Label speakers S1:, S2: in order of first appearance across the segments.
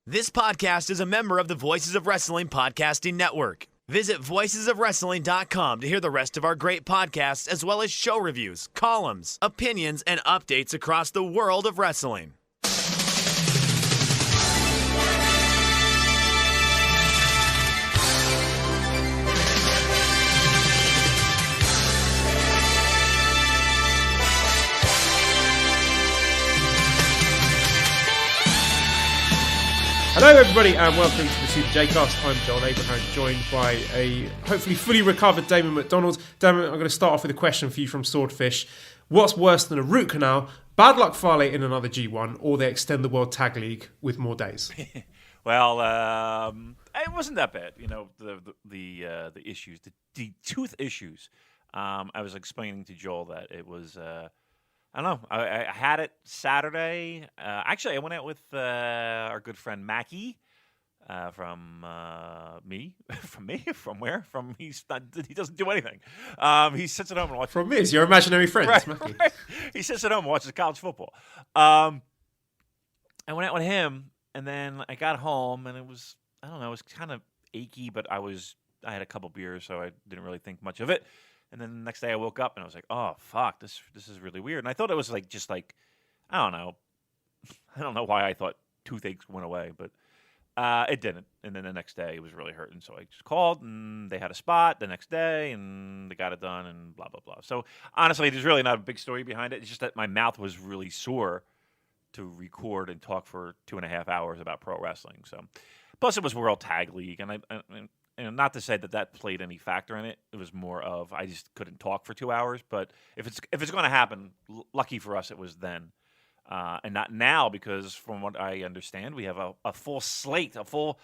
S1: This podcast is a member of the Voices of Wrestling Podcasting Network. Visit voicesofwrestling.com to hear the rest of our great podcasts, as well as show reviews, columns, opinions, and updates across the world of wrestling.
S2: Hello everybody and welcome to the Super JCast. I'm Joel and Damon, joined by a hopefully fully recovered Damon McDonald. Damon, I'm going to start off with a question for you from Swordfish. What's worse than a root canal, Bad Luck Fale in another G1, or they extend the World Tag League with more days?
S3: Well, it wasn't that bad. You know, the issues, the tooth issues. I was explaining to Joel that it was... I don't know. I had it Saturday. Actually, I went out with our good friend Mackie from me. From where? From he doesn't do anything. He sits at home and watches.
S2: From me, your imaginary friend, Mackie.
S3: Right. He sits at home and watches college football. I went out with him, and then I got home, and it was it was kind of achy, but I had a couple beers, so I didn't really think much of it. And then the next day I woke up and I was like, oh, fuck, this is really weird. And I thought it was just I don't know. I don't know why I thought toothaches went away, but it didn't. And then the next day it was really hurting. So I just called and they had a spot the next day and they got it done and blah, blah, blah. So honestly, there's really not a big story behind it. It's just that my mouth was really sore to record and talk for 2.5 hours about pro wrestling. So plus it was World Tag League. And not to say that played any factor in it. It was more of I just couldn't talk for 2 hours. But if it's going to happen, lucky for us it was then, and not now, because from what I understand, we have a full slate, a full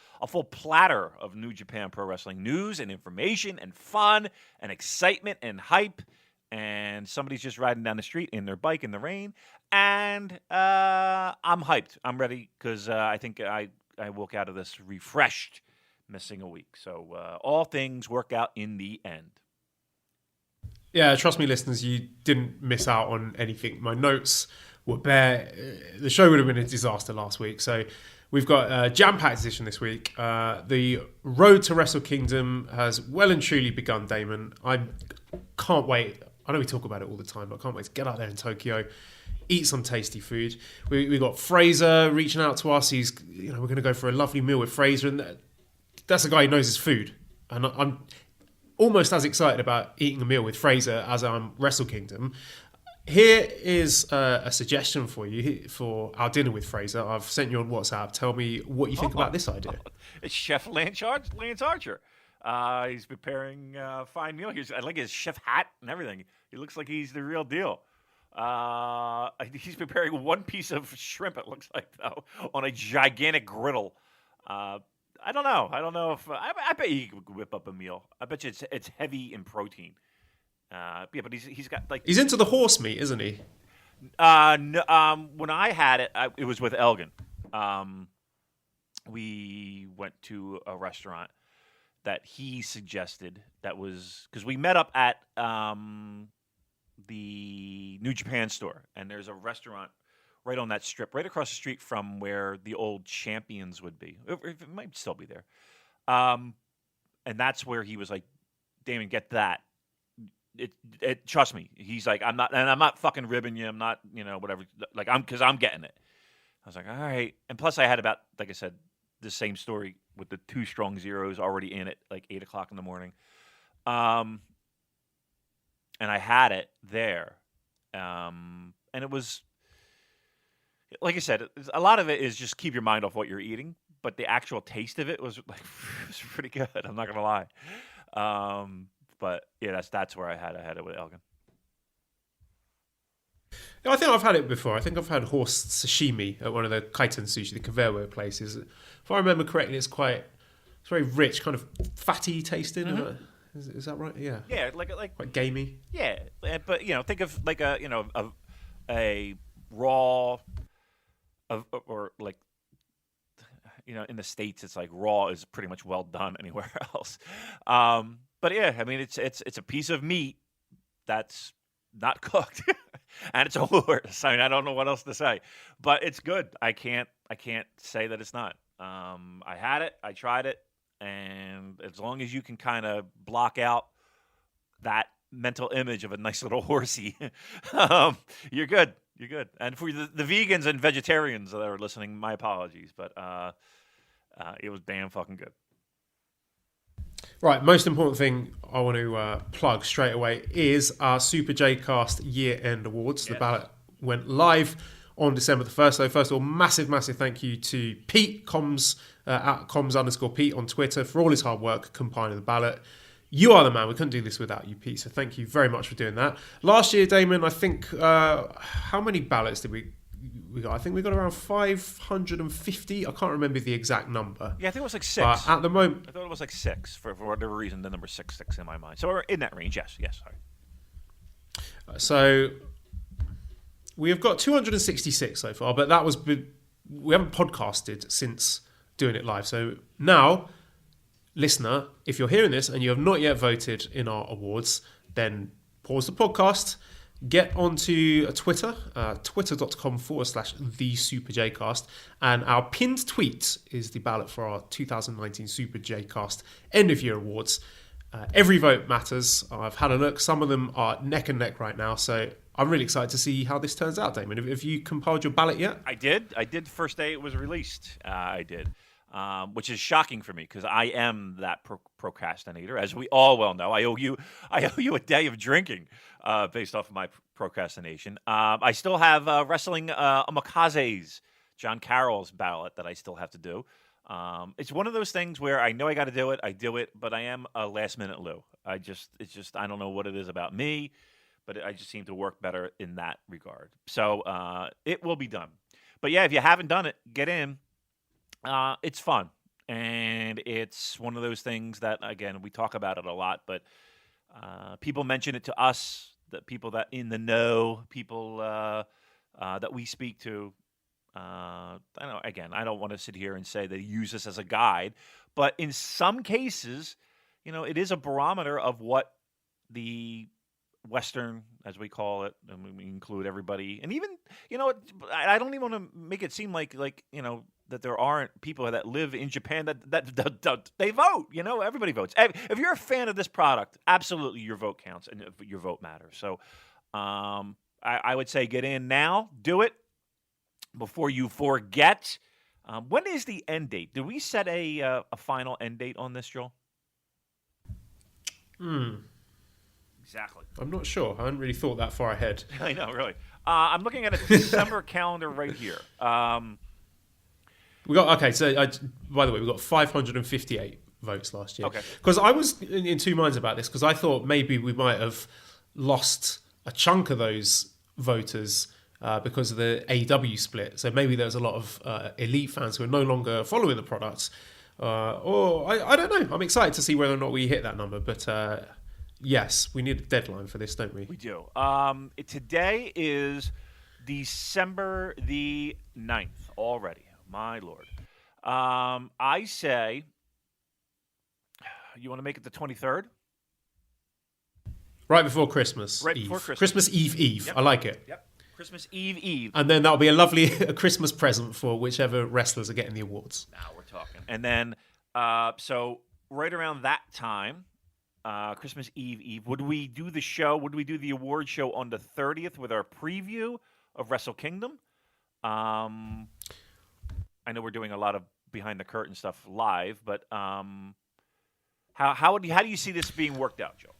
S3: platter of New Japan Pro Wrestling news and information and fun and excitement and hype. And somebody's just riding down the street in their bike in the rain, and I'm hyped. I'm ready because I think I woke out of this refreshed. Missing a week. So all things work out in the end.
S2: Yeah, trust me, listeners, you didn't miss out on anything. My notes were bare. The show would have been a disaster last week. So we've got a jam-packed edition this week. The road to Wrestle Kingdom has well and truly begun, Damon. I can't wait. I know we talk about it all the time, but I can't wait to get out there in Tokyo, eat some tasty food. We got Fraser reaching out to us. We're going to go for a lovely meal with Fraser, and that's a guy who knows his food. And I'm almost as excited about eating a meal with Fraser as I'm Wrestle Kingdom. Here is a suggestion for you for our dinner with Fraser. I've sent you on WhatsApp. Tell me what you think about this idea.
S3: It's Chef Lance Archer. He's preparing a fine meal. I like his chef hat and everything. He looks like he's the real deal. He's preparing one piece of shrimp, it looks like, though, on a gigantic griddle. I don't know if I bet you could whip up a meal. I bet you it's heavy in protein. Yeah, but he's got
S2: he's into the horse meat, isn't he?
S3: No, when I had it, it was with Elgin. We went to a restaurant that he suggested. That was because we met up at the New Japan store, and there's a restaurant right on that strip, right across the street from where the old Champions would be. It might still be there. And that's where he was like, Damon, get that. Trust me. He's like, I'm not fucking ribbing you. I'm not, whatever. Because I'm getting it. I was like, all right. And plus I had about, like I said, the same story with the 2 strong zeros already in it, like 8 o'clock in the morning. And I had it there. And it was, like I said, a lot of it is just keep your mind off what you're eating, but the actual taste of it was pretty good. I'm not gonna lie, but yeah, that's where I had it with Elgin.
S2: I think I've had it before. I think I've had horse sashimi at one of the kaiten sushi, the Kavewa places. If I remember correctly, it's very rich, kind of fatty tasting. Mm-hmm. Is that right? Yeah.
S3: Yeah, like
S2: quite gamey.
S3: Yeah, but think of like a raw. Or like, in the States, it's like raw is pretty much well done anywhere else. But yeah, I mean, it's a piece of meat that's not cooked, and it's horse. I mean, I don't know what else to say, but it's good. I can't say that it's not. I had it. I tried it. And as long as you can kind of block out that mental image of a nice little horsey, you're good. You're good. And for the vegans and vegetarians that are listening, my apologies. But it was damn fucking good.
S2: Right, most important thing I want to plug straight away is our Super JCast year-end awards.
S3: Yes.
S2: The ballot went live on December the 1st. So first of all, massive thank you to Pete, comms, at comms_Pete on Twitter for all his hard work compiling the ballot. You are the man. We couldn't do this without you, Pete. So thank you very much for doing that. Last year, Damon, I think, how many ballots did we got? I think we got around 550. I can't remember the exact number.
S3: Yeah, I think it was like 6.
S2: At the moment,
S3: I thought it was like 6. For whatever reason, the number 6 sticks in my mind. So we're in that range. Yes, sorry.
S2: So we have got 266 so far, but we haven't podcasted since doing it live. So now, listener, if you're hearing this and you have not yet voted in our awards, then pause the podcast, get onto Twitter, twitter.com/TheSuperJcast, and our pinned tweet is the ballot for our 2019 Super Jcast End of Year Awards. Every vote matters. I've had a look. Some of them are neck and neck right now, so I'm really excited to see how this turns out, Damon. Have you compiled your ballot yet?
S3: I did the first day it was released. I did. Which is shocking for me because I am that procrastinator, as we all well know. I owe you a day of drinking based off of my procrastination. I still have Wrestling Omakazes, John Carroll's ballot that I still have to do. It's one of those things where I know I got to do it, I do it, but I am a last minute Lou. I don't know what it is about me, but I just seem to work better in that regard. So it will be done. But yeah, if you haven't done it, get in. It's fun, and it's one of those things that, again, we talk about it a lot, but people mention it to us, that people that in the know, people that we speak to. I don't want to sit here and say they use this as a guide, but in some cases, it is a barometer of what the Western, as we call it, and we include everybody, and even, I don't even want to make it seem like that there aren't people that live in Japan that they vote. Everybody votes. If you're a fan of this product, absolutely your vote counts and your vote matters. So I would say get in now, do it before you forget. When is the end date? Did we set a final end date on this, Joel? Exactly.
S2: I'm not sure. I hadn't really thought that far ahead.
S3: I know, really. I'm looking at a December calendar right here.
S2: We got by the way, we got 558 votes last year.
S3: Okay.
S2: Because I was in two minds about this, because I thought maybe we might have lost a chunk of those voters because of the AEW split. So maybe there's a lot of elite fans who are no longer following the products. Or I don't know. I'm excited to see whether or not we hit that number. But yes, we need a deadline for this, don't we?
S3: We do. Today is December the 9th already. My Lord. I say, you want to make it the 23rd?
S2: Right before Christmas
S3: Right
S2: Eve.
S3: before Christmas.
S2: Christmas Eve.
S3: Yep.
S2: I like it.
S3: Yep. Christmas Eve.
S2: And then that'll be a lovely Christmas present for whichever wrestlers are getting the awards.
S3: Now we're talking. And then, so right around that time, Christmas Eve, would we do the show? Would we do the award show on the 30th with our preview of Wrestle Kingdom? I know we're doing a lot of behind the curtain stuff live, but how do you see this being worked out, Joe?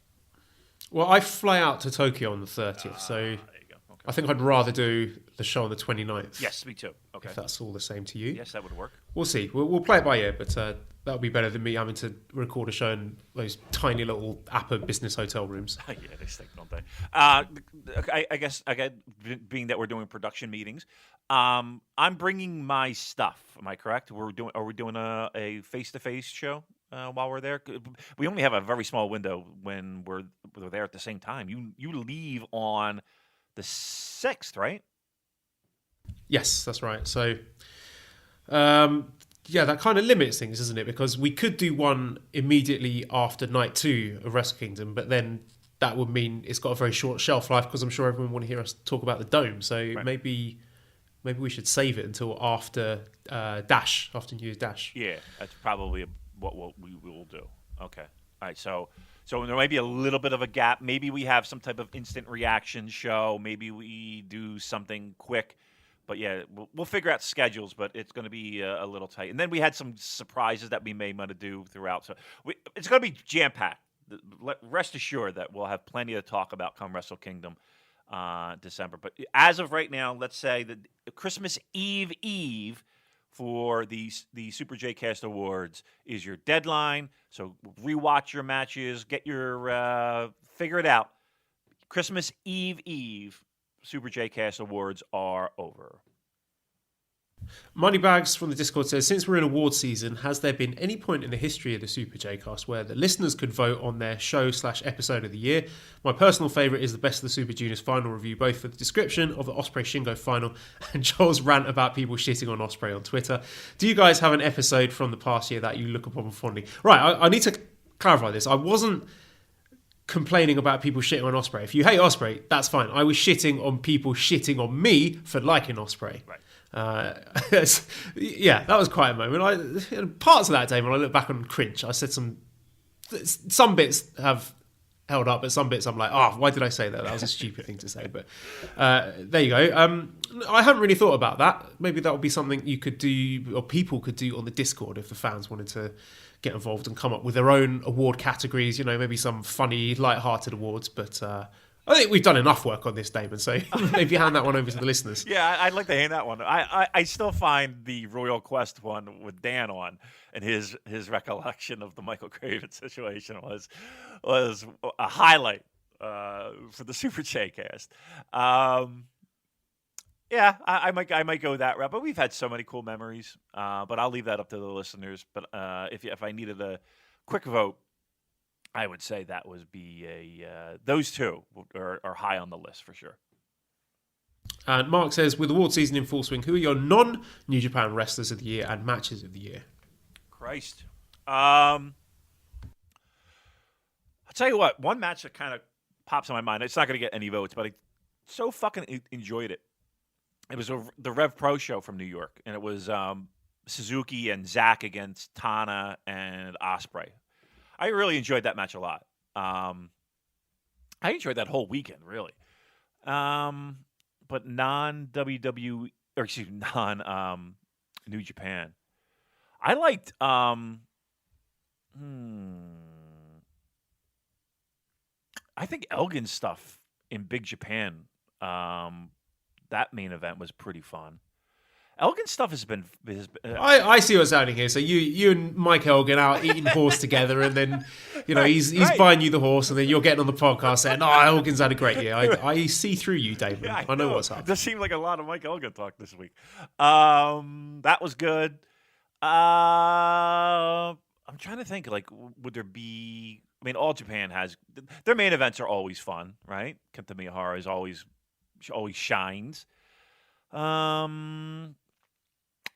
S2: Well, I fly out to Tokyo on the 30th, so
S3: There you go. Okay.
S2: I think I'd rather do the show on the 29th.
S3: Yes, me too. Okay.
S2: If that's all the same to you.
S3: Yes, that would work.
S2: We'll see. We'll play it by ear, but that would be better than me having to record a show in those tiny little APA business hotel rooms.
S3: Yeah, they stink, don't they? I guess, again, being that we're doing production meetings, I'm bringing my stuff. Am I correct? Are we doing a face-to-face show while we're there? We only have a very small window when we're there at the same time. You leave on the 6th, right?
S2: Yes, that's right. So, that kind of limits things, doesn't it? Because we could do one immediately after night 2 of Wrestle Kingdom, but then that would mean it's got a very short shelf life because I'm sure everyone want to hear us talk about the Dome. So maybe Maybe we should save it until after Dash, after New Year's Dash.
S3: Yeah, that's probably what we will do. Okay. All right. So there might be a little bit of a gap. Maybe we have some type of instant reaction show. Maybe we do something quick. But yeah, we'll figure out schedules, but it's going to be a little tight. And then we had some surprises that we may want to do throughout. So it's going to be jam-packed. Rest assured that we'll have plenty to talk about come Wrestle Kingdom December. But as of right now, let's say that Christmas Eve for the Super JCast Awards is your deadline. So rewatch your matches, get your figure it out. Christmas Eve. Super JCast Awards are over.
S2: Moneybags from the Discord says, since we're in award season, has there been any point in the history of the Super JCast where the listeners could vote on their show/episode of the year? My personal favourite is the Best of the Super Juniors final review, both for the description of the Ospreay Shingo final and Joel's rant about people shitting on Ospreay on Twitter. Do you guys have an episode from the past year that you look upon fondly? Right, I need to clarify this. I wasn't complaining about people shitting on Ospreay. If you hate Ospreay, that's fine. I was shitting on people shitting on me for liking Ospreay.
S3: Right.
S2: Yeah, that was quite a moment. Parts of that day, when I look back on cringe, I said some bits have held up, but some bits I'm like, why did I say that? That was a stupid thing to say. But there you go. I hadn't really thought about that. Maybe that would be something you could do, or people could do on the Discord if the fans wanted to get involved and come up with their own award categories, maybe some funny, light-hearted awards. But I think we've done enough work on this, Damon, so maybe hand that one over to the listeners.
S3: Yeah, I'd like to hand that one. I still find the Royal Quest one with Dan on and his recollection of the Michael Craven situation was a highlight for the Super J-Cast. Yeah, I might go that route, but we've had so many cool memories. But I'll leave that up to the listeners. But if I needed a quick vote, I would say that would be those two are high on the list for sure.
S2: And Mark says, with award season in full swing, who are your non-New Japan wrestlers of the year and matches of the year?
S3: Christ. I'll tell you what, one match that kind of pops in my mind, it's not going to get any votes, but I so fucking enjoyed it. It was the Rev Pro show from New York, and it was Suzuki and Zack against Tana and Ospreay. I really enjoyed that match a lot. I enjoyed that whole weekend, really. But non-WWE, or excuse me, non-New Japan. I liked I think Elgin's stuff in Big Japan, that main event was pretty fun. Elgin's stuff has been.
S2: I see what's happening here. So you and Mike Elgin out eating horse together, and then he's buying you the horse, and then you're getting on the podcast saying, Elgin's had a great year. I see through you, David.
S3: Yeah,
S2: I know what's up.
S3: There seemed like a lot of Mike Elgin talk this week. That was good. I'm trying to think. Like, would there be? I mean, All Japan has their main events are always fun, right? Kenta Miyahara is always shines.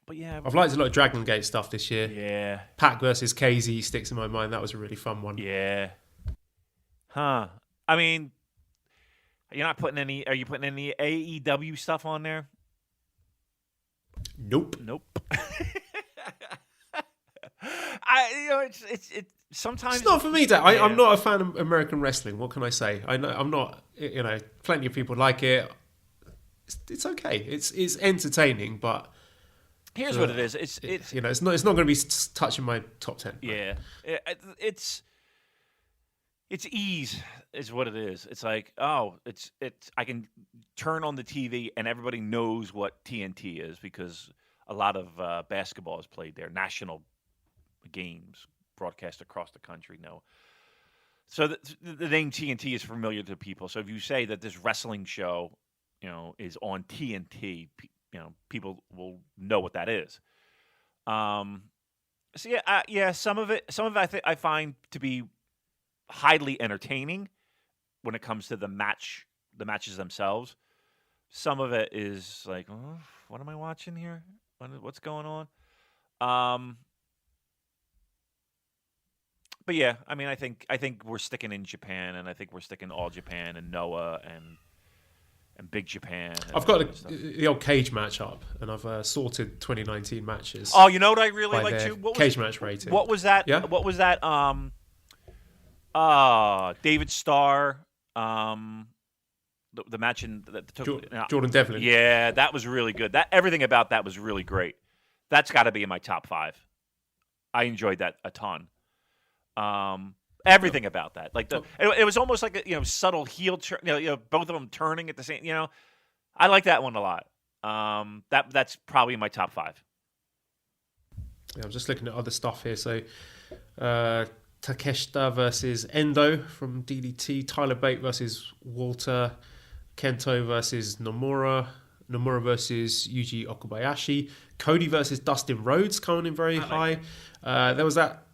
S3: But yeah,
S2: I've liked a lot of Dragon Gate stuff this year.
S3: Yeah,
S2: Pac versus KZ sticks in my mind. That was a really fun one.
S3: Yeah. Huh. I mean, are you putting any AEW stuff on there?
S2: Nope.
S3: It's sometimes
S2: it's not for me, Dad. I'm not a fan of American wrestling. What can I say? I'm not. Plenty of people like it. It's okay. It's entertaining, but
S3: here's what it is. It's
S2: not going to be touching my top 10.
S3: Yeah, it's ease is what it is. It's like it's I can turn on the TV and everybody knows what TNT is because a lot of basketball is played there. National games broadcast across the country. No. So the name TNT is familiar to people. So if you say that this wrestling show, is on TNT, people will know what that is. So some of it I find to be highly entertaining when it comes to the matches themselves. Some of it is like, what am I watching here? What's going on? But yeah, I mean, I think we're sticking in Japan, and I think we're sticking All Japan and Noah, and and Big Japan. And
S2: I've got the old cage match up, and I've sorted 2019 matches.
S3: Oh, you know what I really like too?
S2: Cage match rating.
S3: What was that?
S2: Yeah?
S3: What was that? David Starr. The match that took
S2: Joel and Damon.
S3: Yeah, that was really good. Everything about that was really great. That's got to be in my top 5. I enjoyed that a ton. Everything about that, like it was almost like a subtle heel turn. Both of them turning at the same. I like that one a lot. That's probably in my top 5.
S2: Yeah, I'm just looking at other stuff here. So, Takeshita versus Endo from DDT. Tyler Bate versus Walter. Kento versus Nomura. Nomura versus Yuji Okubayashi. Cody versus Dustin Rhodes coming in very high. There was that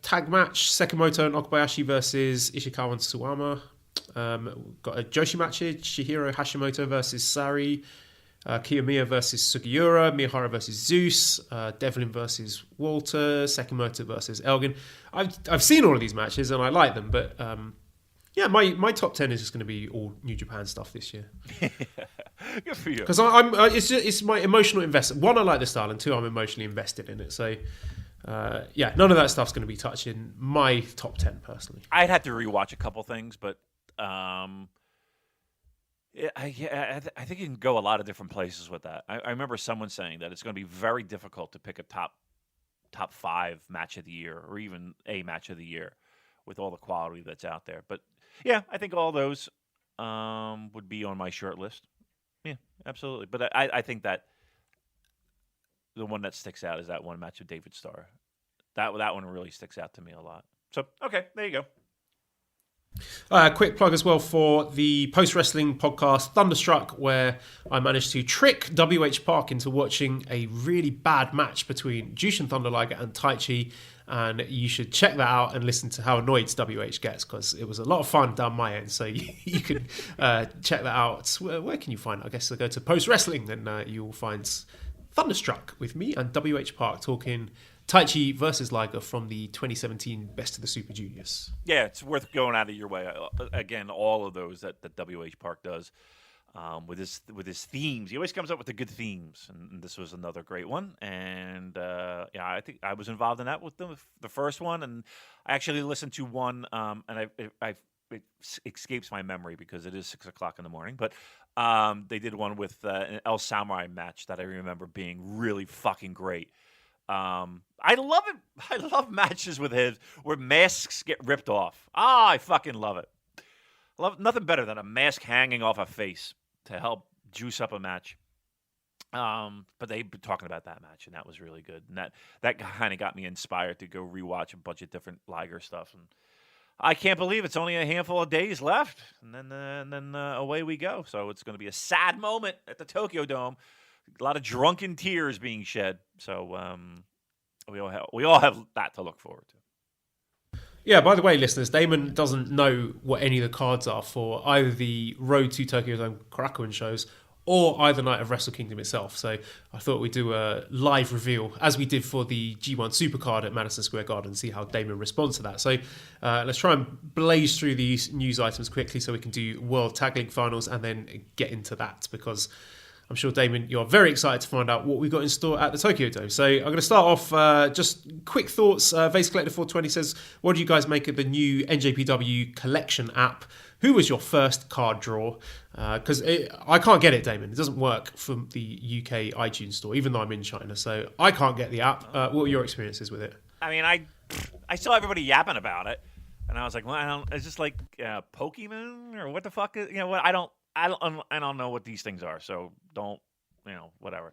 S2: tag match, Sekimoto and Okubayashi versus Ishikawa and Suwama. Got a Joshi match here, Chihiro Hashimoto versus Sari. Kiyomiya versus Sugiura, Miyahara versus Zeus, Devlin versus Walter, Sekimoto versus Elgin. I've seen all of these matches and I like them, but my top 10 is just going to be all New Japan stuff this year.
S3: Good for you.
S2: Because it's my emotional investment. 1, I like the style, and 2, I'm emotionally invested in it. So none of that stuff's going to be touching my top 10 personally.
S3: I'd have to rewatch a couple things, but I think you can go a lot of different places with that. I remember someone saying that it's going to be very difficult to pick a top 5 match of the year, or even a match of the year, with all the quality that's out there. But yeah, I think all those would be on my short list. Yeah, absolutely. But I think that the one that sticks out is that one match with David Starr. That one really sticks out to me a lot. So okay, there you go.
S2: Quick plug as well for the post-wrestling podcast Thunderstruck, where I managed to trick WH Park into watching a really bad match between Jushin Thunder Liger and Taichi, and you should check that out and listen to how annoyed WH gets, because it was a lot of fun down my end. So you can check that out. Where can you find it? I guess go to post-wrestling and you will find Thunderstruck with me and WH Park talking Taichi versus Liger from the 2017 Best of the Super Juniors.
S3: Yeah, it's worth going out of your way. Again, all of those that WH Park does with his themes. He always comes up with the good themes, and this was another great one. And I think I was involved in that with the first one, and I actually listened to one, and it escapes my memory because it is 6:00 in the morning, but they did one with an El Samurai match that I remember being really fucking great. I love it. I love matches with his where masks get ripped off. I fucking love it. I love nothing better than a mask hanging off a face to help juice up a match. But they've been talking about that match, and that was really good. And that kind of got me inspired to go rewatch a bunch of different Liger stuff. And I can't believe it's only a handful of days left, and then away we go. So it's going to be a sad moment at the Tokyo Dome. A lot of drunken tears being shed. So we all have that to look forward to.
S2: Yeah, by the way, listeners, Damon doesn't know what any of the cards are for either the Road to Tokyo Dome Korakuen shows or either night of Wrestle Kingdom itself. So I thought we'd do a live reveal, as we did for the G1 Supercard at Madison Square Garden, and see how Damon responds to that. So let's try and blaze through these news items quickly so we can do World Tag League Finals and then get into that, because I'm sure, Damon, you're very excited to find out what we've got in store at the Tokyo Dome. So I'm going to start off, just quick thoughts. Vase Collector 420 says, what do you guys make of the new NJPW collection app? Who was your first card draw? Because I can't get it, Damon. It doesn't work from the UK iTunes store, even though I'm in China. So I can't get the app. What were your experiences with it?
S3: I mean, I saw everybody yapping about it, and I was like, well, it's just like Pokemon, or what the fuck is, what? I don't know what these things are, so don't, whatever.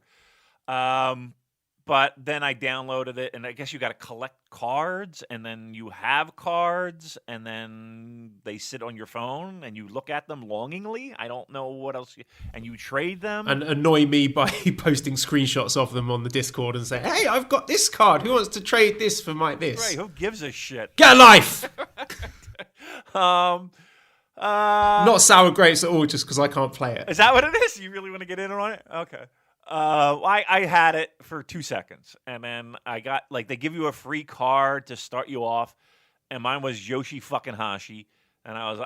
S3: But then I downloaded it, and I guess you got to collect cards, and then you have cards, and then they sit on your phone, and you look at them longingly. I don't know what else, and you trade them.
S2: And annoy me by posting screenshots of them on the Discord and say, hey, I've got this card. Who wants to trade this for this?
S3: Right, who gives a shit?
S2: Get a life!
S3: Not
S2: sour grapes at all, just because I can't play it.
S3: Is that what it is? You really want to get in on it? Okay. I had it for 2 seconds, and then I got, they give you a free card to start you off, and mine was Yoshi fucking Hashi, and I was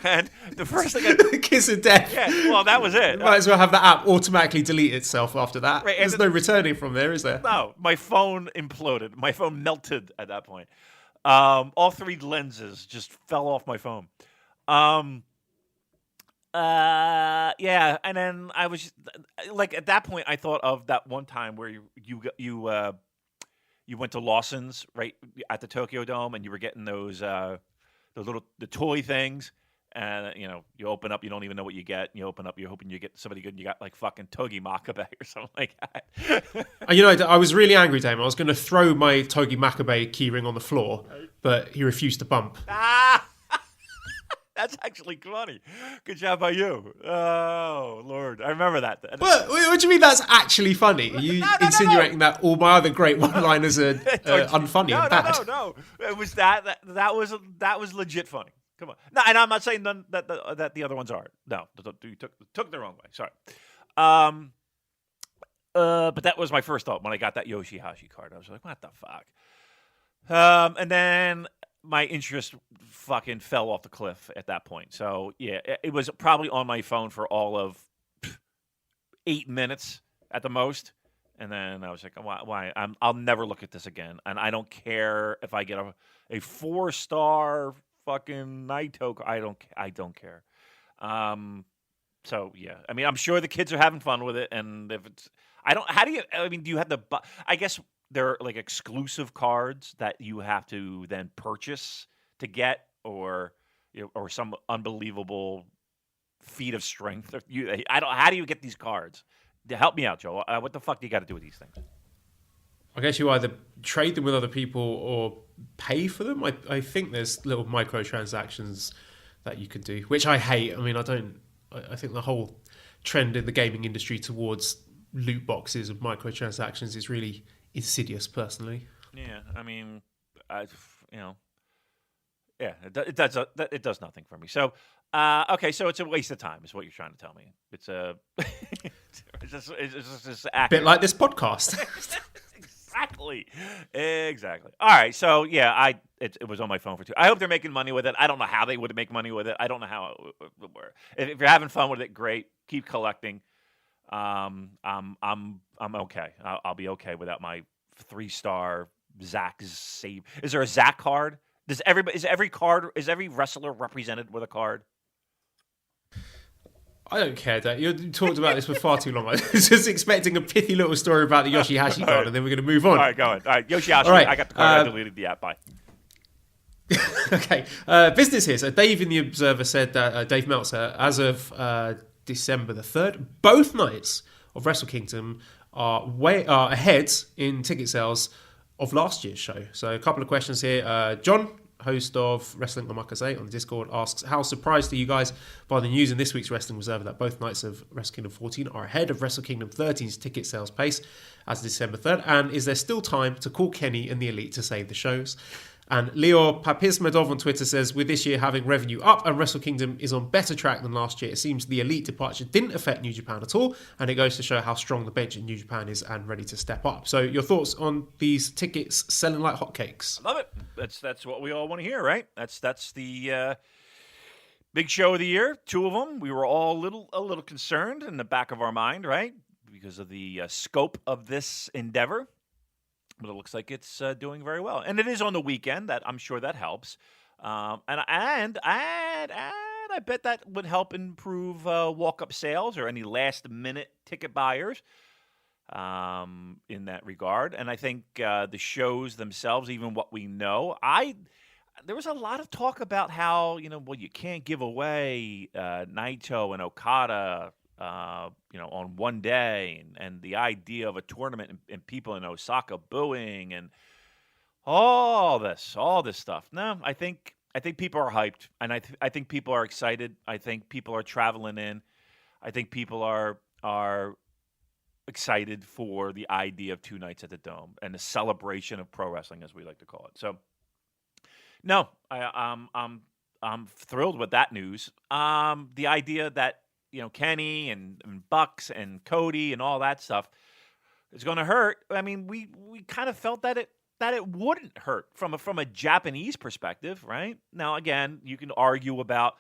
S3: And the first thing I
S2: kiss of death.
S3: yeah, well, that was it.
S2: Might as well have the app automatically delete itself after that.
S3: Right,
S2: There's no returning from there, is there?
S3: No, my phone imploded. My phone melted at that point. All 3 lenses just fell off my phone. Yeah, and then I was like, at that point, I thought of that one time where you went to Lawson's right at the Tokyo Dome, and you were getting those the toy things, and you open up, you don't even know what you get, and you open up, you're hoping you get somebody good, and you got like fucking Togi Makabe or something like that.
S2: I was really angry, Damon. I was going to throw my Togi Makabe keyring on the floor, but he refused to bump.
S3: That's actually funny. Good job by you. Oh, Lord. I remember that.
S2: What do you mean that's actually funny? Are you insinuating that all my other great one-liners are unfunny and bad?
S3: No. It was that was legit funny. Come on. No, and I'm not saying that the other ones aren't. No, you took the wrong way. Sorry. But that was my first thought when I got that Yoshihashi card. I was like, what the fuck? And then my interest fucking fell off the cliff at that point. So, yeah, it was probably on my phone for all of 8 minutes at the most. And then I was like, why? I'll never look at this again. And I don't care if I get a 4-star fucking Naito. I don't care. So, yeah. I mean, I'm sure the kids are having fun with it. And if it's... do you have I guess... There are like exclusive cards that you have to then purchase to get, or some unbelievable feat of strength. How do you get these cards? Help me out, Joel. What the fuck do you got to do with these things?
S2: I guess you either trade them with other people or pay for them. I think there's little microtransactions that you can do, which I hate. I mean, I think the whole trend in the gaming industry towards loot boxes and microtransactions is really insidious, personally.
S3: Yeah, I mean, it does nothing for me. So, okay, so it's a waste of time, is what you're trying to tell me. It's a, it's just
S2: a bit like this podcast.
S3: Exactly. All right, so yeah, it was on my phone for 2. I hope they're making money with it. I don't know how they would make money with it. I don't know how it would work. If you're having fun with it, great. Keep collecting. I'm okay. I'll be okay without my 3-star Zack save. Is there a Zack card? Is every wrestler represented with a card?
S2: I don't care, Dad. You talked about this for far too long. I was just expecting a pithy little story about the Yoshihashi card, and then we're going to move on.
S3: All right, go ahead. All right, Yoshihashi. All right, I got the card. I deleted the app. Bye.
S2: Okay. Business here. So Dave in the Observer said that Dave Meltzer, as of December the 3rd, both nights of Wrestle Kingdom are ahead in ticket sales of last year's show. So a couple of questions here. John, host of Wrestling Omakase on Discord, asks, how surprised are you guys by the news in this week's Wrestling Observer that both nights of Wrestle Kingdom 14 are ahead of Wrestle Kingdom 13's ticket sales pace as of December 3rd? And is there still time to call Kenny and the Elite to save the shows? And Leo Papismedov on Twitter says, with this year having revenue up and Wrestle Kingdom is on better track than last year, it seems the Elite departure didn't affect New Japan at all, and it goes to show how strong the bench in New Japan is and ready to step up. So your thoughts on these tickets selling like hotcakes?
S3: I love it. That's what we all want to hear, right? That's the big show of the year, 2 of them. We were all a little concerned in the back of our mind, right? Because of the scope of this endeavor. But it looks like it's doing very well, and it is on the weekend. That I'm sure that helps, and I bet that would help improve walk-up sales or any last-minute ticket buyers in that regard. And I think the shows themselves, even what we know, there was a lot of talk about how you can't give away Naito and Okada. On one day, and the idea of a tournament and people in Osaka booing and all this stuff. No, I think people are hyped, and I think people are excited. I think people are traveling in. I think people are excited for the idea of 2 nights at the Dome and the celebration of pro wrestling, as we like to call it. So, no, I'm thrilled with that news. The idea that Kenny and Bucks and Cody and all that stuff is going to hurt. I mean, we kind of felt that it wouldn't hurt from a Japanese perspective, right? Now, again, you can argue about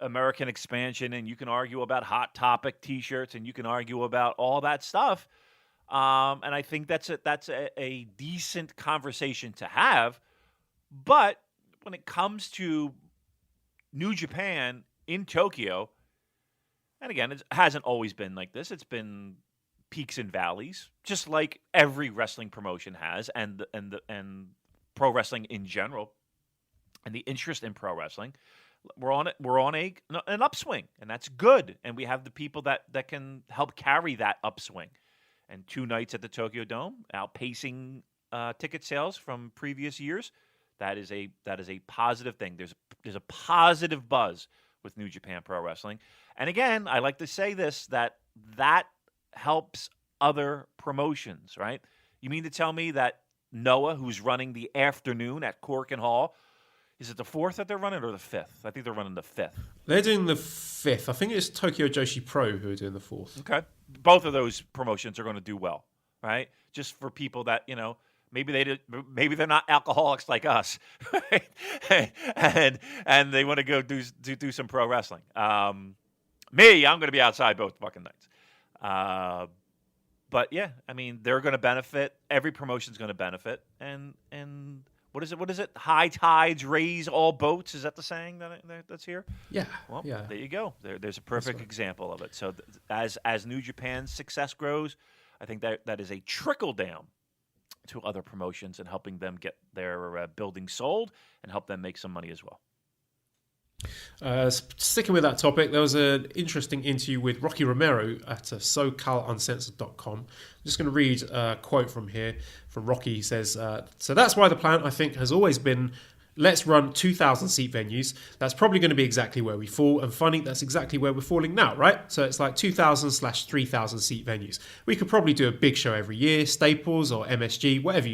S3: American expansion, and you can argue about Hot Topic T-shirts, and you can argue about all that stuff. And I think that's a decent conversation to have. But when it comes to New Japan in Tokyo, and again, it hasn't always been like this. It's been peaks and valleys, just like every wrestling promotion has, and pro wrestling in general, and the interest in pro wrestling. We're on an upswing, and that's good. And we have the people that can help carry that upswing. And 2 nights at the Tokyo Dome, outpacing ticket sales from previous years. That is a positive thing. There's a positive buzz with New Japan Pro Wrestling. And again, I like to say this, that helps other promotions, right? You mean to tell me that Noah, who's running the afternoon at Korakuen Hall, is it the 4th that they're running or the 5th? I think they're running the 5th.
S2: They're doing the 5th. I think it's Tokyo Joshi Pro who are doing the 4th.
S3: Okay. Both of those promotions are going to do well, right? Just for people that, maybe they're not alcoholics like us, right? and they want to go do some pro wrestling. Me, I'm going to be outside both fucking nights. But yeah, I mean, they're going to benefit. Every promotion's going to benefit. And what is it? High tides raise all boats. Is that the saying that's here?
S2: Yeah.
S3: Well,
S2: yeah.
S3: There you go. There's a perfect example of it. So as New Japan's success grows, I think that is a trickle down to other promotions and helping them get their building sold and help them make some money as well.
S2: Sticking with that topic, there was an interesting interview with Rocky Romero at SoCalUncensored.com. I'm just going to read a quote from here from Rocky. He says, so that's why the plan, I think, has always been, let's run 2,000 seat venues. That's probably going to be exactly where we fall. And funny, that's exactly where we're falling now, right? So it's like 2,000/3,000 seat venues. We could probably do a big show every year, Staples or MSG, whatever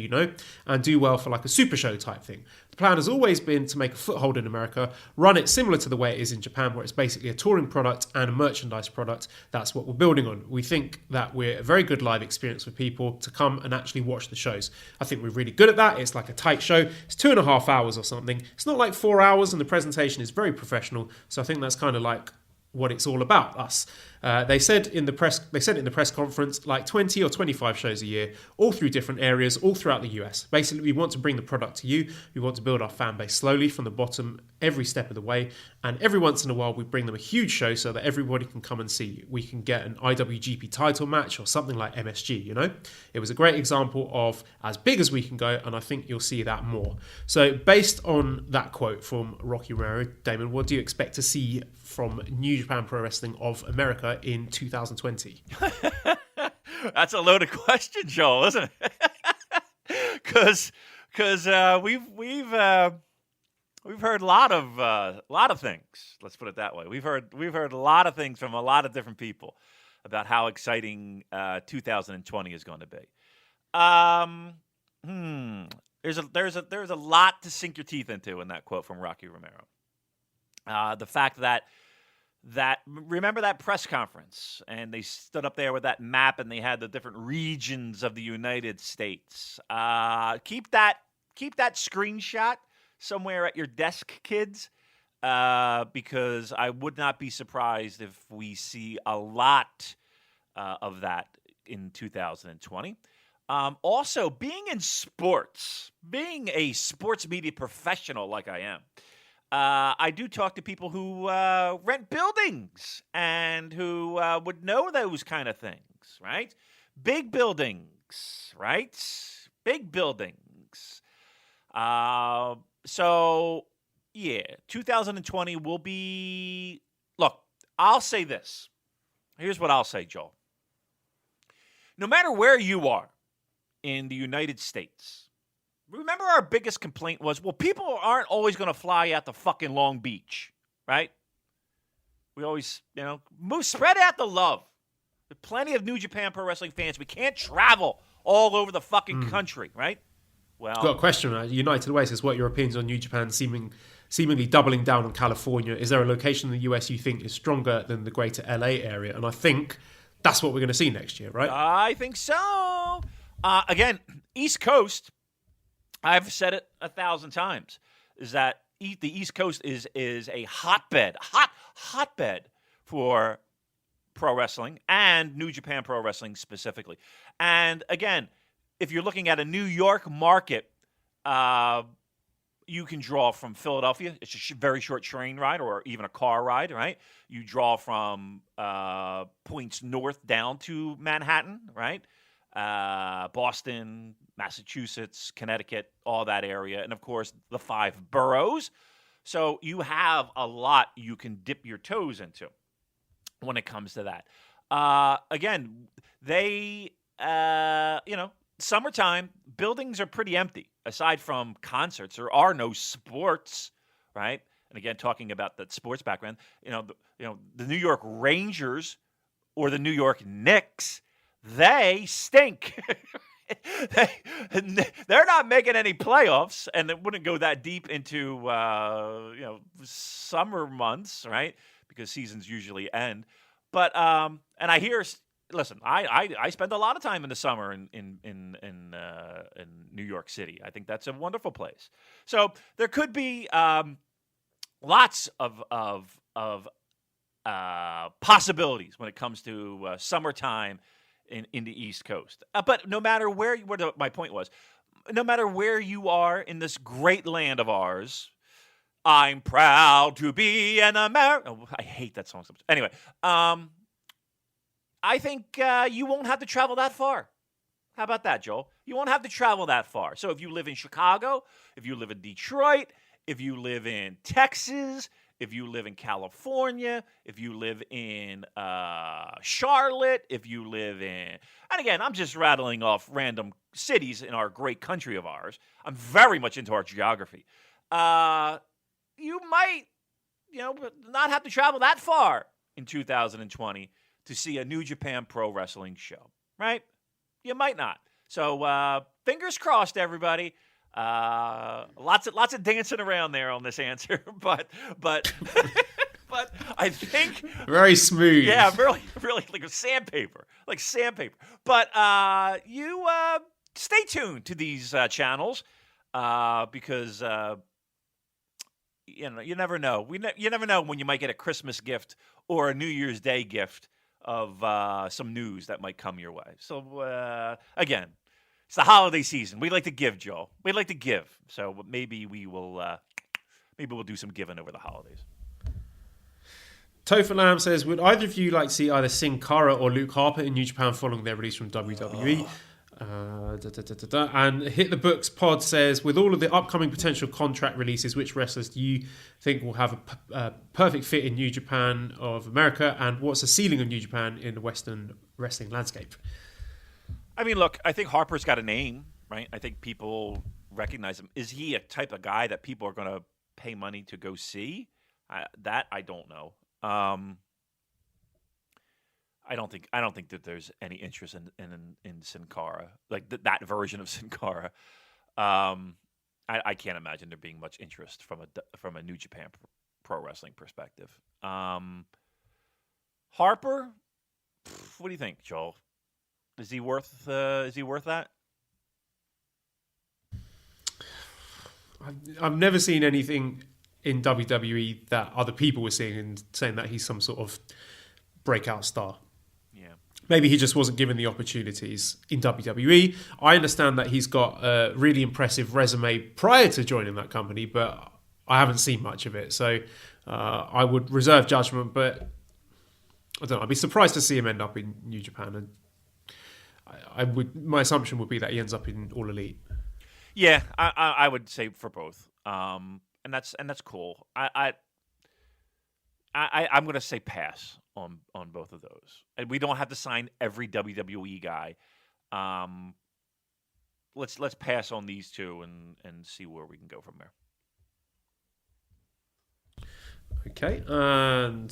S2: and do well for like a super show type thing. The plan has always been to make a foothold in America, run it similar to the way it is in Japan, where it's basically a touring product and a merchandise product. That's what we're building on. We think that we're a very good live experience for people to come and actually watch the shows. I think we're really good at that. It's like a tight show. It's 2.5 hours or something. It's not like 4 hours, and the presentation is very professional. So I think that's kind of like what it's all about, us. They said in the press conference, like 20 or 25 shows a year, all through different areas, all throughout the US. Basically, we want to bring the product to you. We want to build our fan base slowly from the bottom, every step of the way. And every once in a while, we bring them a huge show so that everybody can come and see. We can get an IWGP title match or something like MSG, It was a great example of as big as we can go, and I think you'll see that more. So based on that quote from Rocky Romero, Damon, what do you expect to see from New Japan Pro Wrestling of America in 2020?
S3: That's a loaded question, Joel, isn't it? Because we've heard a lot of things. Let's put it that way. We've heard a lot of things from a lot of different people about how exciting 2020 is going to be. There's a lot to sink your teeth into in that quote from Rocky Romero. The fact that remember that press conference, and they stood up there with that map and they had the different regions of the United States. Keep that screenshot somewhere at your desk, kids, because I would not be surprised if we see a lot of that in 2020. Also, being in sports, being a sports media professional like I am, I do talk to people who rent buildings and who would know those kind of things, right? Big buildings, right? Big buildings. So, yeah, 2020 will be... Look, I'll say this. Here's what I'll say, Joel. No matter where you are in the United States... Remember our biggest complaint was, well, people aren't always going to fly out to fucking Long Beach, right? We always, spread out the love. There's plenty of New Japan Pro Wrestling fans. We can't travel all over the fucking country, right? Well,
S2: I've got a question. United Way says, what are your opinions on New Japan seemingly doubling down on California? Is there a location in the US you think is stronger than the greater LA area? And I think that's what we're going to see next year, right?
S3: I think so. Again, East Coast... I've said it 1,000 times, is that the East Coast is a hotbed for pro wrestling and New Japan Pro Wrestling specifically. And again, if you're looking at a New York market, you can draw from Philadelphia. It's a very short train ride or even a car ride, right? You draw from points north down to Manhattan, right? Boston, Massachusetts, Connecticut, all that area. And, of course, the 5 boroughs. So you have a lot you can dip your toes into when it comes to that. Again, they, summertime, buildings are pretty empty. Aside from concerts, there are no sports, right? And again, talking about that sports background, the New York Rangers or the New York Knicks, they stink. They're not making any playoffs, and it wouldn't go that deep into summer months, right? Because seasons usually end. But and I hear. Listen, I spend a lot of time in the summer in New York City. I think that's a wonderful place. So there could be lots of possibilities when it comes to summertime in the East Coast. But no matter where, my point was, no matter where you are in this great land of ours, I'm proud to be an American. Oh, I hate that song so much. Anyway, I think you won't have to travel that far. How about that, Joel? You won't have to travel that far. So if you live in Chicago, if you live in Detroit, if you live in Texas, if you live in California, if you live in Charlotte, if you live in... And again, I'm just rattling off random cities in our great country of ours. I'm very much into our geography. You might, not have to travel that far in 2020 to see a New Japan Pro Wrestling show, right? You might not. So fingers crossed, everybody. Lots of dancing around there on this answer, but but I think
S2: very smooth.
S3: Yeah, really like sandpaper. But you stay tuned to these channels because you never know. You never know when you might get a Christmas gift or a New Year's Day gift of some news that might come your way. So again, it's the holiday season. We like to give, Joel. We like to give. So maybe we'll do some giving over the holidays.
S2: Topher Lamb says, would either of you like to see either Sin Cara or Luke Harper in New Japan following their release from WWE? And Hit the Books Pod says, with all of the upcoming potential contract releases, which wrestlers do you think will have a perfect fit in New Japan of America, and what's the ceiling of New Japan in the Western wrestling landscape?
S3: I mean, look, I think Harper's got a name, right? I think people recognize him. Is he a type of guy that people are going to pay money to go see? That I don't know. I don't think that there's any interest in Sin Cara, like that version of Sin Cara. I can't imagine there being much interest from a New Japan Pro Wrestling perspective. Harper, what do you think, Joel? Is he worth that?
S2: I've never seen anything in WWE that other people were seeing and saying that he's some sort of breakout star.
S3: Yeah.
S2: Maybe he just wasn't given the opportunities in WWE. I understand that he's got a really impressive resume prior to joining that company, but I haven't seen much of it. So I would reserve judgment, but I don't know. I'd be surprised to see him end up in New Japan. And my assumption would be that he ends up in All Elite.
S3: Yeah, I would say for both. And that's cool. I'm going to say pass on both of those. And we don't have to sign every WWE guy. Let's pass on these two and see where we can go from there.
S2: Okay, and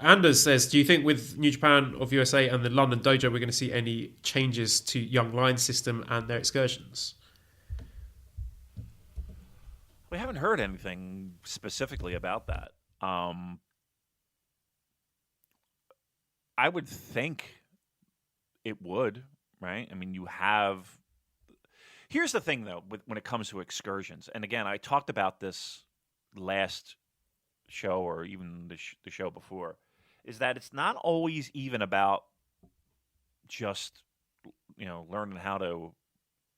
S2: Anders says, do you think with New Japan of USA and the London Dojo we're going to see any changes to Young Lions system and their excursions?
S3: We haven't heard anything specifically about that. I would think it would, right? I mean, you have... Here's the thing, though, when it comes to excursions. And again, I talked about this last show or even the show before, is that it's not always even about just, learning how to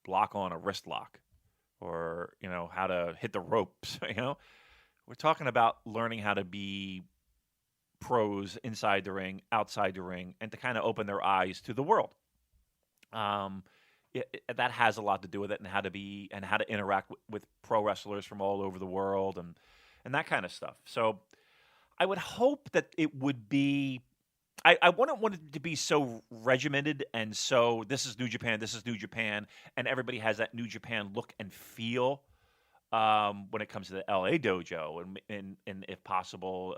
S3: lock on a wrist lock or, how to hit the ropes, We're talking about learning how to be pros inside the ring, outside the ring, and to kind of open their eyes to the world. That has a lot to do with it, and how to interact with pro wrestlers from all over the world, and that kind of stuff. So I would hope that it would be. I wouldn't want it to be so regimented and so this is New Japan, and everybody has that New Japan look and feel when it comes to the LA dojo, and if possible,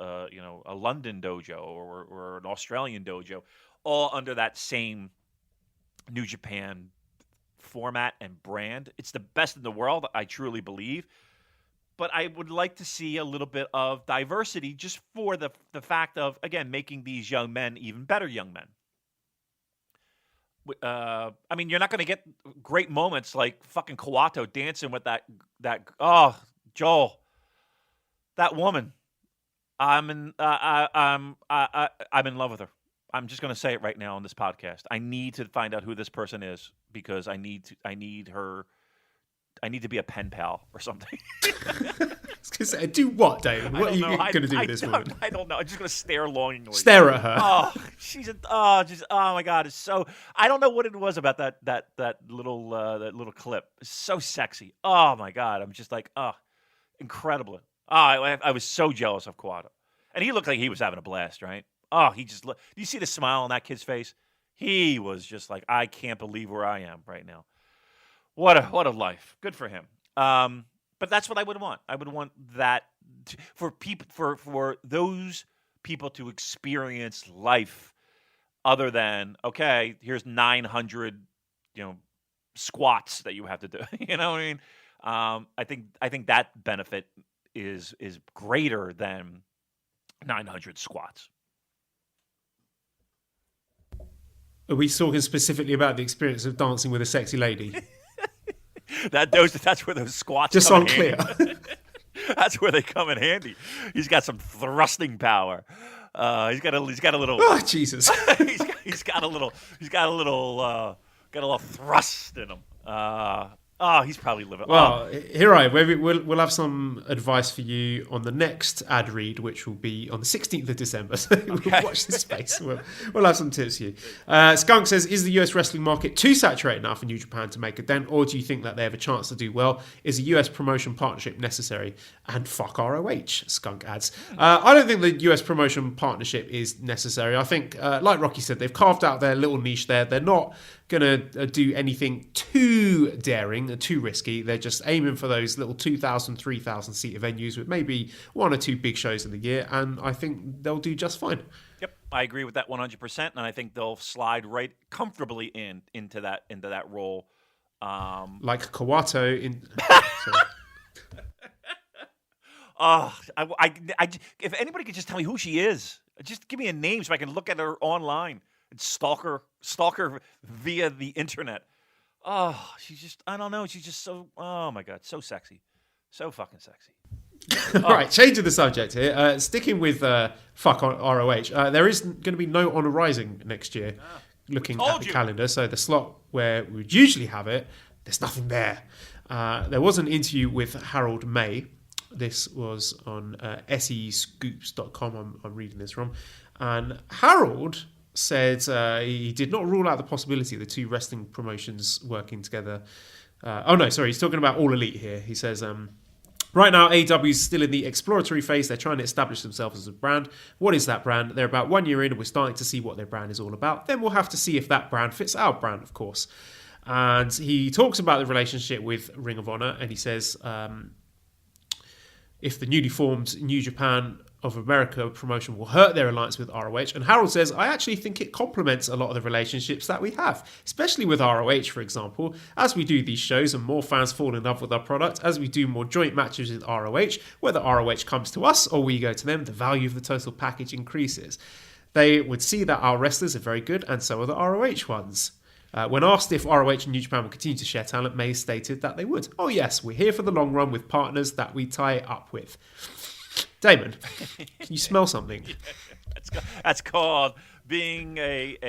S3: a London dojo or an Australian dojo, all under that same New Japan format and brand. It's the best in the world, I truly believe. But I would like to see a little bit of diversity just for the fact of, again, making these young men even better young men. You're not going to get great moments like fucking Kawato dancing with that Joel, that woman. I'm in love with her. I'm just going to say it right now on this podcast. I need to find out who this person is because I need to be a pen pal or something.
S2: Do what, David? What are you going to do with this woman?
S3: I don't know. I'm just going to stare longingly.
S2: Stare at her.
S3: Oh, oh my God. It's so, I don't know what it was about that little clip. It's so sexy. Oh my God. I'm just like, incredible. I was so jealous of Kawato. And he looked like he was having a blast, right? Oh, do you see the smile on that kid's face? He was just like, I can't believe where I am right now. What a life. Good for him. But that's what I would want. I would want that for people, for those people to experience life other than, okay, here's 900, squats that you have to do. You know what I mean? I think that benefit is greater than 900 squats.
S2: Are we talking specifically about the experience of dancing with a sexy lady?
S3: That's where those squats
S2: just
S3: come
S2: on clear.
S3: That's where they come in handy. He's got some thrusting power. He's got a little.
S2: Oh Jesus!
S3: he's got a little thrust in him. He's probably living.
S2: Well, here I am. We'll have some advice for you on the next ad read, which will be on the 16th of December. So we'll watch this space. We'll have some tips for you. Skunk says, is the US wrestling market too saturated now for New Japan to make a dent, or do you think that they have a chance to do well? Is a US promotion partnership necessary? And fuck ROH, Skunk adds. I don't think the US promotion partnership is necessary. I think, like Rocky said, they've carved out their little niche there. They're not going to do anything too daring, too risky. They're just aiming for those little 2,000, 3,000 seater venues with maybe one or two big shows in the year, and I think they'll do just fine.
S3: Yep, I agree with that 100%, and I think they'll slide right comfortably into that role.
S2: Like Kawato in.
S3: If anybody could just tell me who she is, just give me a name so I can look at her online and stalk her via the internet. Oh, I don't know. She's just so, oh my God, so sexy. So fucking sexy.
S2: Right, changing the subject here. Sticking with fuck ROH. There is going to be no Honor Rising next year. Looking at the calendar, so the slot where we would usually have it, there's nothing there. There was an interview with Harold May. This was on SEScoops.com. I'm reading this from. And Harold said he did not rule out the possibility of the two wrestling promotions working together. He's talking about All Elite here. He says, right now, AEW is still in the exploratory phase. They're trying to establish themselves as a brand. What is that brand? They're about 1 year in, and we're starting to see what their brand is all about. Then we'll have to see if that brand fits our brand, of course. And he talks about the relationship with Ring of Honor, and he says, if the newly formed New Japan of America promotion will hurt their alliance with ROH. And Harold says, I actually think it complements a lot of the relationships that we have, especially with ROH, for example. As we do these shows and more fans fall in love with our product, as we do more joint matches with ROH, whether ROH comes to us or we go to them, the value of the total package increases. They would see that our wrestlers are very good and so are the ROH ones. When asked if ROH and New Japan would continue to share talent, May stated that they would. Oh yes, we're here for the long run with partners that we tie up with. Damon, can you smell something?
S3: That's called being a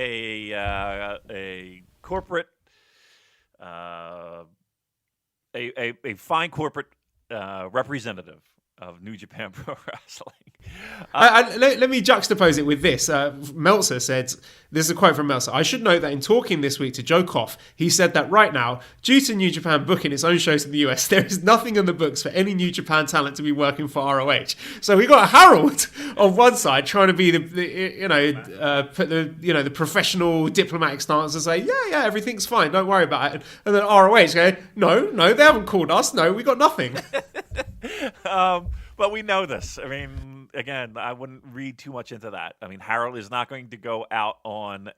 S3: corporate, a fine corporate representative of New Japan Pro Wrestling.
S2: Let me juxtapose it with this. Meltzer said, this is a quote from Meltzer, I should note that in talking this week to Joe Koff, he said that right now, due to New Japan booking its own shows in the US, there is nothing in the books for any New Japan talent to be working for ROH. So we got Harold on one side trying to be the professional diplomatic stance and say, yeah, everything's fine, don't worry about it. And then ROH going, no, they haven't called us. No, we got nothing.
S3: But we know this. I mean, again, I wouldn't read too much into that. I mean, Harold is not going to go out on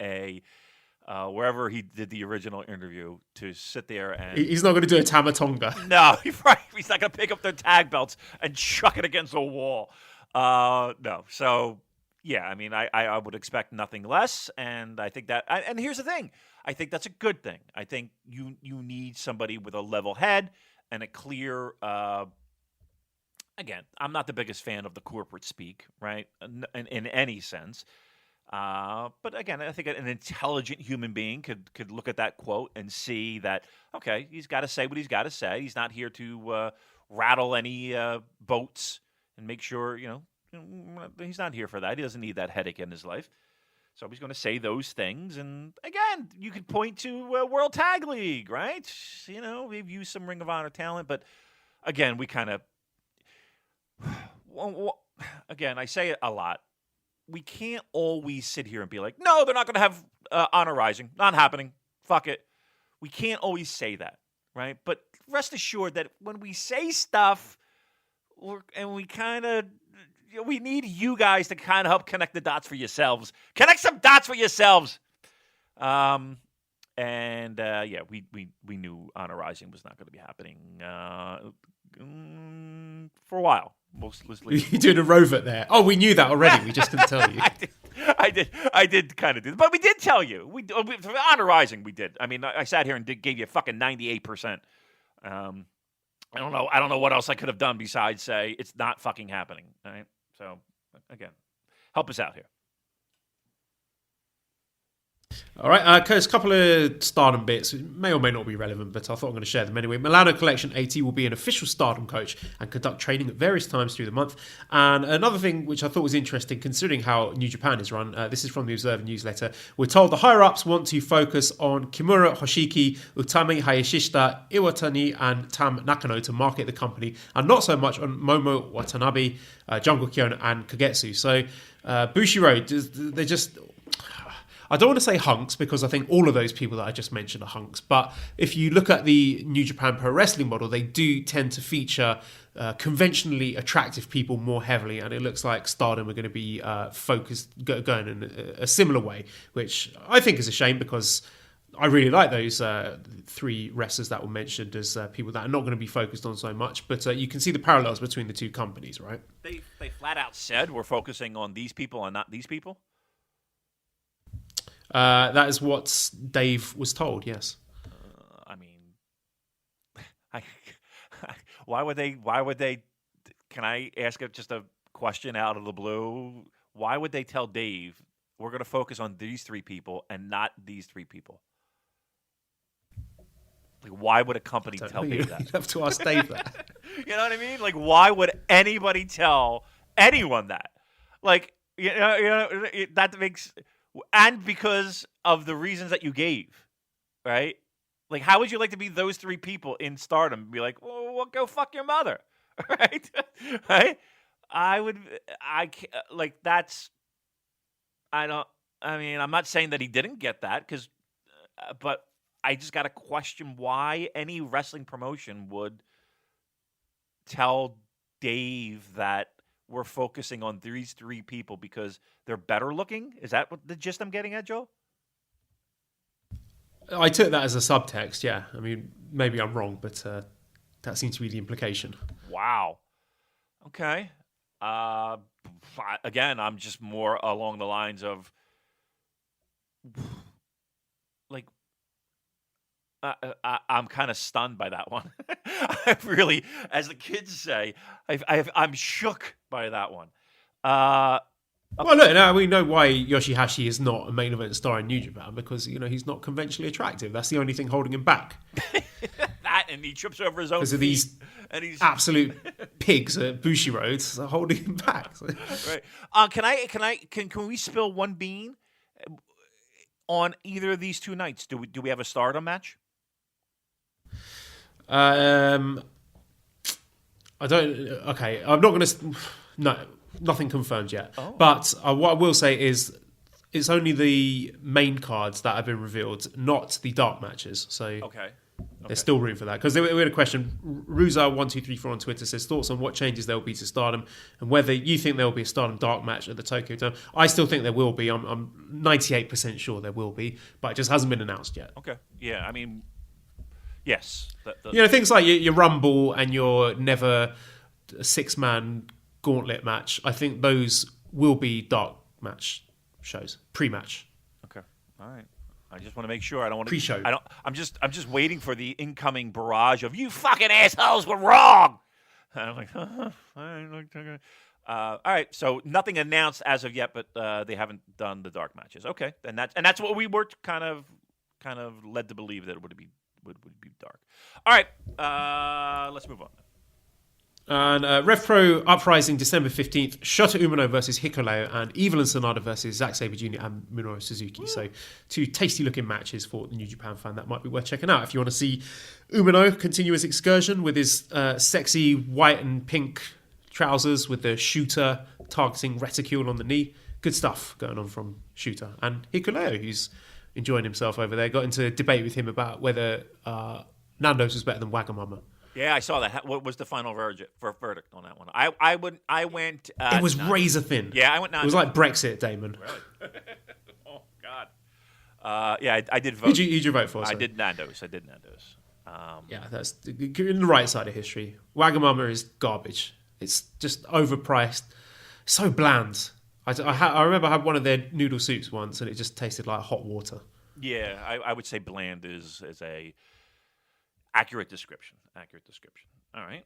S3: wherever he did the original interview to sit there and...
S2: He's not going to do a Tamatonga.
S3: No, right. He's not going to pick up their tag belts and chuck it against a wall. No. So, yeah, I mean, I would expect nothing less. And I think that... And here's the thing. I think that's a good thing. I think you need somebody with a level head and a clear... Again, I'm not the biggest fan of the corporate speak, right, in any sense. But again, I think an intelligent human being could look at that quote and see that, okay, he's got to say what he's got to say. He's not here to rattle any boats and make sure, he's not here for that. He doesn't need that headache in his life. So he's going to say those things. And again, you could point to World Tag League, right? We've used some Ring of Honor talent, but again, we kind of... Again, I say it a lot. We can't always sit here and be like, no, they're not going to have Honor Rising. Not happening. Fuck it. We can't always say that, right? But rest assured that when we say stuff, we need you guys to kind of help connect the dots for yourselves. Connect some dots for yourselves. We knew Honor Rising was not going to be happening for a while.
S2: You doing a Rovert there? Oh, we knew that already. We just didn't tell you.
S3: I did kind of do that. But we did tell you. For Honor Rising, we did. I mean, I sat here and gave you fucking 98%. I don't know what else I could have done besides say it's not fucking happening. All right? So, again, help us out here.
S2: All right, Curtis, a couple of Stardom bits. It may or may not be relevant, but I thought I'm going to share them anyway. Milano Collection 80 will be an official Stardom coach and conduct training at various times through the month. And another thing which I thought was interesting, considering how New Japan is run, this is from the Observer newsletter, we're told the higher-ups want to focus on Kimura Hoshiki, Utami Hayashishita, Iwatani, and Tam Nakano to market the company, and not so much on Momo Watanabe, Jungle Kyona, and Kagetsu. So Bushiroad, they're just... I don't want to say hunks because I think all of those people that I just mentioned are hunks. But if you look at the New Japan Pro Wrestling model, they do tend to feature conventionally attractive people more heavily. And it looks like Stardom are going to be going in a similar way, which I think is a shame because I really like those three wrestlers that were mentioned as people that are not going to be focused on so much. But you can see the parallels between the two companies, right?
S3: They flat out said we're focusing on these people and not these people.
S2: That is what Dave was told, yes.
S3: I mean, why would they, can I ask just a question out of the blue? Why would they tell Dave, we're going to focus on these three people and not these three people? Like, why would a company tell Dave that?
S2: You'd have to ask Dave that.
S3: You know what I mean? Like, why would anybody tell anyone that? Like, that makes... And because of the reasons that you gave, right? Like, how would you like to be those three people in Stardom and be like, well, go fuck your mother, right? Right? I'm not saying that he didn't get that, but I just got to question why any wrestling promotion would tell Dave that we're focusing on these three people because they're better looking? Is that what the gist I'm getting at, Joel?
S2: I took that as a subtext, yeah. I mean, maybe I'm wrong, but that seems to be the implication.
S3: Wow. Okay. Again, I'm just more along the lines of, like, I'm kind of stunned by that one. I really, as the kids say, I'm shook by that one.
S2: Well, look, now we know why Yoshihashi is not a main event star in New Japan, because he's not conventionally attractive. That's the only thing holding him back.
S3: That, and he trips over his own
S2: because of
S3: feet,
S2: these
S3: and he's
S2: absolute pigs at Bushi Road are holding him back.
S3: Right? Can we spill one bean on either of these two nights? Do we have a Stardom match?
S2: I don't. Okay, I'm not going to. No, nothing confirmed yet. Oh. But what I will say is, it's only the main cards that have been revealed, not the dark matches. So
S3: okay.
S2: There's still room for that. Because we had a question. Ruza1234 on Twitter says thoughts on what changes there will be to Stardom and whether you think there will be a Stardom dark match at the Tokyo Dome. I still think there will be. I'm 98% sure there will be, but it just hasn't been announced yet.
S3: Okay. Yeah. I mean, yes.
S2: Things like your Rumble and your Never 6-man gauntlet match. I think those will be dark match shows, pre-match.
S3: Okay. All right. I just want to make sure. I don't want to
S2: pre-show.
S3: I'm just waiting for the incoming barrage of "you fucking assholes were wrong." And I'm like, all right. So nothing announced as of yet, but they haven't done the dark matches. Okay, and that's what we were kind of led to believe, that it would be dark. All right, let's move on.
S2: And RevPro Uprising December 15th, Shota Umino versus Hikuleo, and Evil and Sonata versus Zack Sabre Jr. and Minoru Suzuki. So 2 tasty looking matches for the New Japan fan that might be worth checking out if you want to see Umino continue his excursion with his sexy white and pink trousers with the shooter targeting reticule on the knee. Good stuff going on from Shooter. And Hikuleo, who's enjoying himself over there, got into a debate with him about whether Nando's was better than Wagamama.
S3: Yeah, I saw that. What was the final verdict on that one? I went.
S2: It was razor thin.
S3: Yeah, I went.
S2: It was like Brexit, Damon.
S3: Really? Oh God. Yeah, I did vote.
S2: Who'd you vote for?
S3: I did Nando's.
S2: Yeah, that's in the right side of history. Wagamama is garbage. It's just overpriced, so bland. I remember I had one of their noodle soups once, and it just tasted like hot water.
S3: Yeah, I would say bland is a accurate description. All right.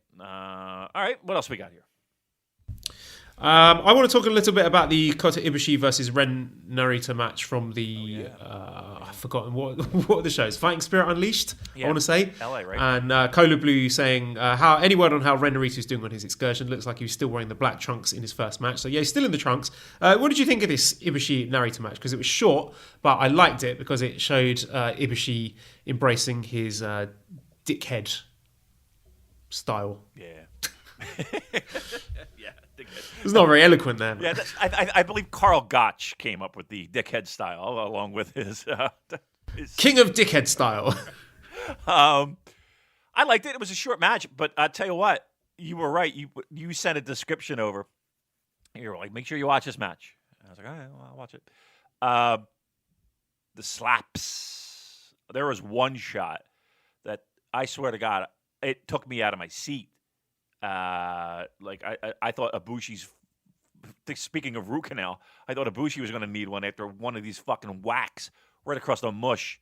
S3: What else we got here?
S2: I want to talk a little bit about the Kota Ibushi versus Rennari match from the I've forgotten what are the shows. Fighting Spirit Unleashed, yeah. I want to say.
S3: LA, right?
S2: And Cola Blue saying any word on how Rennari is doing on his excursion. Looks like he was still wearing the black trunks in his first match. So yeah, he's still in the trunks. What did you think of this Ibushi Narita match? Because it was short, but I liked it because it showed Ibushi embracing his dickhead style.
S3: Yeah. Yeah, dickhead.
S2: It's not very eloquent there.
S3: Yeah, I believe Carl Gotch came up with the dickhead style along with his
S2: King of Dickhead style.
S3: I liked it. It was a short match, but I tell you what, you were right. You sent a description over. You were like, make sure you watch this match. And I was like, all right, well, I'll watch it. The slaps. There was one shot that I swear to God, it took me out of my seat. I thought Ibushi's. Speaking of root canal, I thought Ibushi was going to need one after one of these fucking whacks right across the mush.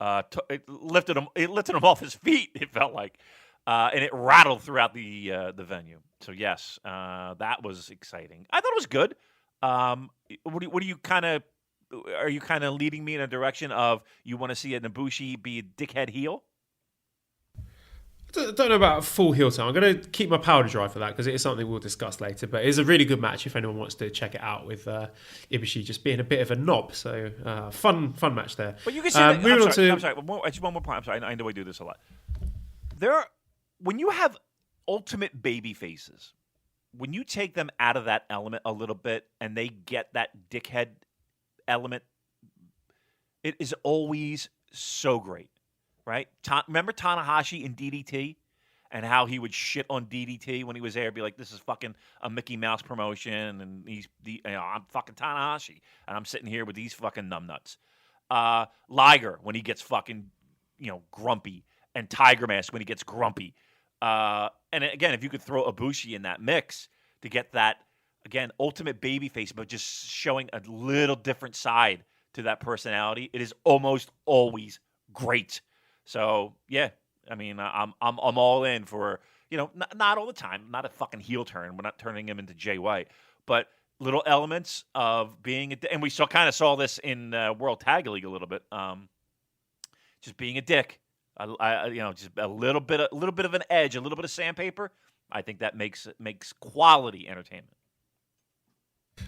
S3: It lifted him off his feet. It felt like, and it rattled throughout the venue. So yes, that was exciting. I thought it was good. What are you kind of? Are you kind of leading me in a direction of you want to see an Ibushi be a dickhead heel?
S2: I don't know about full heel turn. I'm going to keep my powder dry for that because it is something we'll discuss later. But it's a really good match if anyone wants to check it out with Ibushi just being a bit of a knob. So fun match there.
S3: But you can see I'm sorry. Just one more point. I'm sorry. I know we do this a lot. When you have ultimate baby faces, when you take them out of that element a little bit and they get that dickhead element, it is always so great. Right? Remember Tanahashi in DDT and how he would shit on DDT when he was there, be like, this is fucking a Mickey Mouse promotion, and I'm fucking Tanahashi, and I'm sitting here with these fucking numbnuts. Liger when he gets fucking grumpy, and Tiger Mask when he gets grumpy. And again, if you could throw Ibushi in that mix to get that, again, ultimate babyface, but just showing a little different side to that personality, it is almost always great. So yeah, I mean, I'm all in for not all the time, not a fucking heel turn. We're not turning him into Jay White, but little elements of being and we saw this in World Tag League a little bit. Just being a dick, just a little bit of an edge, a little bit of sandpaper. I think that makes quality entertainment.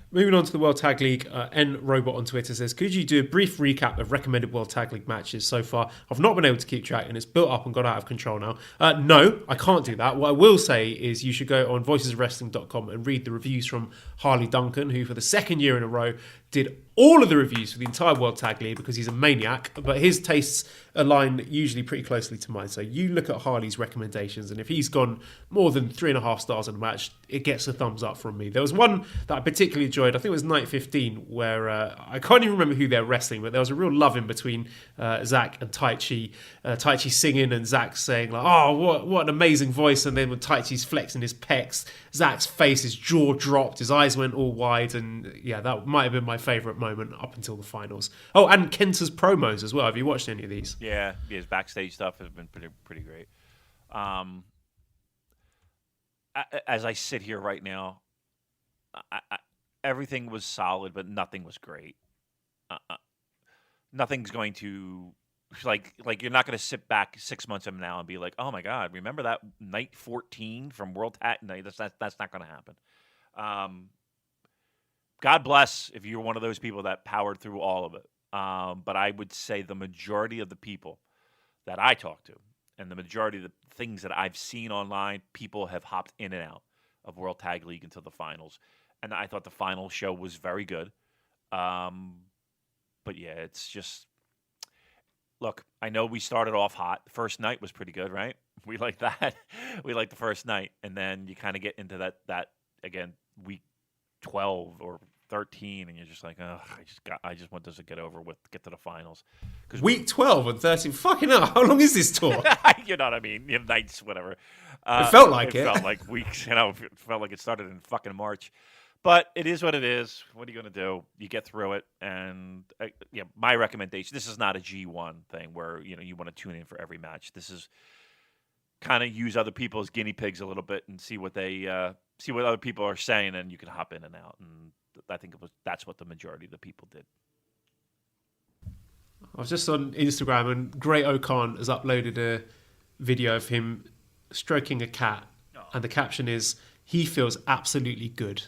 S2: Moving on to the World Tag League, N-Robot on Twitter says, could you do a brief recap of recommended World Tag League matches so far? I've not been able to keep track and it's built up and got out of control now. No, I can't do that. What I will say is you should go on voicesofwrestling.com and read the reviews from Harley Duncan, who for the second year in a row did all of the reviews for the entire World Tag League because he's a maniac, but his tastes align usually pretty closely to mine. So you look at Harley's recommendations, and if he's gone more than 3.5 stars in a match, it gets a thumbs up from me. There was one that I particularly enjoyed, I think it was Night 15, where I can't even remember who they're wrestling, but there was a real love-in between Zach and Taichi. Taichi singing and Zach saying, like, oh, what an amazing voice, and then when Taichi's flexing his pecs, Zach's face, his jaw dropped, his eyes went all wide, and yeah, that might have been my favourite moment up until the finals. Oh, and Kenta's promos as well. Have you watched any of these?
S3: Yeah, his backstage stuff has been pretty great. As I sit here right now, everything was solid, but nothing was great. Nothing's going to like you're not going to sit back 6 months from now and be like, oh my God, remember that night 14 from World Tag? No, that's not going to happen. God bless if you're one of those people that powered through all of it. But I would say the majority of the people that I talk to and the majority of the things that I've seen online, people have hopped in and out of World Tag League until the finals. And I thought the final show was very good. But yeah, it's just... Look, I know we started off hot. The first night was pretty good, right? We like that. We like the first night. And then you kind of get into that again, week 12 or 13, and you're just like, oh, I just want this to get over with, get to the finals. Because
S2: week 12 and 13, fucking hell, how long is this tour?
S3: You know what I mean? Nights, whatever.
S2: It felt like it.
S3: It felt like weeks. It felt like it started in fucking March. But it is what it is. What are you going to do? You get through it. And my recommendation, this is not a G1 thing where you want to tune in for every match. This is kind of use other people as guinea pigs a little bit and see what other people are saying, and you can hop in and out. And I think that's what the majority of the people did.
S2: I was just on Instagram, and Great Okan has uploaded a video of him stroking a cat, and the caption is, "He feels absolutely good."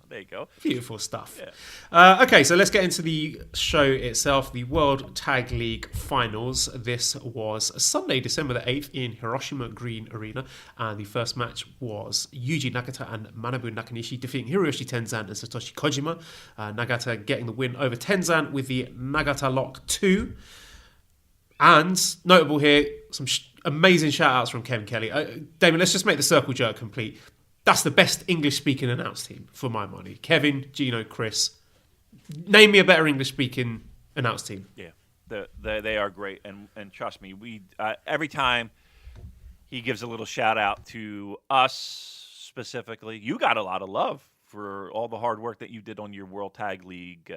S3: There you go.
S2: Beautiful stuff.
S3: Yeah.
S2: Okay, so let's get into the show itself, the World Tag League Finals. This was Sunday, December the 8th in Hiroshima Green Arena, and the first match was Yuji Nagata and Manabu Nakanishi defeating Hiroyoshi Tenzan and Satoshi Kojima. Nagata getting the win over Tenzan with the Nagata Lock 2. And notable here, some amazing shout-outs from Kevin Kelly. Damon, let's just make the circle jerk complete. That's the best English-speaking announce team, for my money. Kevin, Gino, Chris. Name me a better English-speaking announce team.
S3: Yeah, they are great. And trust me, we every time he gives a little shout-out to us specifically, you got a lot of love for all the hard work that you did on your World Tag League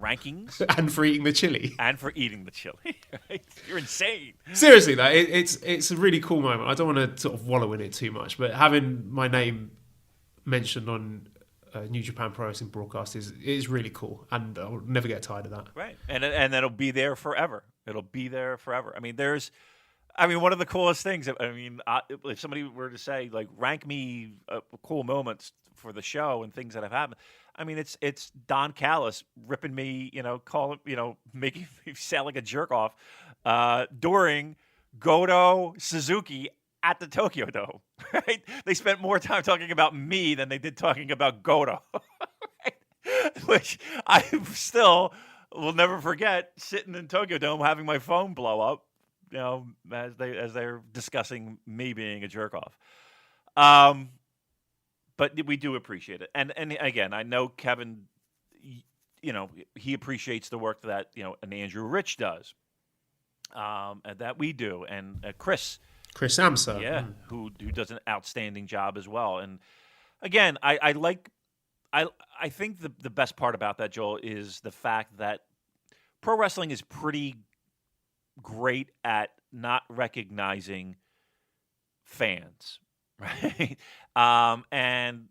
S3: rankings.
S2: And for eating the chili.
S3: And for eating the chili. Right? You're insane.
S2: Seriously, though, it's a really cool moment. I don't want to sort of wallow in it too much, but having my name mentioned on New Japan Pro Wrestling broadcast is really cool, and I'll never get tired of that.
S3: Right, and it'll be there forever. It'll be there forever. I mean, one of the coolest things. I mean, if somebody were to say, like, rank me cool moments for the show and things that have happened, I mean, it's Don Callis ripping me, making me sound like a jerk off during Goto Suzuki at the Tokyo Dome. Right? They spent more time talking about me than they did talking about Goto, right? Which I still will never forget. Sitting in Tokyo Dome, having my phone blow up, as they're discussing me being a jerk off. But we do appreciate it. And again, I know Kevin, he appreciates the work that, an Andrew Rich does, and that we do. And Chris
S2: Amsa.
S3: Yeah, who does an outstanding job as well. And again, I think the best part about that, Joel, is the fact that pro wrestling is pretty great at not recognizing fans, right? And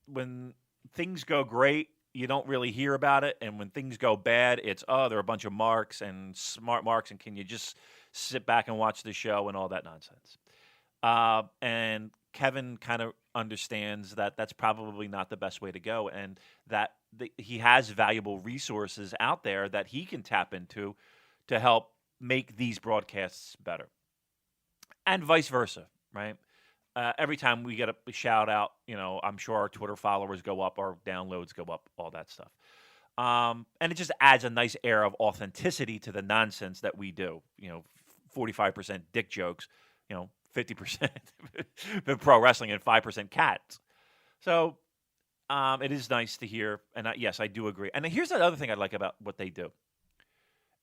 S3: when things go great, you don't really hear about it, and when things go bad, it's they're a bunch of marks and smart marks, and can you just sit back and watch the show and all that nonsense? And Kevin kind of understands that that's probably not the best way to go, and that he has valuable resources out there that he can tap into to help make these broadcasts better, and vice versa, right? Every time we get a shout out, I'm sure our Twitter followers go up, our downloads go up, all that stuff. And it just adds a nice air of authenticity to the nonsense that we do. 45% dick jokes, 50% pro wrestling, and 5% cats. So it is nice to hear. And yes, I do agree. And here's the other thing I like about what they do.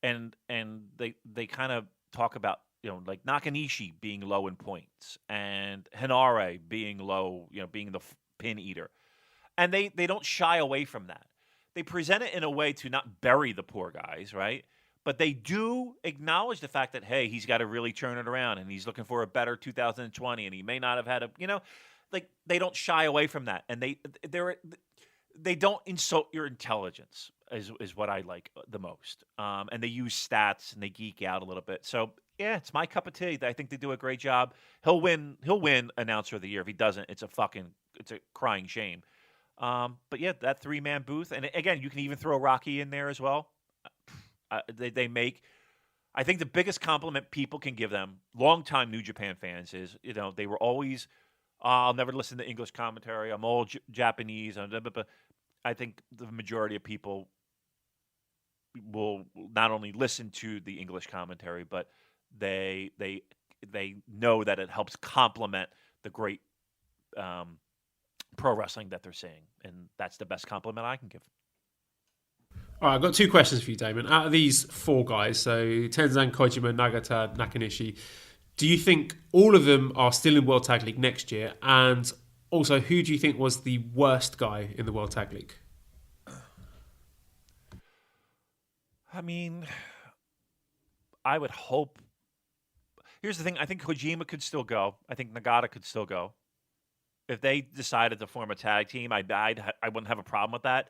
S3: And they kind of talk about, like Nakanishi being low in points and Rennari being low, being the pin eater. And they don't shy away from that. They present it in a way to not bury the poor guys, right? But they do acknowledge the fact that, hey, he's got to really turn it around, and he's looking for a better 2020, and he may not have had like they don't shy away from that. And they don't insult your intelligence is what I like the most. And they use stats and they geek out a little bit. So yeah, it's my cup of tea. I think they do a great job. He'll win Announcer of the Year. If he doesn't, it's a crying shame. But yeah, that 3-man booth, and again, you can even throw Rocky in there as well. They make. I think the biggest compliment people can give them, longtime New Japan fans, is they were always, I'll never listen to English commentary. I'm all Japanese. But I think the majority of people will not only listen to the English commentary, but they know that it helps complement the great pro wrestling that they're seeing, and that's the best compliment I can give.
S2: All right, I've got 2 questions for you, Damon. Out of these 4 guys, so Tenzan, Kojima, Nagata, Nakanishi, do you think all of them are still in World Tag League next year? And also, who do you think was the worst guy in the World Tag League?
S3: I mean, I would hope. Here's the thing. I think Kojima could still go. I think Nagata could still go. If they decided to form a tag team, I wouldn't have a problem with that.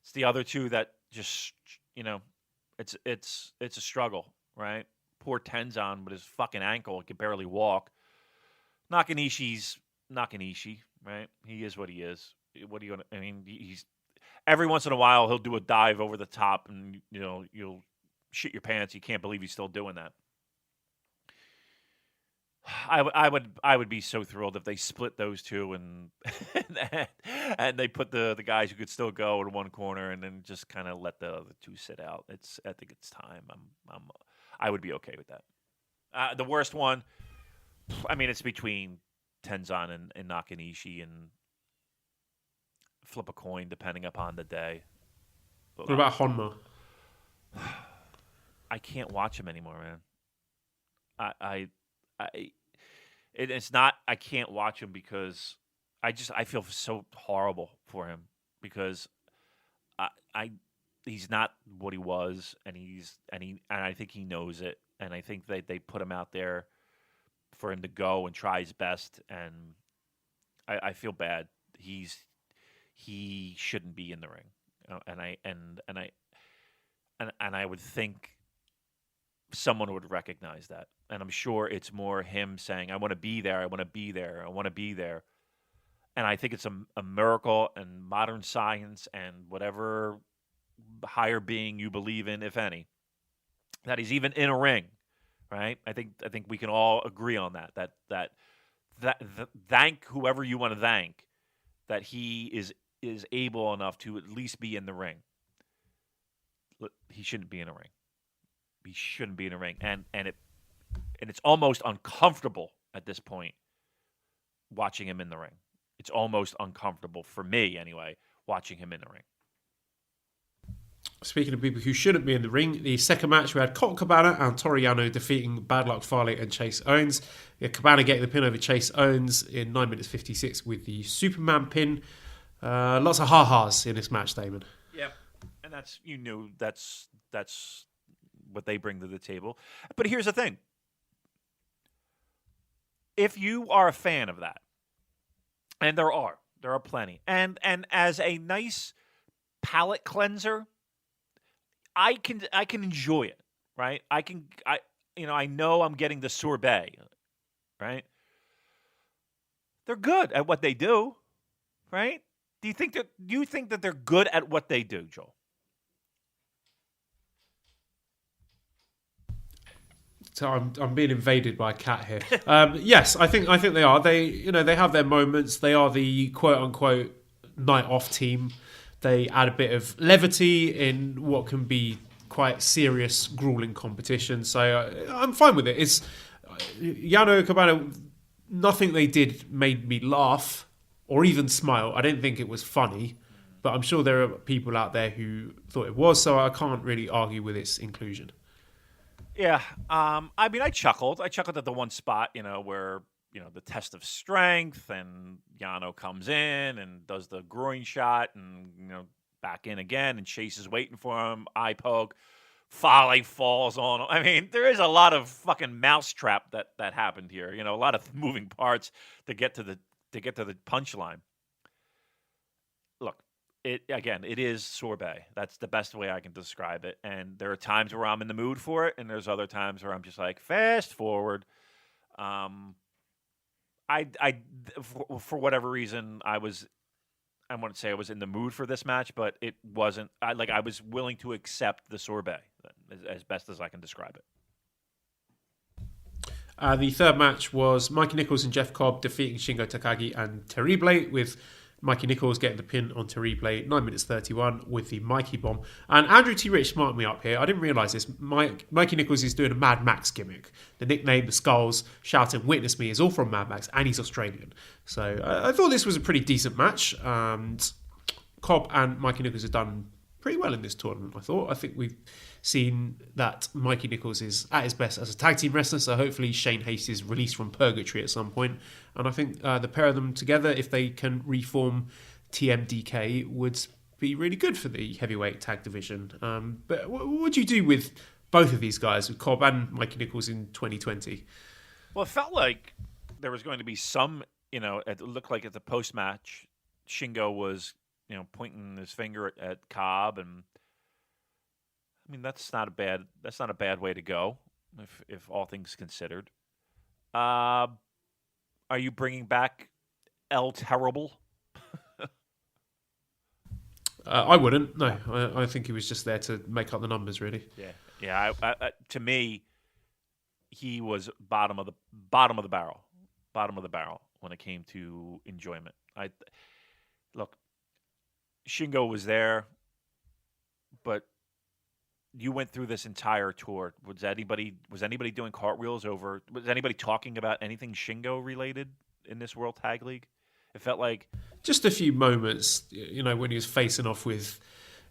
S3: It's the other 2 that just, it's a struggle, right? Poor Tenzan with his fucking ankle, he can barely walk. Nakanishi's Nakanishi, right? He is what he is. What are you gonna? I mean, he's every once in a while he'll do a dive over the top, and you'll shit your pants. You can't believe he's still doing that. I would be so thrilled if they split those 2 and they put the guys who could still go in one corner and then just kind of let the other 2 sit out. I think it's time. I would be okay with that. The worst one, I mean, it's between Tenzan and Nakanishi, and flip a coin depending upon the day. But
S2: what about Honma?
S3: I can't watch him anymore, man. It's not. I can't watch him because I feel so horrible for him because he's not what he was, and I think he knows it, and I think they put him out there for him to go and try his best, and I feel bad. He shouldn't be in the ring, and I would think someone would recognize that. And I'm sure it's more him saying, I want to be there, I want to be there, I want to be there. And I think it's a miracle and modern science and whatever higher being you believe in, if any, that he's even in a ring, right? I think we can all agree on that thank whoever you want to thank, that he is able enough to at least be in the ring. He shouldn't be in a ring. He shouldn't be in a ring, and it's almost uncomfortable at this point watching him in the ring. It's almost uncomfortable for me, anyway, watching him in the ring.
S2: Speaking of people who shouldn't be in the ring, the second match we had Colt Cabana and Toru Yano defeating Bad Luck Fale and Chase Owens. Cabana getting the pin over Chase Owens in 9 minutes 56 with the Superman pin. Lots of ha-has in this match, Damon.
S3: Yeah, and that's what they bring to the table. But here's the thing. If you are a fan of that, and there are plenty, and as a nice palate cleanser, I can enjoy it, right? I know I'm getting the sorbet, right? They're good at what they do, right? Do you think that they're good at what they do, Joel?
S2: So I'm being invaded by a cat here. Yes, I think they are. They have their moments. They are the quote unquote night off team. They add a bit of levity in what can be quite serious, grueling competition. So I'm fine with it. It's Yano Cabana. Nothing they did made me laugh or even smile. I didn't think it was funny, but I'm sure there are people out there who thought it was. So I can't really argue with its inclusion.
S3: Yeah, I mean, I chuckled. I chuckled at the one spot, where the test of strength, and Yano comes in and does the groin shot, and back in again, and Chase is waiting for him. Eye poke, Folly falls on him. I mean, there is a lot of fucking mousetrap that happened here. A lot of moving parts to get to the punchline. Look. It is sorbet. That's the best way I can describe it. And there are times where I'm in the mood for it, and there's other times where I'm just like, fast forward. For whatever reason, I wouldn't say I was in the mood for this match, but it wasn't. I was willing to accept the sorbet as best as I can describe it.
S2: The third match was Mikey Nicholls and Jeff Cobb defeating Shingo Takagi and Terrible, with Mikey Nicholls getting the pin on Terrible, 9 minutes 31 with the Mikey Bomb. And Andrew T. Rich smarted me up here. I didn't realise this. Mikey Nicholls is doing a Mad Max gimmick. The nickname, the skulls, shouting "Witness Me" is all from Mad Max, and he's Australian. So I thought this was a pretty decent match. And Cobb and Mikey Nicholls have done pretty well in this tournament, I think we've seen that Mikey Nicholls is at his best as a tag team wrestler, so hopefully Shane Hasty is released from purgatory at some point. And I think the pair of them together, if they can reform TMDK, would be really good for the heavyweight tag division. But what do you do with both of these guys, with Cobb and Mikey Nicholls in 2020?
S3: Well, it felt like there was going to be some, it looked like at the post-match, Shingo was pointing his finger at Cobb, and I mean that's not a bad way to go if all things considered. Are you bringing back El Terrible?
S2: I wouldn't. No, I think he was just there to make up the numbers, really.
S3: Yeah. To me, he was bottom of the barrel when it came to enjoyment. Look. Shingo was there, but you went through this entire tour. Was anybody doing cartwheels over? Was anybody talking about anything Shingo related in this World Tag League? It felt like
S2: just a few moments, when he was facing off with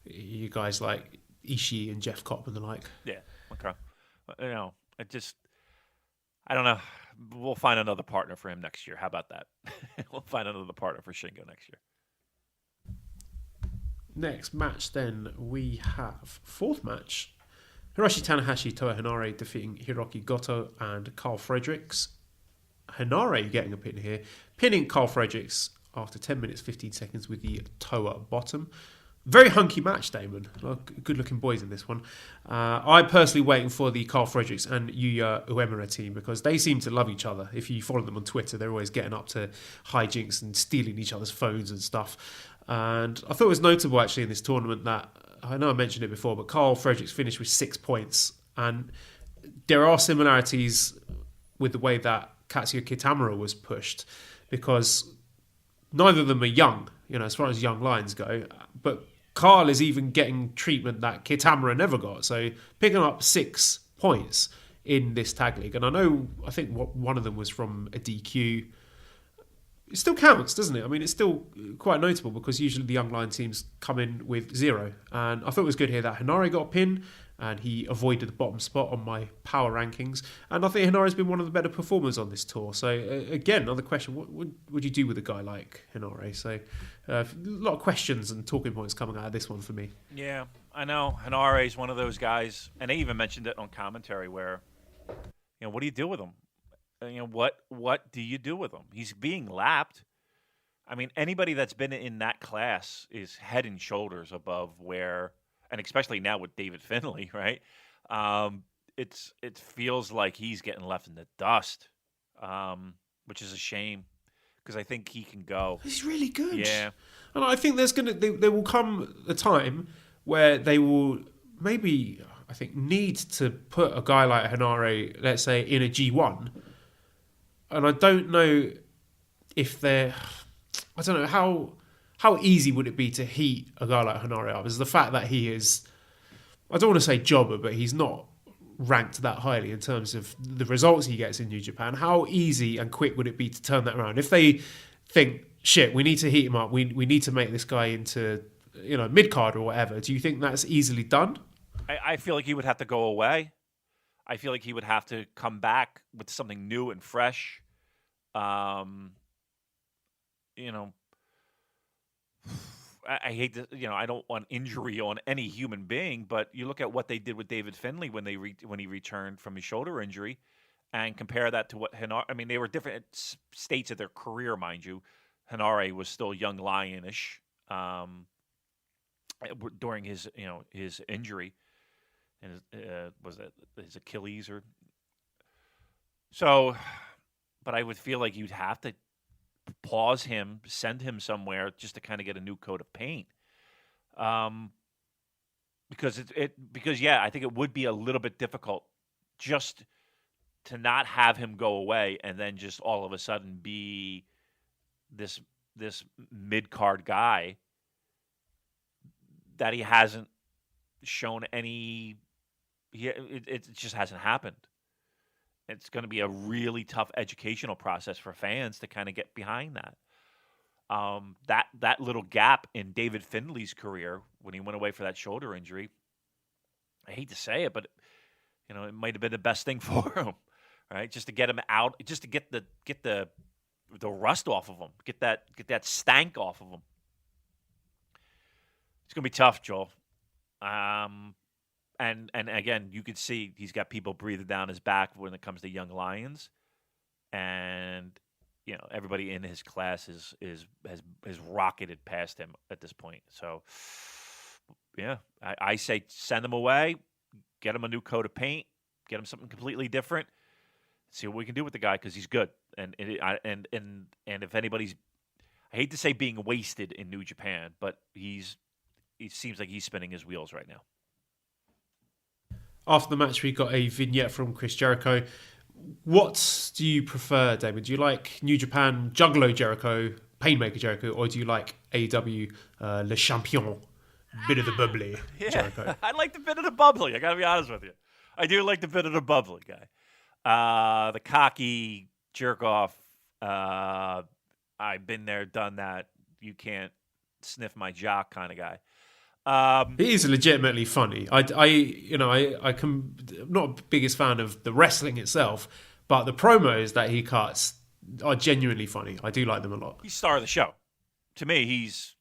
S2: you guys like Ishii and Jeff Cobb and the like.
S3: Yeah, okay. I don't know. We'll find another partner for him next year. How about that? We'll find another partner for Shingo next year.
S2: Next match, then, we have fourth match. Hiroshi Tanahashi, Toa Henare defeating Hiroki Goto and Carl Fredericks. Henare getting a pin here, pinning Carl Fredericks after 10 minutes 15 seconds with the Toa bottom. Very hunky match, Damon. Good looking boys in this one. I'm personally waiting for the Carl Fredericks and Yuya Uemura team, because they seem to love each other. If you follow them on Twitter, they're always getting up to hijinks and stealing each other's phones and stuff. And I thought it was notable actually in this tournament that, I know I mentioned it before, but Carl Fredericks finished with 6 points. And there are similarities with the way that Katsuya Kitamura was pushed, because neither of them are young, as far as young lions go. But Carl is even getting treatment that Kitamura never got. So picking up 6 points in this tag league. And I think one of them was from a DQ. It still counts, doesn't it? I mean, it's still quite notable, because usually the young lion teams come in with 0. And I thought it was good here that Henare got a pin, and he avoided the bottom spot on my power rankings. And I think Henare's been one of the better performers on this tour. So again, another question, what would you do with a guy like Henare? So a lot of questions and talking points coming out of this one for me.
S3: Yeah, I know. Rennari is one of those guys, and they even mentioned it on commentary where, what do you do with him? What do you do with him? He's being lapped. I mean, anybody that's been in that class is head and shoulders above where, and especially now with David Finlay, right? It feels like he's getting left in the dust, which is a shame because I think he can go.
S2: He's really good.
S3: Yeah,
S2: and I think there will come a time where they will maybe, I think, need to put a guy like Rennari, let's say, in a G1. And I don't know if they're... I don't know, how easy would it be to heat a guy like Rennari up? Is the fact that he is... I don't want to say jobber, but he's not ranked that highly in terms of the results he gets in New Japan. How easy and quick would it be to turn that around? If they think, shit, we need to heat him up, we need to make this guy into, mid-card or whatever, do you think that's easily done?
S3: I feel like he would have to go away. I feel like he would have to come back with something new and fresh. I hate to, I don't want injury on any human being, but you look at what they did with David Finlay when he returned from his shoulder injury, and compare that to what Rennari. I mean, they were different states of their career, mind you. Rennari was still young lionish during his injury, and was it his Achilles or so? But I would feel like you'd have to pause him, send him somewhere just to kind of get a new coat of paint. Because I think it would be a little bit difficult just to not have him go away and then just all of a sudden be this mid-card guy that he hasn't shown any. It just hasn't happened. It's going to be a really tough educational process for fans to kind of get behind that. That little gap in David Finlay's career when he went away for that shoulder injury, I hate to say it, but it might have been the best thing for him, right? Just to get him out, just to get the rust off of him, get that stank off of him. It's going to be tough, Joel. And again, you could see he's got people breathing down his back when it comes to young lions, and everybody in his class has rocketed past him at this point. So yeah, I say send him away, get him a new coat of paint, get him something completely different, see what we can do with the guy because he's good. And if anybody's, I hate to say being wasted in New Japan, but he seems like he's spinning his wheels right now.
S2: After the match, we got a vignette from Chris Jericho. What do you prefer, Damon? Do you like New Japan Juggalo Jericho, Painmaker Jericho, or do you like AEW Le Champion, bit of the bubbly Jericho?
S3: I like the bit of the bubbly. I got to be honest with you. I do like the bit of the bubbly guy. The cocky jerk off. I've been there, done that. You can't sniff my jock kind of guy.
S2: He is legitimately funny. I'm not the biggest fan of the wrestling itself, but the promos that he cuts are genuinely funny. I do like them a lot.
S3: He's star of the show. To me, he's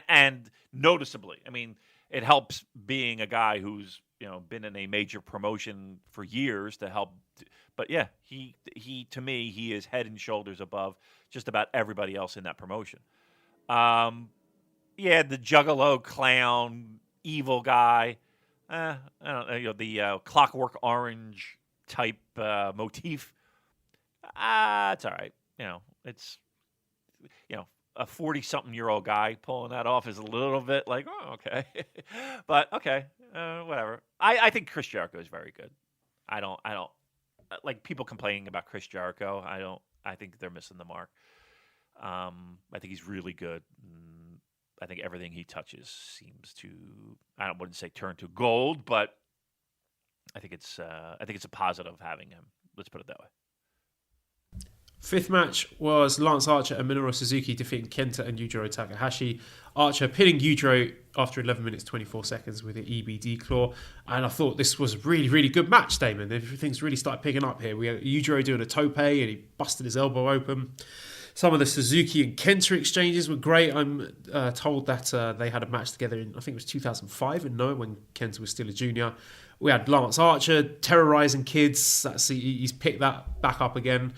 S3: and noticeably. I mean, it helps being a guy who's been in a major promotion for years to help. But yeah, he to me, he is head and shoulders above just about everybody else in that promotion. Yeah, the juggalo clown, evil guy. I don't know, the Clockwork Orange type motif. It's all right. It's a 40-something-year-old guy pulling that off is a little bit like, oh, okay, but okay, whatever. I think Chris Jericho is very good. I don't like people complaining about Chris Jericho. I think they're missing the mark. I think he's really good. I think everything he touches seems to, I wouldn't say turn to gold, but I think it's a positive having him. Let's put it that way.
S2: Fifth match was Lance Archer and Minoru Suzuki defeating Kenta and Yujiro Takahashi. Archer pinning Yujiro after 11 minutes 24 seconds with an EBD claw. And I thought this was a really, really good match, Damon. Everything's really started picking up here. We had Yujiro doing a tope and he busted his elbow open. Some of the Suzuki and Kenta exchanges were great. I'm told that they had a match together in, I think it was 2005 in Noah when Kenta was still a junior. We had Lance Archer terrorizing kids. He's picked that back up again.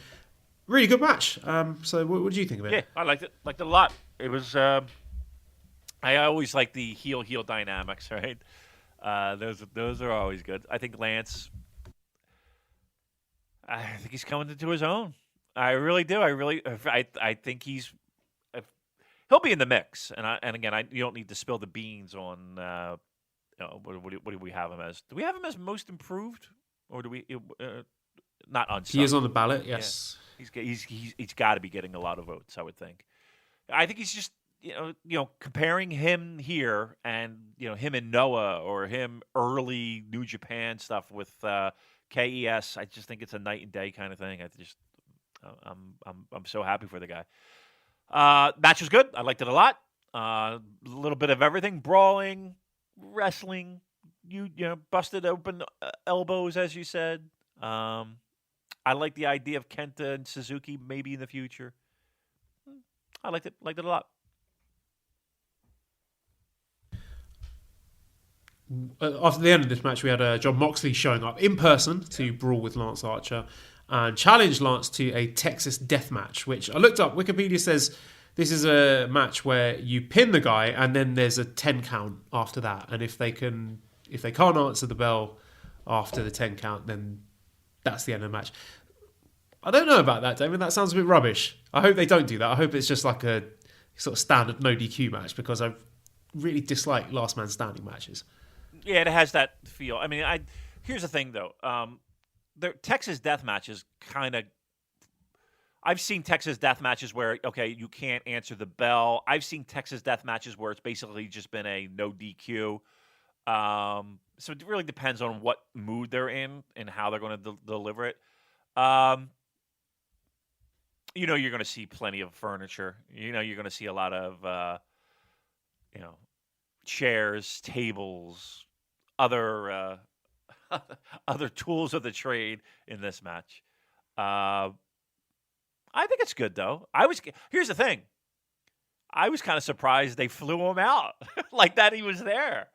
S2: Really good match. So what do you think of it?
S3: Yeah, I liked it. Liked it a lot. It was. I always like the heel dynamics, right? Those are always good. I think Lance. I think he's coming into his own. I really do. I think he'll be in the mix. And again, you don't need to spill the beans on. What do we have him as? Do we have him as most improved, or do we not unsung?
S2: He is on the ballot. Yes,
S3: yeah. He's got to be getting a lot of votes. I would think. I think he's just comparing him here and him in Noah or him early New Japan stuff with KES. I just think it's a night and day kind of thing. I'm so happy for the guy. Match was good. I liked it a lot. A little bit of everything: brawling, wrestling, busted open elbows, as you said. I like the idea of Kenta and Suzuki maybe in the future. I liked it a lot.
S2: After the end of this match, we had John Moxley showing up in person to brawl with Lance Archer and challenge Lance to a Texas death match, which I looked up. Wikipedia says this is a match where you pin the guy and then there's a 10 count after that. And if they can't answer the bell after the 10 count, then that's the end of the match. I don't know about that, Damon. That sounds a bit rubbish. I hope they don't do that. I hope it's just like a sort of standard no DQ match, because I really dislike last man standing matches.
S3: Yeah, it has that feel. I mean, here's the thing though. The Texas death matches kind of. I've seen Texas death matches where you can't answer the bell. I've seen Texas death matches where it's basically just been a no DQ. So it really depends on what mood they're in and how they're going to deliver it. You're going to see plenty of furniture. You're going to see a lot of, chairs, tables, other other tools of the trade in this match. I think it's good though. Here's the thing. I was kind of surprised they flew him out like that. He was there,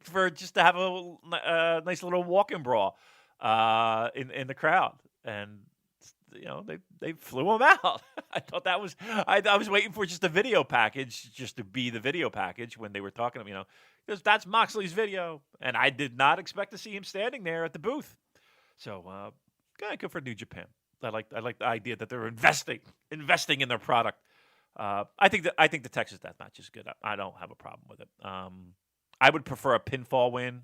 S3: for just to have a nice little walk-in brawl in the crowd, and they flew him out. I thought that was I was waiting for just a video package, just to be the video package when they were talking to him, because that's Moxley's video, and I did not expect to see him standing there at the booth. So good for New Japan. I like the idea that they're investing in their product. I think the Texas death match is good. I don't have a problem with it. I would prefer a pinfall win,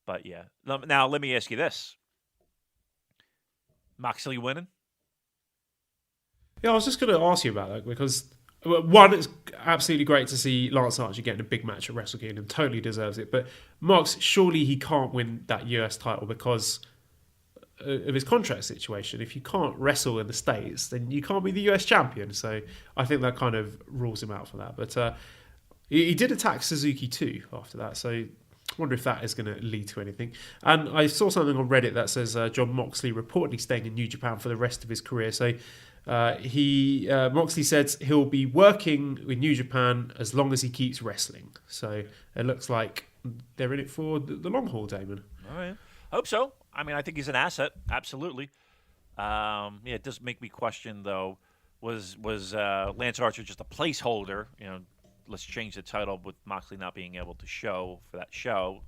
S3: but yeah. Now let me ask you this: Moxley winning?
S2: Yeah, I was just going to ask you about that, because one, it's absolutely great to see Lance Archer getting a big match at Wrestle Kingdom. Totally deserves it. But Mox, surely he can't win that US title because of his contract situation. If you can't wrestle in the States, then you can't be the US champion. So I think that kind of rules him out for that. But he did attack Suzuki too after that. So I wonder if that is going to lead to anything. And I saw something on Reddit that says John Moxley reportedly staying in New Japan for the rest of his career. So Moxley said he'll be working with New Japan as long as he keeps wrestling. So it looks like they're in it for the long haul, Damon.
S3: All right. Hope so. I mean, I think he's an asset. Absolutely. It does make me question, though, was Lance Archer just a placeholder? Let's change the title with Moxley not being able to show for that show.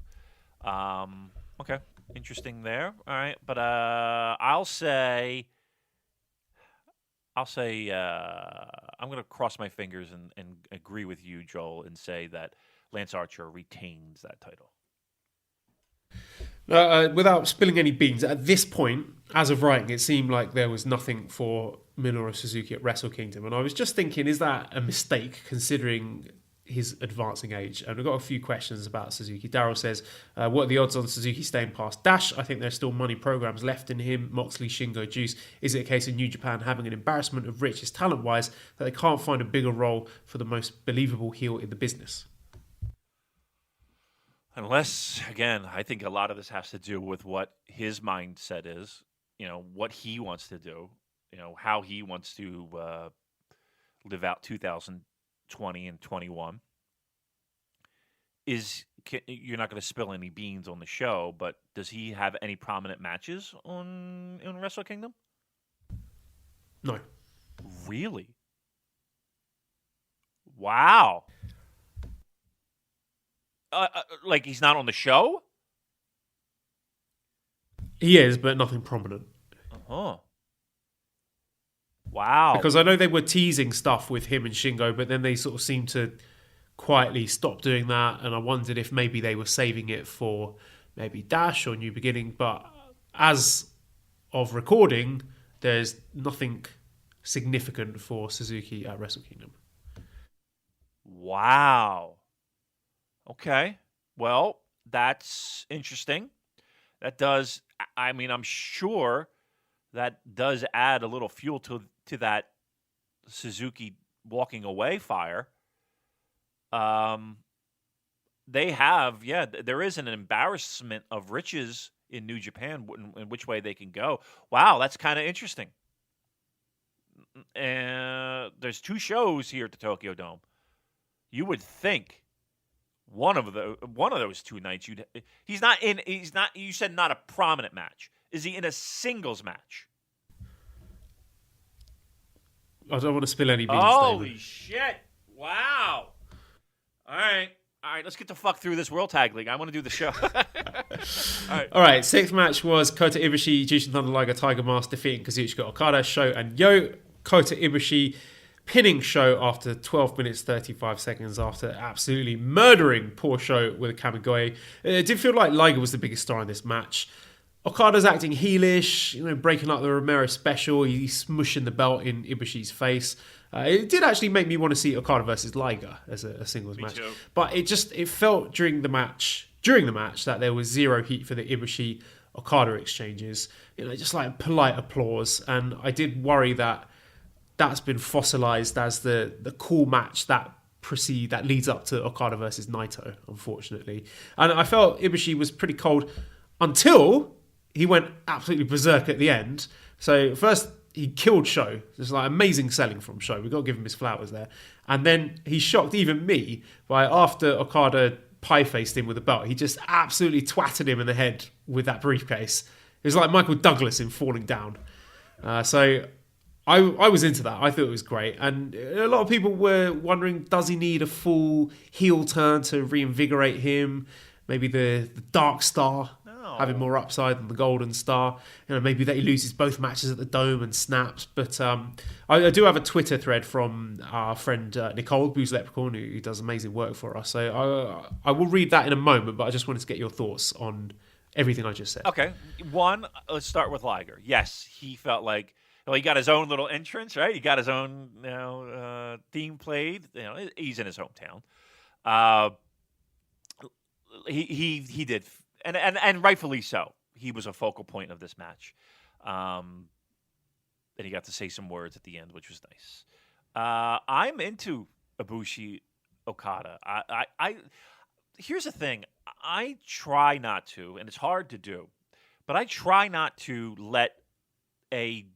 S3: Okay. Interesting there. All right. But I'll say I'm going to cross my fingers and agree with you, Joel, and say that Lance Archer retains that title.
S2: Without spilling any beans, at this point, as of writing, it seemed like there was nothing for Minoru Suzuki at Wrestle Kingdom. And I was just thinking, is that a mistake considering his advancing age? And we've got a few questions about Suzuki. Daryl says, what are the odds on Suzuki staying past Dash? I think there's still money programs left in him. Moxley, Shingo, Juice. Is it a case of New Japan having an embarrassment of riches talent-wise that they can't find a bigger role for the most believable heel in the business?
S3: Unless, again, I think a lot of this has to do with what his mindset is, what he wants to do. how he wants to live out 2020 and 21. You're not going to spill any beans on the show, but does he have any prominent matches in Wrestle Kingdom?
S2: No.
S3: Really? Wow. Like he's not on the show?
S2: He is, but nothing prominent.
S3: Uh-huh. Wow.
S2: Because I know they were teasing stuff with him and Shingo, but then they sort of seemed to quietly stop doing that, and I wondered if maybe they were saving it for maybe Dash or New Beginning, but as of recording, there's nothing significant for Suzuki at Wrestle Kingdom.
S3: Wow. Okay. Well, that's interesting. That does, I'm sure that does add a little fuel to that Suzuki walking away fire. They have, there is an embarrassment of riches in New Japan in which way they can go. Wow, that's kind of interesting. There's 2 shows here at the Tokyo Dome. You would think one of those 2 nights he's not, you said not a prominent match. Is he in a singles match?
S2: I don't want to spill any beans.
S3: Holy shit. Wow. All right, let's get the fuck through this World Tag League. I want to do the show. All right,
S2: 6th match was Kota Ibushi, Jushin Thunder Liger, Tiger Mask defeating Kazuchika Okada, Sho and Yo. Kota Ibushi pinning Sho after 12 minutes 35 seconds after absolutely murdering poor Sho with a Kamigoye. It did feel like Liger was the biggest star in this match. Okada's acting heelish, breaking up the Romero special. He's smushing the belt in Ibushi's face. It did actually make me want to see Okada versus Liger as a singles match.
S3: Too.
S2: But it felt during the match that there was zero heat for the Ibushi Okada exchanges. Just like polite applause. And I did worry that that's been fossilized as the cool match that leads up to Okada versus Naito, unfortunately. And I felt Ibushi was pretty cold until he went absolutely berserk at the end. So first he killed Sho. It's like amazing selling from Sho. We've got to give him his flowers there. And then he shocked even me by after Okada pie-faced him with the belt, he just absolutely twatted him in the head with that briefcase. It was like Michael Douglas in Falling Down. So I was into that. I thought it was great. And a lot of people were wondering, does he need a full heel turn to reinvigorate him? Maybe the Dark Star having more upside than the Golden Star. Maybe that he loses both matches at the Dome and snaps. But I do have a Twitter thread from our friend Nicole, Booze Leprechaun, who does amazing work for us. So I will read that in a moment, but I just wanted to get your thoughts on everything I just said.
S3: Okay. One, let's start with Liger. Yes, he felt like, he got his own little entrance, right? He got his own theme played. He's in his hometown. He did, and rightfully so. He was a focal point of this match, and he got to say some words at the end, which was nice. I'm into Ibushi Okada. I here's the thing. I try not to, and it's hard to do, but I try not to let a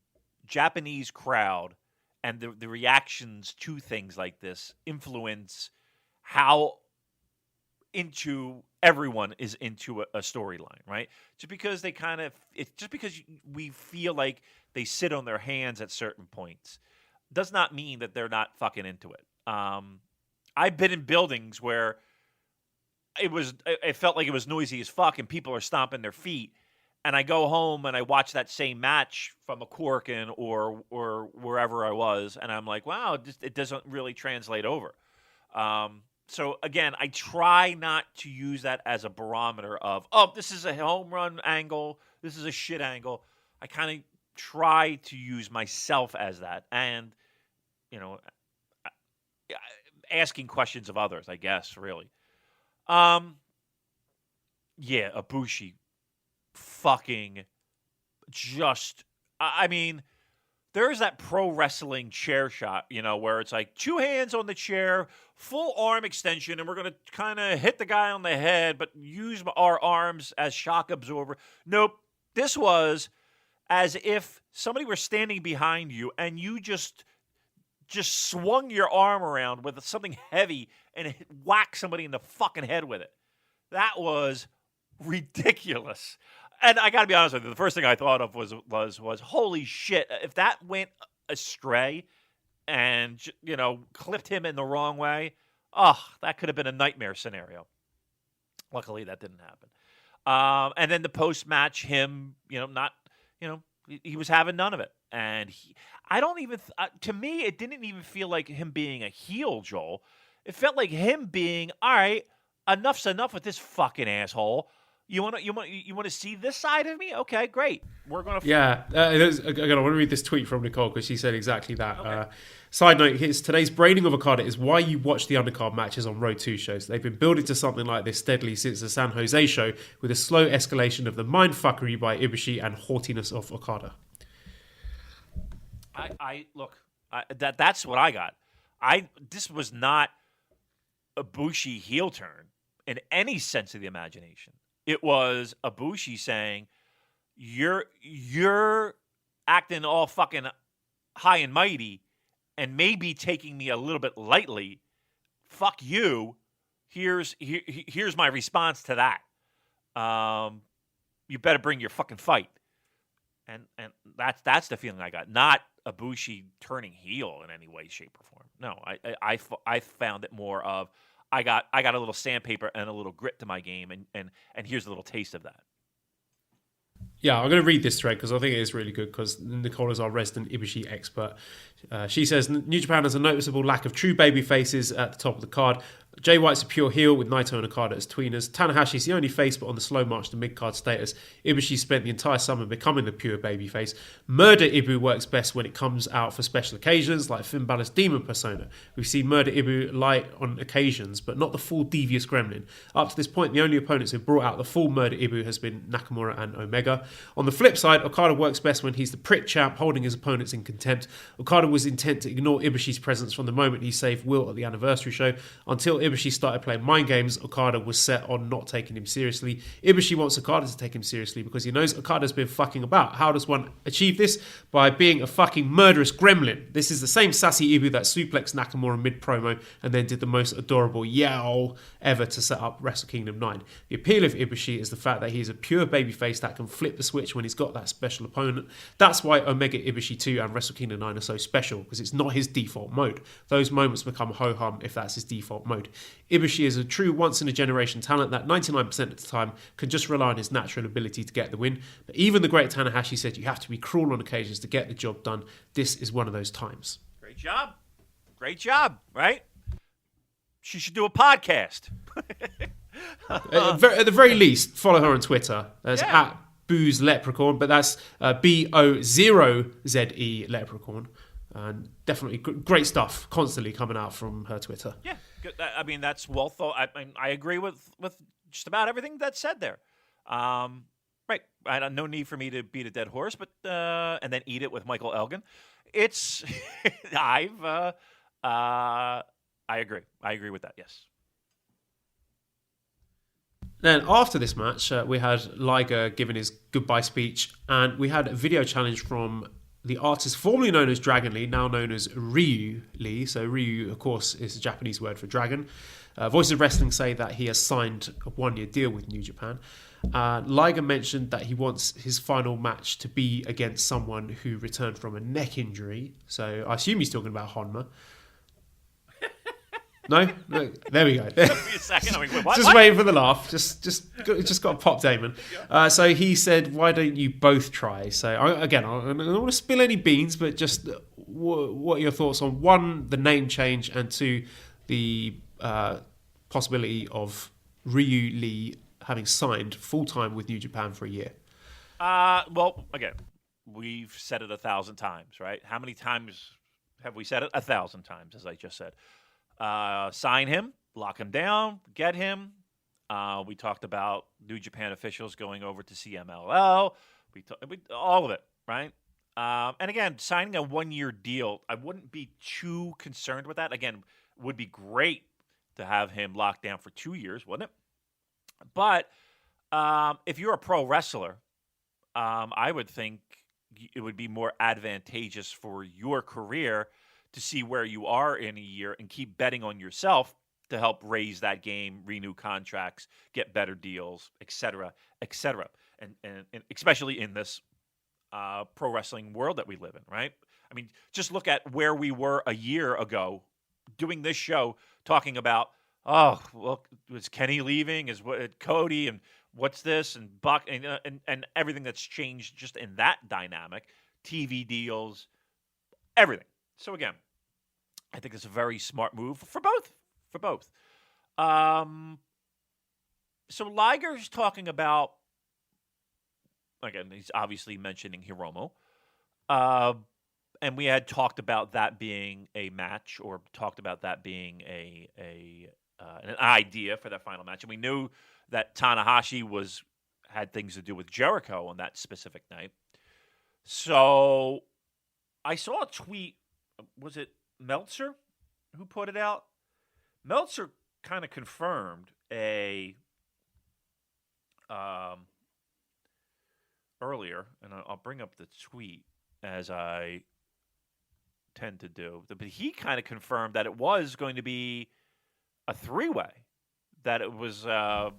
S3: Japanese crowd and the reactions to things like this influence how into everyone is into a storyline, right? Just because we feel like they sit on their hands at certain points does not mean that they're not fucking into it. I've been in buildings where it felt like it was noisy as fuck and people are stomping their feet, and I go home and I watch that same match from a Korakuen or wherever I was, and I'm like, wow, it doesn't really translate over. So again, I try not to use that as a barometer of, this is a home run angle, this is a shit angle. I kind of try to use myself as that, and asking questions of others, I guess, really. Ibushi fucking just, there's that pro wrestling chair shot, where it's like 2 hands on the chair, full arm extension, and we're going to kind of hit the guy on the head, but use our arms as shock absorber. Nope. This was as if somebody were standing behind you and you just swung your arm around with something heavy and whacked somebody in the fucking head with it. That was ridiculous. And I got to be honest with you, the first thing I thought of was holy shit, if that went astray and, clipped him in the wrong way, that could have been a nightmare scenario. Luckily, that didn't happen. And then the post-match, him, he was having none of it. And to me, it didn't even feel like him being a heel, Joel. It felt like him being, all right, enough's enough with this fucking asshole. You want to see this side of me? Okay, great. We're gonna.
S2: Yeah. Again, I want to read this tweet from Nicole because she said exactly that. Okay. Side note: today's braining of Okada is why you watch the undercard matches on Road 2 shows. They've been building to something like this steadily since the San Jose show, with a slow escalation of the mindfuckery by Ibushi and haughtiness of Okada.
S3: That's what I got. This was not a Ibushi heel turn in any sense of the imagination. It was Ibushi saying, "You're acting all fucking high and mighty, and maybe taking me a little bit lightly. Fuck you. Here's my response to that. You better bring your fucking fight." And that's the feeling I got. Not Ibushi turning heel in any way, shape, or form. No, I found it more of I got a little sandpaper and a little grit to my game, and here's a little taste of that.
S2: Yeah, I'm going to read this thread because I think it is really good because Nicole is our resident Ibushi expert. She says, New Japan has a noticeable lack of true baby faces at the top of the card. Jay White's a pure heel with Naito and Okada as tweeners. Tanahashi's the only face, but on the slow march to mid-card status. Ibushi spent the entire summer becoming the pure baby face. Murder Ibu works best when it comes out for special occasions, like Finn Balor's demon persona. We've seen Murder Ibu light on occasions, but not the full devious gremlin. Up to this point, the only opponents who brought out the full Murder Ibu has been Nakamura and Omega. On the flip side, Okada works best when he's the prick champ holding his opponents in contempt. Okada was intent to ignore Ibushi's presence from the moment he saved Will at the anniversary show. Until Ibushi started playing mind games, Okada was set on not taking him seriously. Ibushi wants Okada to take him seriously because he knows Okada's been fucking about. How does one achieve this? By being a fucking murderous gremlin. This is the same sassy Ibu that suplexed Nakamura mid-promo and then did the most adorable yowl ever to set up Wrestle Kingdom 9. The appeal of Ibushi is the fact that he is a pure babyface that can flip the switch when he's got that special opponent. That's why Omega Ibushi 2 and Wrestle Kingdom 9 are so special, because it's not his default mode. Those moments become ho-hum if that's his default mode. Ibushi is a true once-in-a-generation talent that 99% of the time can just rely on his natural ability to get the win. But even the great Tanahashi said you have to be cruel on occasions to get the job done. This is one of those times.
S3: Great job. Great job, right? She should do a podcast.
S2: At the very least, follow her on Twitter. There's at Booze Leprechaun, but that's BO0ZE Leprechaun. And definitely great stuff constantly coming out from her Twitter.
S3: Yeah, good. I mean, that's well thought. I agree with just about everything that's said there. Right. No need for me to beat a dead horse, but and then eat it with Michael Elgin. It's I agree. I agree with that. Yes.
S2: Then after this match, we had Liger giving his goodbye speech, and we had a video challenge from the artist formerly known as Dragon Lee, now known as Ryu Lee. So Ryu, of course, is a Japanese word for dragon. Voices of Wrestling say that he has signed a one-year deal with New Japan. Liger mentioned that he wants his final match to be against someone who returned from a neck injury. So I assume he's talking about Honma. No? There we go. Just waiting for the laugh. Just got to pop Damon. So he said, "Why don't you both try?" So I don't want to spill any beans, but just what are your thoughts on one, the name change, and two, the possibility of Ryu Lee having signed full time with New Japan for a year?
S3: Well, again, we've said it 1,000 times, right? How many times have we said it? 1,000 times, as I just said. Sign him, lock him down, get him. We talked about New Japan officials going over to CMLL. All of it, right? And again, signing a one-year deal, I wouldn't be too concerned with that. Again, it would be great to have him locked down for 2 years, wouldn't it? But if you're a pro wrestler, I would think it would be more advantageous for your career to see where you are in a year and keep betting on yourself to help raise that game, renew contracts, get better deals, et cetera, et cetera. And especially in this pro wrestling world that we live in, right? I mean, just look at where we were a year ago doing this show, talking about, oh, well, was Kenny leaving? Is what Cody and what's this and Buck and everything that's changed just in that dynamic, TV deals, everything. So again, I think it's a very smart move for both. For both. So Liger's talking about, again, he's obviously mentioning Hiromu. And we had talked about that being a match, or talked about that being an idea for that final match. And we knew that Tanahashi had things to do with Jericho on that specific night. So I saw a tweet. Was it Meltzer who put it out? Meltzer kind of confirmed earlier, and I'll bring up the tweet as I tend to do. But he kind of confirmed that it was going to be a three-way. That it was. Well,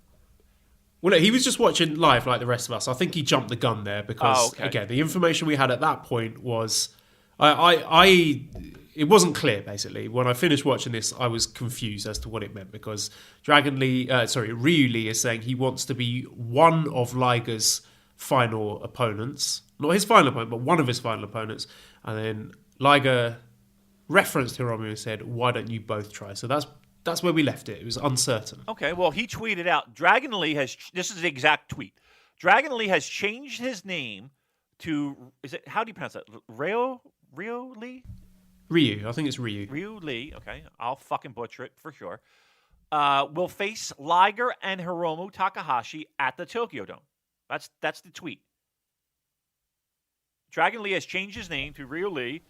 S2: look, he was just watching live like the rest of us. I think he jumped the gun there because, again, the information we had at that point was, it wasn't clear, basically. When I finished watching this, I was confused as to what it meant because Ryu Lee is saying he wants to be one of Liger's final opponents. Not his final opponent, but one of his final opponents. And then Liger referenced Hiromu and said, why don't you both try? So that's where we left it. It was uncertain.
S3: Okay, well, he tweeted out, Dragon Lee this is the exact tweet. Dragon Lee has changed his name to, how do you pronounce that? Ryo Lee?
S2: Ryu. I think it's Ryu.
S3: Ryu Lee. Okay. I'll fucking butcher it for sure. Will face Liger and Hiromu Takahashi at the Tokyo Dome. That's the tweet. Dragon Lee has changed his name to Ryu Lee.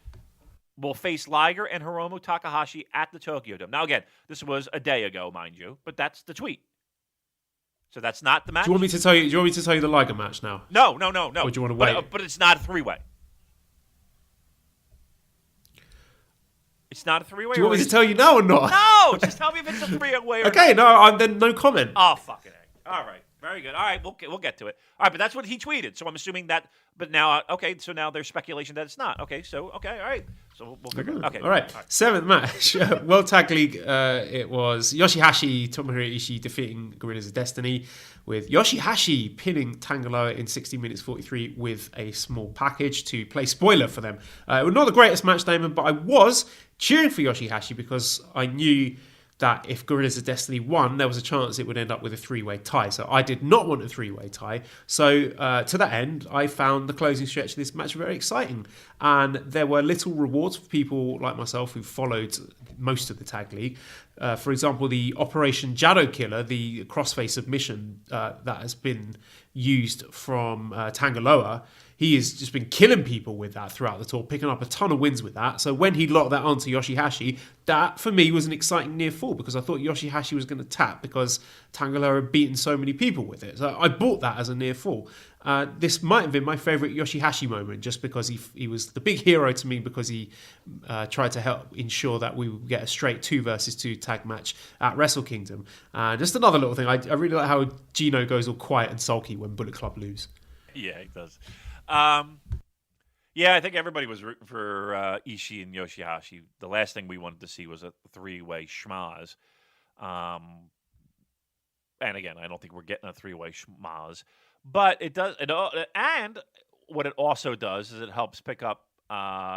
S3: Will face Liger and Hiromu Takahashi at the Tokyo Dome. Now, again, this was a day ago, mind you, but that's the tweet. So that's not the match.
S2: Do you want me to tell you the Liger match now?
S3: No.
S2: Or do you want to wait?
S3: But it's not a three-way. It's not a three-way.
S2: Do you want me to tell you now or not?
S3: No, just tell me if it's a three-way or
S2: okay,
S3: not.
S2: then no comment.
S3: Oh, fucking A. All right. Very good. All right, we'll get to it. All right, but that's what he tweeted. So I'm assuming that. But now, so now there's speculation that it's not. Okay, all right. So we'll figure it out. Okay.
S2: All right. Seventh match, World Tag League. It was Yoshihashi, Tomohiro Ishii defeating Gorillas of Destiny, with Yoshihashi pinning Tangaloa in 16 minutes 43 with a small package to play spoiler for them. It was not the greatest match, Damon, but I was cheering for Yoshihashi because I knew that if Gorillas of Destiny won, there was a chance it would end up with a three-way tie. So I did not want a three-way tie. So to that end, I found the closing stretch of this match very exciting. And there were little rewards for people like myself who followed most of the tag league. For example, the Operation Jado Killer, the crossface submission that has been used from Tangaloa, he has just been killing people with that throughout the tour, picking up a ton of wins with that. So when he locked that onto Yoshihashi, that for me was an exciting near fall because I thought Yoshihashi was going to tap because Tangaloa had beaten so many people with it. So I bought that as a near fall. This might have been my favourite Yoshihashi moment just because he was the big hero to me because he tried to help ensure that we would get a straight 2 versus 2 tag match at Wrestle Kingdom. Just another little thing, I really like how Gino goes all quiet and sulky when Bullet Club lose.
S3: Yeah, he does. Yeah, I think everybody was rooting for Ishii and Yoshihashi. The last thing we wanted to see was a three-way schmaz. And again, I don't think we're getting a three-way schmaz. But it does, and what it also does is it helps pick up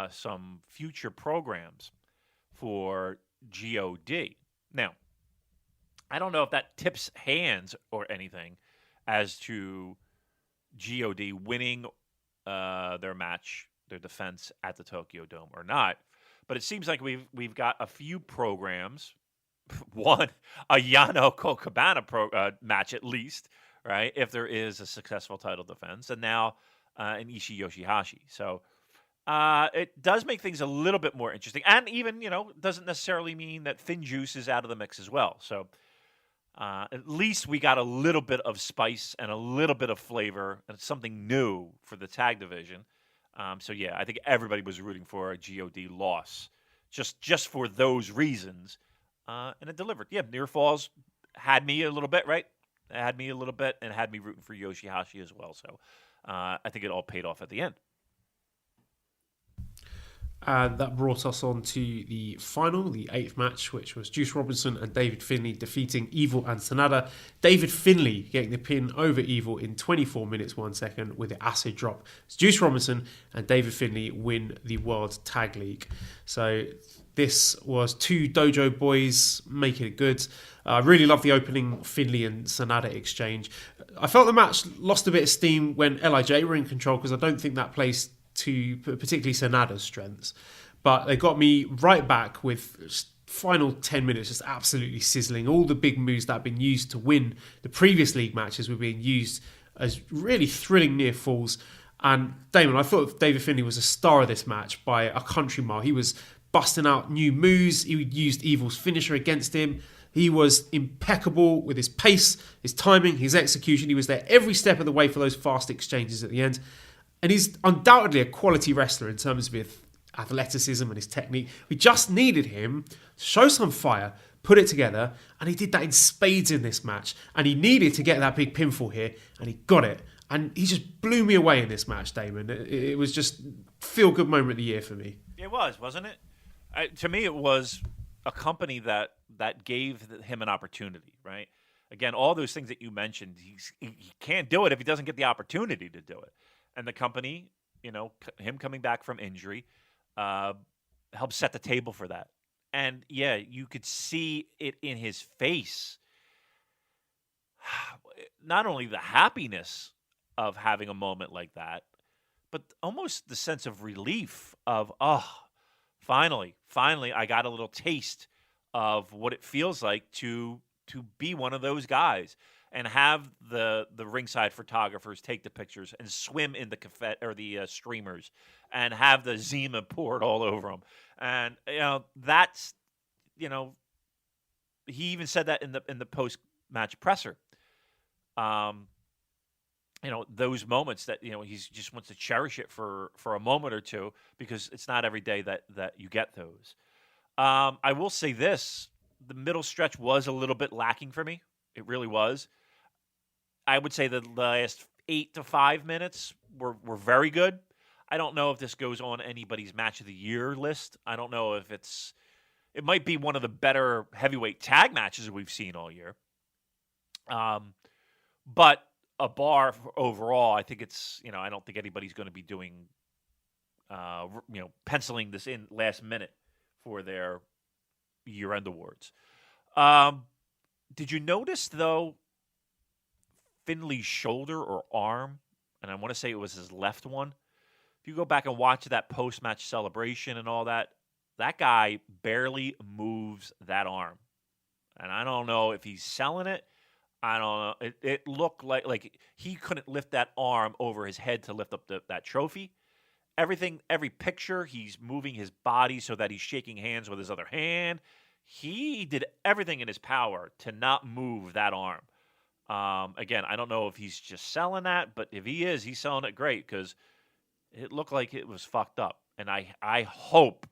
S3: some future programs for GOD. Now, I don't know if that tips hands or anything as to GOD winning their match, their defense at the Tokyo Dome or not. But it seems like we've got a few programs. One, a Yano Kokabana match at least, right? If there is a successful title defense, and now an Ishii Yoshihashi. So it does make things a little bit more interesting, and even doesn't necessarily mean that Finjuice is out of the mix as well. So at least we got a little bit of spice and a little bit of flavor and something new for the tag division. So yeah, I think everybody was rooting for a God loss, just for those reasons, and it delivered. Yeah, near falls had me a little bit, right? It had me a little bit, and had me rooting for Yoshihashi as well. So I think it all paid off at the end.
S2: And that brought us on to the final, the 8th match, which was Juice Robinson and David Finlay defeating Evil and Sanada. David Finlay getting the pin over Evil in 24 minutes 1 second with the acid drop. It's Juice Robinson and David Finlay win the World Tag League. So this was 2 Dojo boys making it good. I really love the opening Finlay and Sanada exchange. I felt the match lost a bit of steam when LIJ were in control, because I don't think that plays to particularly Sanada's strengths, but they got me right back with final 10 minutes just absolutely sizzling. All the big moves that have been used to win the previous league matches were being used as really thrilling near falls. And Damon, I thought David Finlay was a star of this match by a country mile. He was busting out new moves. He used Evil's finisher against him. He was impeccable with his pace, his timing, his execution. He was there every step of the way for those fast exchanges at the end. And he's undoubtedly a quality wrestler in terms of his athleticism and his technique. We just needed him to show some fire, put it together, and he did that in spades in this match. And he needed to get that big pinfall here, and he got it. And he just blew me away in this match, Damon. It was just feel-good moment of the year for me.
S3: It was, wasn't it? To me, it was a company that gave him an opportunity, right? Again, all those things that you mentioned, he can't do it if he doesn't get the opportunity to do it. And the company, him coming back from injury, helped set the table for that. And yeah, you could see it in his face. Not only the happiness of having a moment like that, but almost the sense of relief of, finally, I got a little taste of what it feels like to be one of those guys. And have the ringside photographers take the pictures and swim in the the streamers, and have the Zima poured all over them. And that's he even said that in the post match presser. Those moments that he just wants to cherish it for a moment or two, because it's not every day that you get those. I will say this: the middle stretch was a little bit lacking for me. It really was. I would say the last 8 to 5 minutes were very good. I don't know if this goes on anybody's match of the year list. I don't know if it might be one of the better heavyweight tag matches we've seen all year. But a bar overall, I think it's, I don't think anybody's going to be doing, penciling this in last minute for their year-end awards. Did you notice, though, Finley's shoulder or arm, and I want to say it was his left one. If you go back and watch that post-match celebration and all that, that guy barely moves that arm. And I don't know if he's selling it. I don't know. It looked like he couldn't lift that arm over his head to lift up that trophy. Every picture, he's moving his body so that he's shaking hands with his other hand. He did everything in his power to not move that arm. Again, I don't know if he's just selling that, but if he is, he's selling it great, because it looked like it was fucked up. And I hope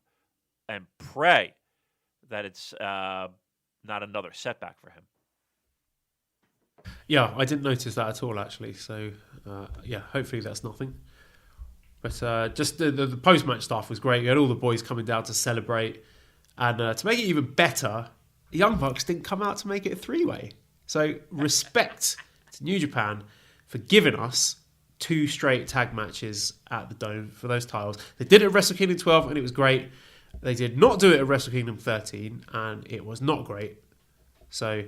S3: and pray that it's not another setback for him.
S2: Yeah, I didn't notice that at all, actually. So, hopefully that's nothing. But just the post-match stuff was great. You had all the boys coming down to celebrate. And to make it even better, the Young Bucks didn't come out to make it a three-way. So respect to New Japan for giving us 2 straight tag matches at the Dome for those titles. They did it at Wrestle Kingdom 12 and it was great. They did not do it at Wrestle Kingdom 13 and it was not great. So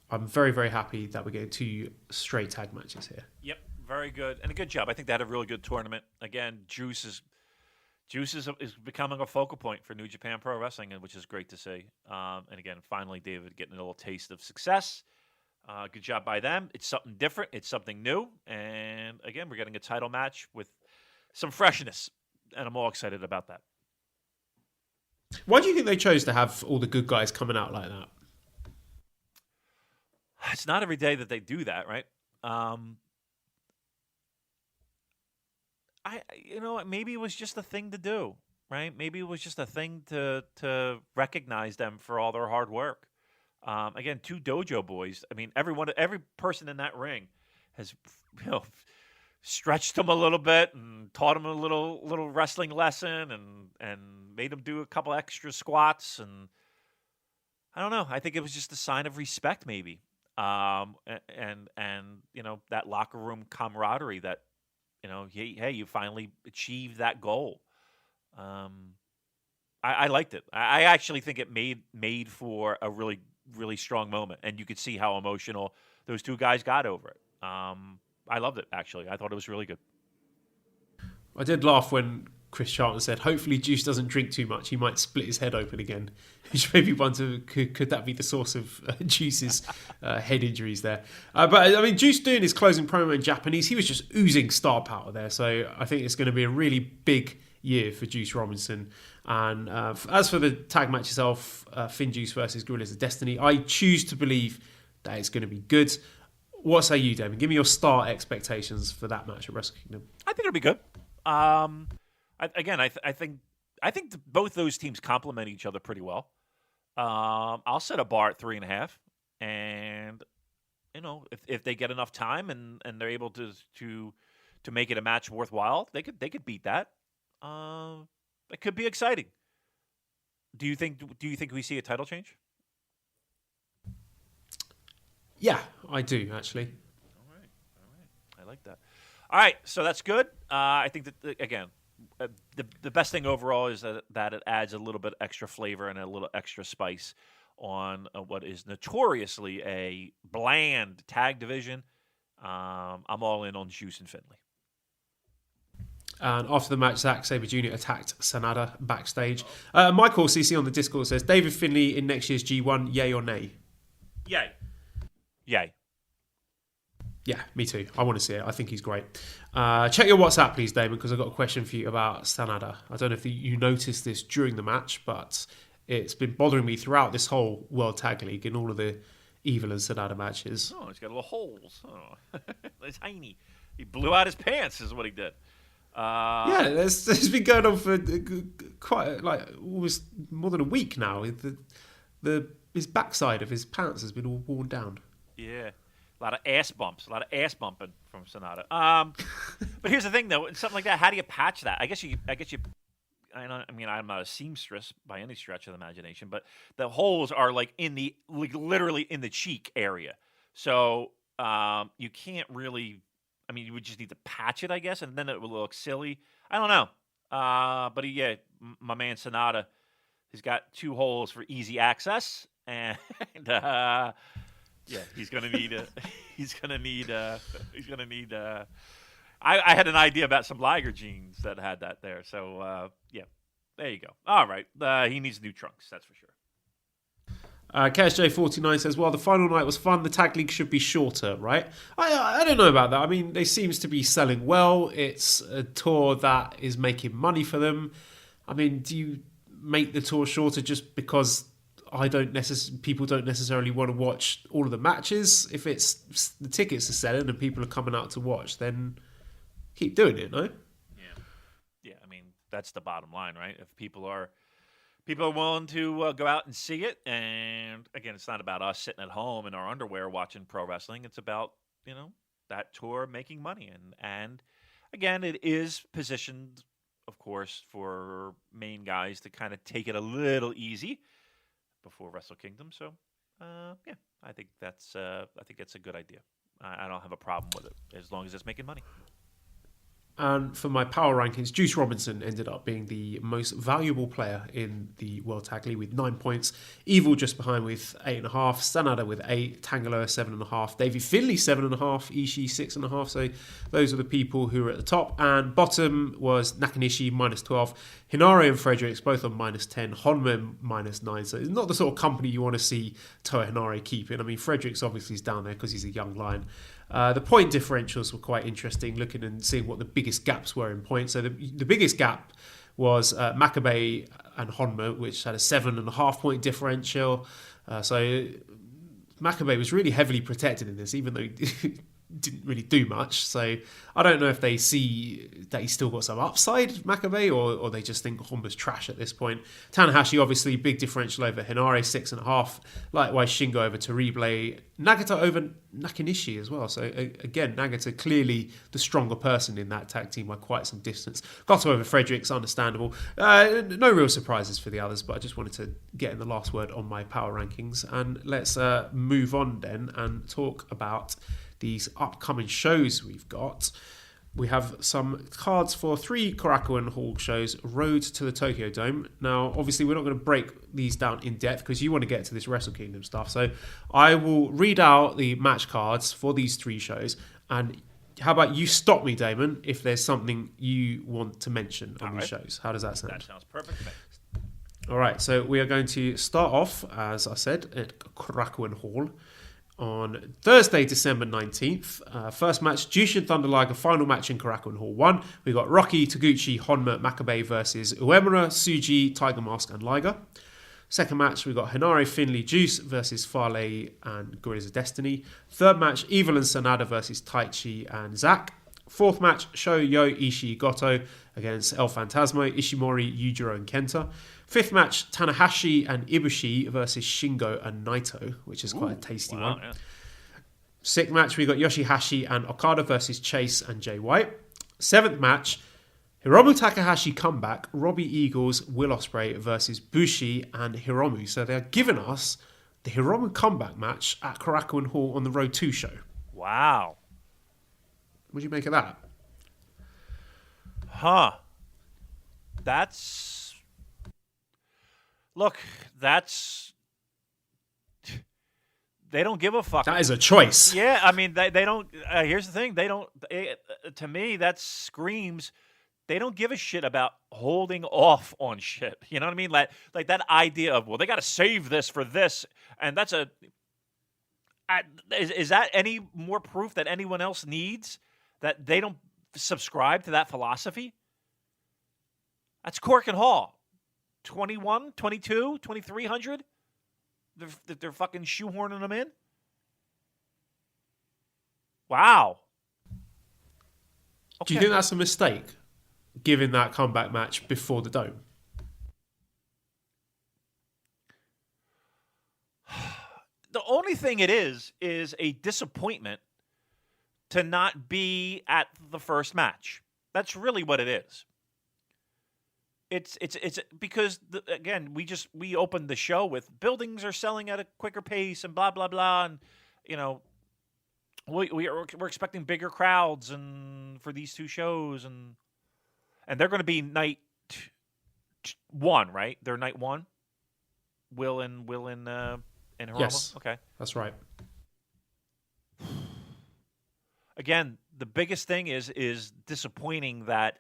S2: I'm very, very happy that we're getting 2 straight tag matches here.
S3: Yep, very good. And a good job. I think they had a really good tournament. Again, Juice is becoming a focal point for New Japan Pro Wrestling, which is great to see. And again, finally, David getting a little taste of success. Good job by them. It's something different. It's something new. And again, we're getting a title match with some freshness. And I'm all excited about that.
S2: Why do you think they chose to have all the good guys coming out like that?
S3: It's not every day that they do that, right? Maybe it was just a thing to do, right? Maybe it was just a thing to recognize them for all their hard work. Again, 2 dojo boys. I mean, every person in that ring has, stretched them a little bit and taught them a little wrestling lesson and made them do a couple extra squats. And I don't know. I think it was just a sign of respect, maybe. And that locker room camaraderie that, hey, you finally achieved that goal. I liked it. I actually think it made for a really, really strong moment, and you could see how emotional those 2 guys got over it. I loved it, actually. I thought it was really good.
S2: I did laugh when Chris Charlton said, hopefully Juice doesn't drink too much. He might split his head open again. Which made me wonder, could that be the source of Juice's head injuries there? But, I mean, Juice doing his closing promo in Japanese, he was just oozing star power there. So I think it's going to be a really big year for Juice Robinson. And as for the tag match itself, Finn Juice versus Gorillas of Destiny, I choose to believe that it's going to be good. What say you, Damon? Give me your start expectations for that match at Wrestle Kingdom.
S3: I think it'll be good. I think both those teams complement each other pretty well. I'll set a bar at 3.5, and if they get enough time and they're able to make it a match worthwhile, they could beat that. It could be exciting. Do you think we see a title change?
S2: Yeah, I do, actually.
S3: All right. I like that. All right, so that's good. I think that, again, the best thing overall is that it adds a little bit extra flavor and a little extra spice on what is notoriously a bland tag division. I'm all in on Juice and Finlay.
S2: And after the match, Zack Sabre Jr. attacked Sanada backstage. Michael CC on the Discord says, David Finlay in next year's G1, yay or nay?
S3: Yay.
S2: Yeah, me too. I want to see it. I think he's great. Check your WhatsApp, please, Damon, because I've got a question for you about Sanada. I don't know if you noticed this during the match, but it's been bothering me throughout this whole World Tag League in all of the Evil and Sanada matches.
S3: Oh, he's got little holes. Oh, they're tiny. He blew out his pants is what he did.
S2: Yeah, it's been going on for quite almost more than a week now. His backside of his pants has been all worn down.
S3: Yeah, a lot of ass bumps, a lot of ass bumping from Sanada. But here's the thing, though, something like that. How do you patch that? I guess you. I'm not a seamstress by any stretch of the imagination, but the holes are literally in the cheek area, so you can't really. I mean, you would just need to patch it, I guess, and then it will look silly. I don't know. But my man Sanada has got 2 holes for easy access, and he's gonna need. I had an idea about some Liger jeans that had that there, so there you go. All right, he needs new trunks, that's for sure.
S2: KSJ49 says, well, the final night was fun. The tag league should be shorter, right? I don't know about that. I mean, they seems to be selling well. It's a tour that is making money for them. I mean, do you make the tour shorter just because people don't necessarily want to watch all of the matches? If it's the tickets are selling and people are coming out to watch, then keep doing it, no?
S3: Yeah. I mean, that's the bottom line, right? If people are willing to go out and see it, and again, it's not about us sitting at home in our underwear watching pro wrestling. It's about that tour making money, and again, it is positioned, of course, for main guys to kind of take it a little easy before Wrestle Kingdom. So, I think that's a good idea. I don't have a problem with it as long as it's making money.
S2: And for my power rankings, Juice Robinson ended up being the most valuable player in the World Tag League with 9 points. Evil just behind with 8.5. Sanada with 8. Tangaloa 7.5. Davey Finlay 7.5. Ishii 6.5. So those are the people who are at the top. And bottom was Nakanishi minus 12. Rennari and Fredericks both on minus 10. Honma minus 9. So it's not the sort of company you want to see Toa Rennari keeping. I mean, Fredericks obviously is down there because he's a young lion. The point differentials were quite interesting, looking and seeing what the biggest gaps were in points. So the biggest gap was Makabe and Honma, which had a 7.5 point differential. So Makabe was really heavily protected in this, even though didn't really do much. So I don't know if they see that he's still got some upside, Makabe, or they just think Honma's trash at this point. Tanahashi, obviously, big differential over Rennari, 6.5. Likewise, Shingo over Terrible. Nagata over Nakanishi as well. So again, Nagata clearly the stronger person in that tag team by quite some distance. Goto over Fredericks, understandable. No real surprises for the others, but I just wanted to get in the last word on my power rankings. And let's move on then and talk about these upcoming shows we've got. We have some cards for 3 Korakuen Hall shows, Road to the Tokyo Dome. Now, obviously, we're not going to break these down in depth because you want to get to this Wrestle Kingdom stuff. So I will read out the match cards for these 3 shows. And how about you stop me, Damon, if there's something you want to mention on these shows? How does that sound?
S3: That sounds perfect to me.
S2: All right, so we are going to start off, as I said, at Korakuen Hall. On Thursday, December 19th, first match, Jushin Thunder Liger, final match in Korakuen Hall 1. We got Rocky, Taguchi, Honma, Makabe versus Uemura, Tsuji, Tiger Mask, and Liger. Second match, we got Rennari, Finley, Juice versus Farley and Gorillas of Destiny. Third match, Evil and Sanada versus Taichi and Zack. Fourth match, Sho, Yo, Ishii, Goto against El Phantasmo, Ishimori, Yujiro, and Kenta. Fifth match, Tanahashi and Ibushi versus Shingo and Naito, which is quite a tasty one. Yeah. Sixth match, we got Yoshihashi and Okada versus Chase and Jay White. Seventh match, Hiromu Takahashi comeback, Robbie Eagles, Will Ospreay versus Bushi and Hiromu. So they're giving us the Hiromu comeback match at Korakuen Hall on the Road 2 show.
S3: Wow.
S2: What do you make of that?
S3: Huh. That's... Look, that's... They don't give a fuck.
S2: That is a choice.
S3: Yeah, I mean, they don't... here's the thing. They don't... to me, that screams... They don't give a shit about holding off on shit. You know what I mean? Like that idea of, well, they got to save this for this. And that's a... Is that any more proof that anyone else needs? That they don't subscribe to that philosophy? That's Korakuen Hall. 21, 22, 2,300? They're fucking shoehorning them in? Wow. Okay.
S2: Do you think that's a mistake, giving that comeback match before the Dome?
S3: The only thing it is a disappointment to not be at the first match. That's really what it is. It's because again, we opened the show with buildings are selling at a quicker pace and blah blah blah, and you know we're expecting bigger crowds and for these 2 shows, and they're going to be night 1, right? They're night 1. Will and Hiromu?
S2: Yes.
S3: Okay.
S2: That's right.
S3: Again, the biggest thing is disappointing that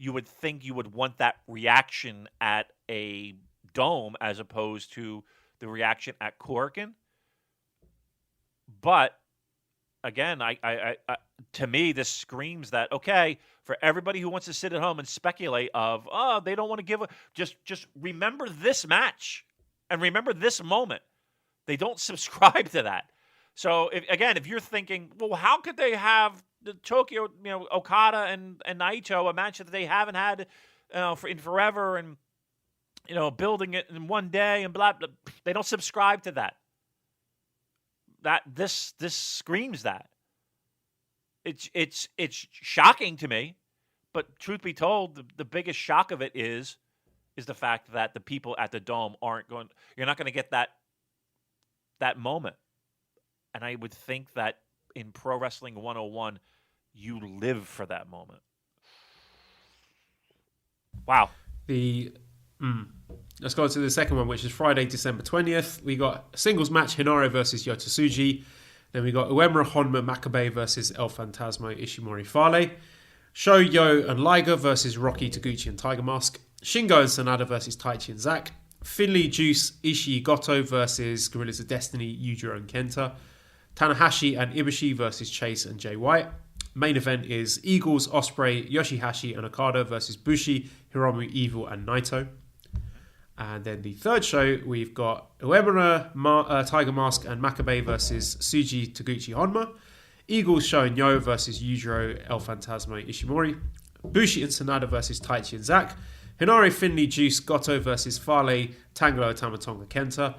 S3: you would think you would want that reaction at a Dome as opposed to the reaction at Korakuen. But again, I to me, this screams that, okay, for everybody who wants to sit at home and speculate of, oh, they don't want to give a... Just remember this match and remember this moment. They don't subscribe to that. So, if you're thinking, well, how could they have the Tokyo, Okada and Naito, a match that they haven't had in forever, and building it in one day and blah blah. They don't subscribe to that. This screams that. It's shocking to me, but truth be told, the biggest shock of it is the fact that the people at the Dome aren't going. You're not going to get that moment. And I would think that in Pro Wrestling 101, you live for that moment. Wow.
S2: Let's go to the second one, which is Friday, December 20th. We got a singles match, Rennari versus Yota Tsuji. Then we got Uemura, Honma, Makabe versus El Phantasmo, Ishimori, Farley. Sho, Yo, and Liger versus Rocky, Taguchi, and Tiger Mask. Shingo and Sanada versus Taichi and Zack. Finley, Juice, Ishii, Goto versus Gorillas of Destiny, Yujiro, and Kenta. Tanahashi and Ibushi versus Chase and Jay White. Main event is Eagles, Ospreay, Yoshihashi, and Okada versus Bushi, Hiromu, Evil, and Naito. And then the third show, we've got Uemura, Tiger Mask, and Makabe versus Tsuji, Taguchi, Honma. Eagles Show and Yo versus Yujiro El Fantasma Ishimori. Bushi and Sanada versus Taichi and Zack. Rennari, Finley, Juice, Goto versus Fale, Tangalo, Tamatonga, Kenta.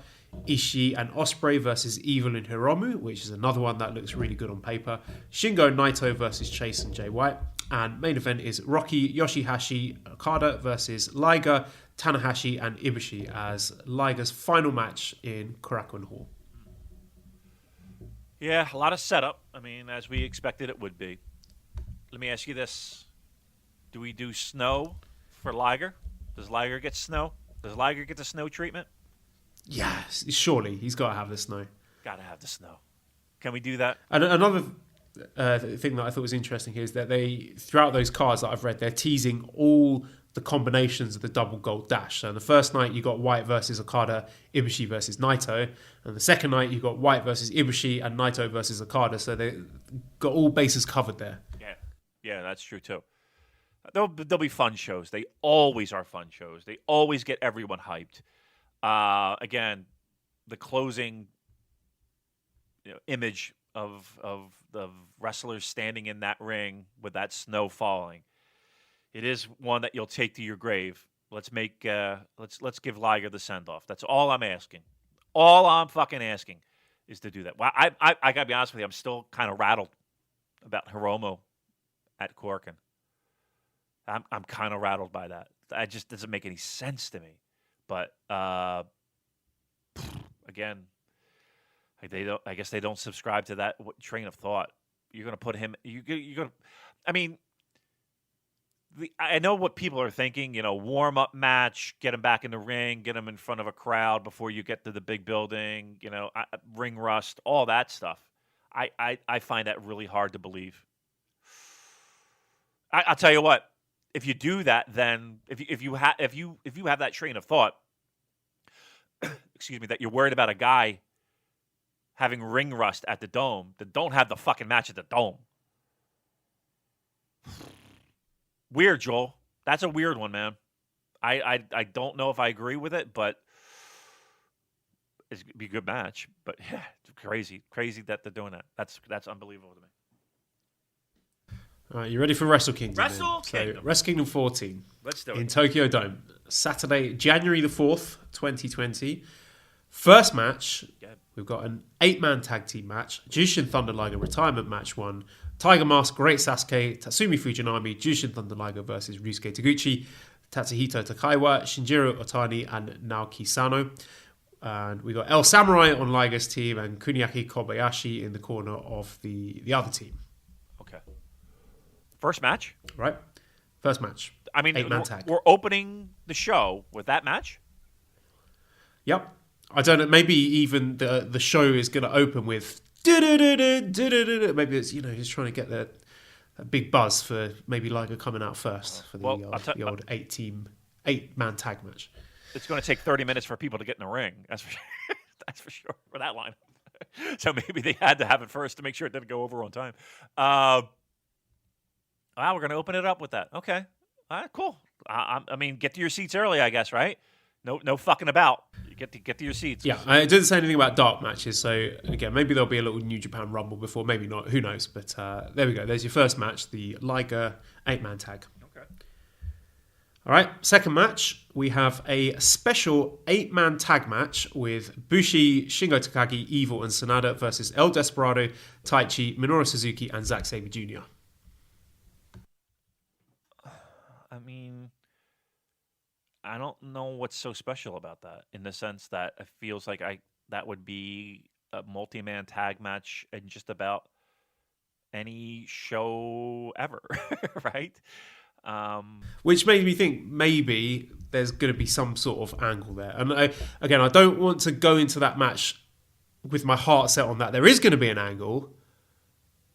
S2: Ishii and Ospreay versus Evil and Hiromu, which is another one that looks really good on paper. Shingo, Naito versus Chase and Jay White. And main event is Rocky, Yoshihashi, Okada versus Liger, Tanahashi and Ibushi as Liger's final match in Korakuen Hall.
S3: Yeah, a lot of setup. I mean, as we expected it would be. Let me ask you this. Do we do snow for Liger? Does Liger get snow? Does Liger get the snow treatment?
S2: Yes, surely he's got to have the snow.
S3: Got to have the snow. Can we do that?
S2: And another thing that I thought was interesting here is that they, throughout those cards that I've read, they're teasing all the combinations of the double gold dash. So on the first night you got White versus Okada, Ibushi versus Naito, and the second night you got White versus Ibushi and Naito versus Okada. So they got all bases covered there.
S3: Yeah, that's true too. There'll be fun shows. They always are fun shows. They always get everyone hyped. Again, the closing image of the wrestlers standing in that ring with that snow falling. It is one that you'll take to your grave. Let's give Liger the send off. That's all I'm asking. All I'm fucking asking is to do that. Well, I gotta be honest with you. I'm still kind of rattled about Hiromu at Korakuen. I'm kind of rattled by that. It just doesn't make any sense to me. But again, I guess they don't subscribe to that train of thought. You're going to put him. You're going to. I mean, I know what people are thinking. Warm up match, get him back in the ring, get him in front of a crowd before you get to the big building. Ring rust, all that stuff. I find that really hard to believe. I'll tell you what. If you do that, then if you have that train of thought, excuse me, that you're worried about a guy having ring rust at the Dome, then don't have the fucking match at the Dome. Weird, Joel. That's a weird one, man. I don't know if I agree with it, but it'd be a good match. But yeah, it's crazy that they're doing that. That's unbelievable to me.
S2: All right, you ready for Wrestle Kingdom?
S3: Wrestle Kingdom.
S2: So, Wrestle Kingdom 14.
S3: Let's do it.
S2: In Tokyo Dome. Saturday, January the 4th, 2020. First match, we've got an 8-man tag team match. Jushin Thunder Liger retirement match 1. Tiger Mask, Great Sasuke, Tatsumi Fujinami, Jushin Thunder Liger versus Ryusuke Taguchi, Tatsuhito Takaiwa, Shinjiro Otani, and Naoki Sano. And we got El Samurai on Liger's team and Kuniaki Kobayashi in the corner of the other team.
S3: Okay. First match?
S2: Right. First match.
S3: I mean,
S2: 8-man tag.
S3: We're opening the show with that match?
S2: Yep. I don't know. Maybe even the show is going to open with maybe it's he's trying to get the big buzz for maybe Liger coming out first for the old 8-man tag match.
S3: It's going to take 30 minutes for people to get in the ring. That's for sure for that line. So maybe they had to have it first to make sure it didn't go over on time. We're going to open it up with that. Okay. All right, cool. I mean, get to your seats early, I guess, right? No fucking about. You get to your seats.
S2: Yeah, it didn't say anything about dark matches, so again, maybe there'll be a little New Japan Rumble before, maybe not. Who knows? But there we go. There's your first match, the Liger 8-man tag.
S3: Okay.
S2: All right, second match, we have a special 8-man tag match with Bushi, Shingo Takagi, Evil, and Sanada versus El Desperado, Taichi, Minoru Suzuki, and Zack Sabre Jr.
S3: I mean, I don't know what's so special about that in the sense that it feels like that would be a multi-man tag match in just about any show ever, right?
S2: Which made me think maybe there's going to be some sort of angle there. And again, I don't want to go into that match with my heart set on that. There is going to be an angle,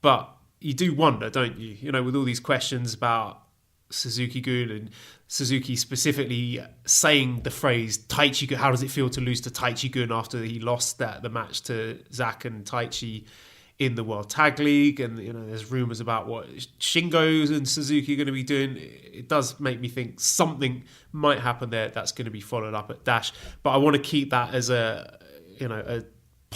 S2: but you do wonder, don't you? With all these questions about Suzuki-gun and Suzuki specifically saying the phrase Taichi-gun, how does it feel to lose to Taichi-gun after he lost the match to Zack and Taichi in the World Tag League, and there's rumours about what Shingo and Suzuki are going to be doing. It does make me think something might happen there that's going to be followed up at Dash, but I want to keep that as a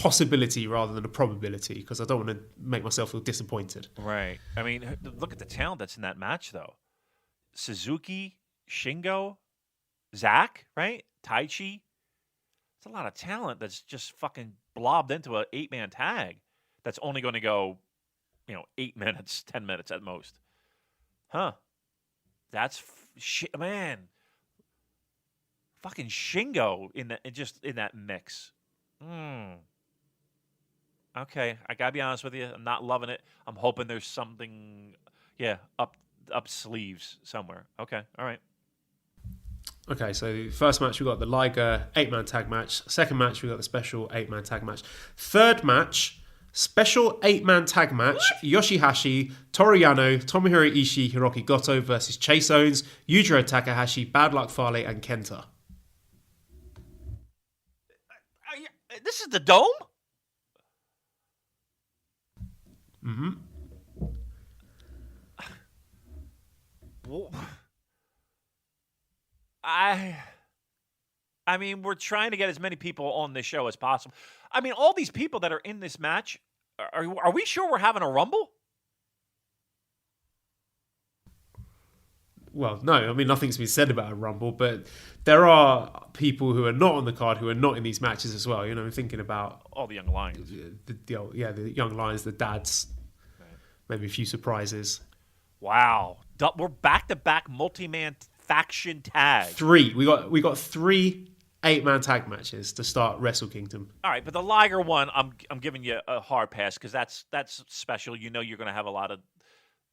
S2: possibility rather than a probability because I don't want to make myself feel disappointed.
S3: Right. I mean, look at the talent that's in that match, though. Suzuki, Shingo, Zack, right? Taichi. It's a lot of talent that's just fucking blobbed into an 8-man tag that's only going to go, 8 minutes, 10 minutes at most. Huh. That's man. Fucking Shingo in that mix. Okay, I gotta be honest with you. I'm not loving it. I'm hoping there's something, up sleeves somewhere. Okay, all right.
S2: Okay, so first match we got the Liger 8-man tag match. Second match we got the special 8-man tag match. Third match, special 8-man tag match. Yoshihashi, Toru Yano, Tomohiro Ishii, Hiroki Goto versus Chase Owens, Yujiro Takahashi, Bad Luck Fale, and Kenta.
S3: This is the Dome?
S2: Mm-hmm.
S3: I mean, we're trying to get as many people on this show as possible. I mean, all these people that are in this match, are we sure we're having a Rumble?
S2: Well, no, I mean, nothing's been said about a Rumble, but there are people who are not on the card who are not in these matches as well. Thinking about
S3: all the young lions.
S2: The young lions, the dads, maybe a few surprises.
S3: Wow, we're back-to-back multi-man faction tags.
S2: 3. We got 3 8-man tag matches to start Wrestle Kingdom.
S3: All right, but the Liger one, I'm giving you a hard pass because that's special. You're going to have a lot of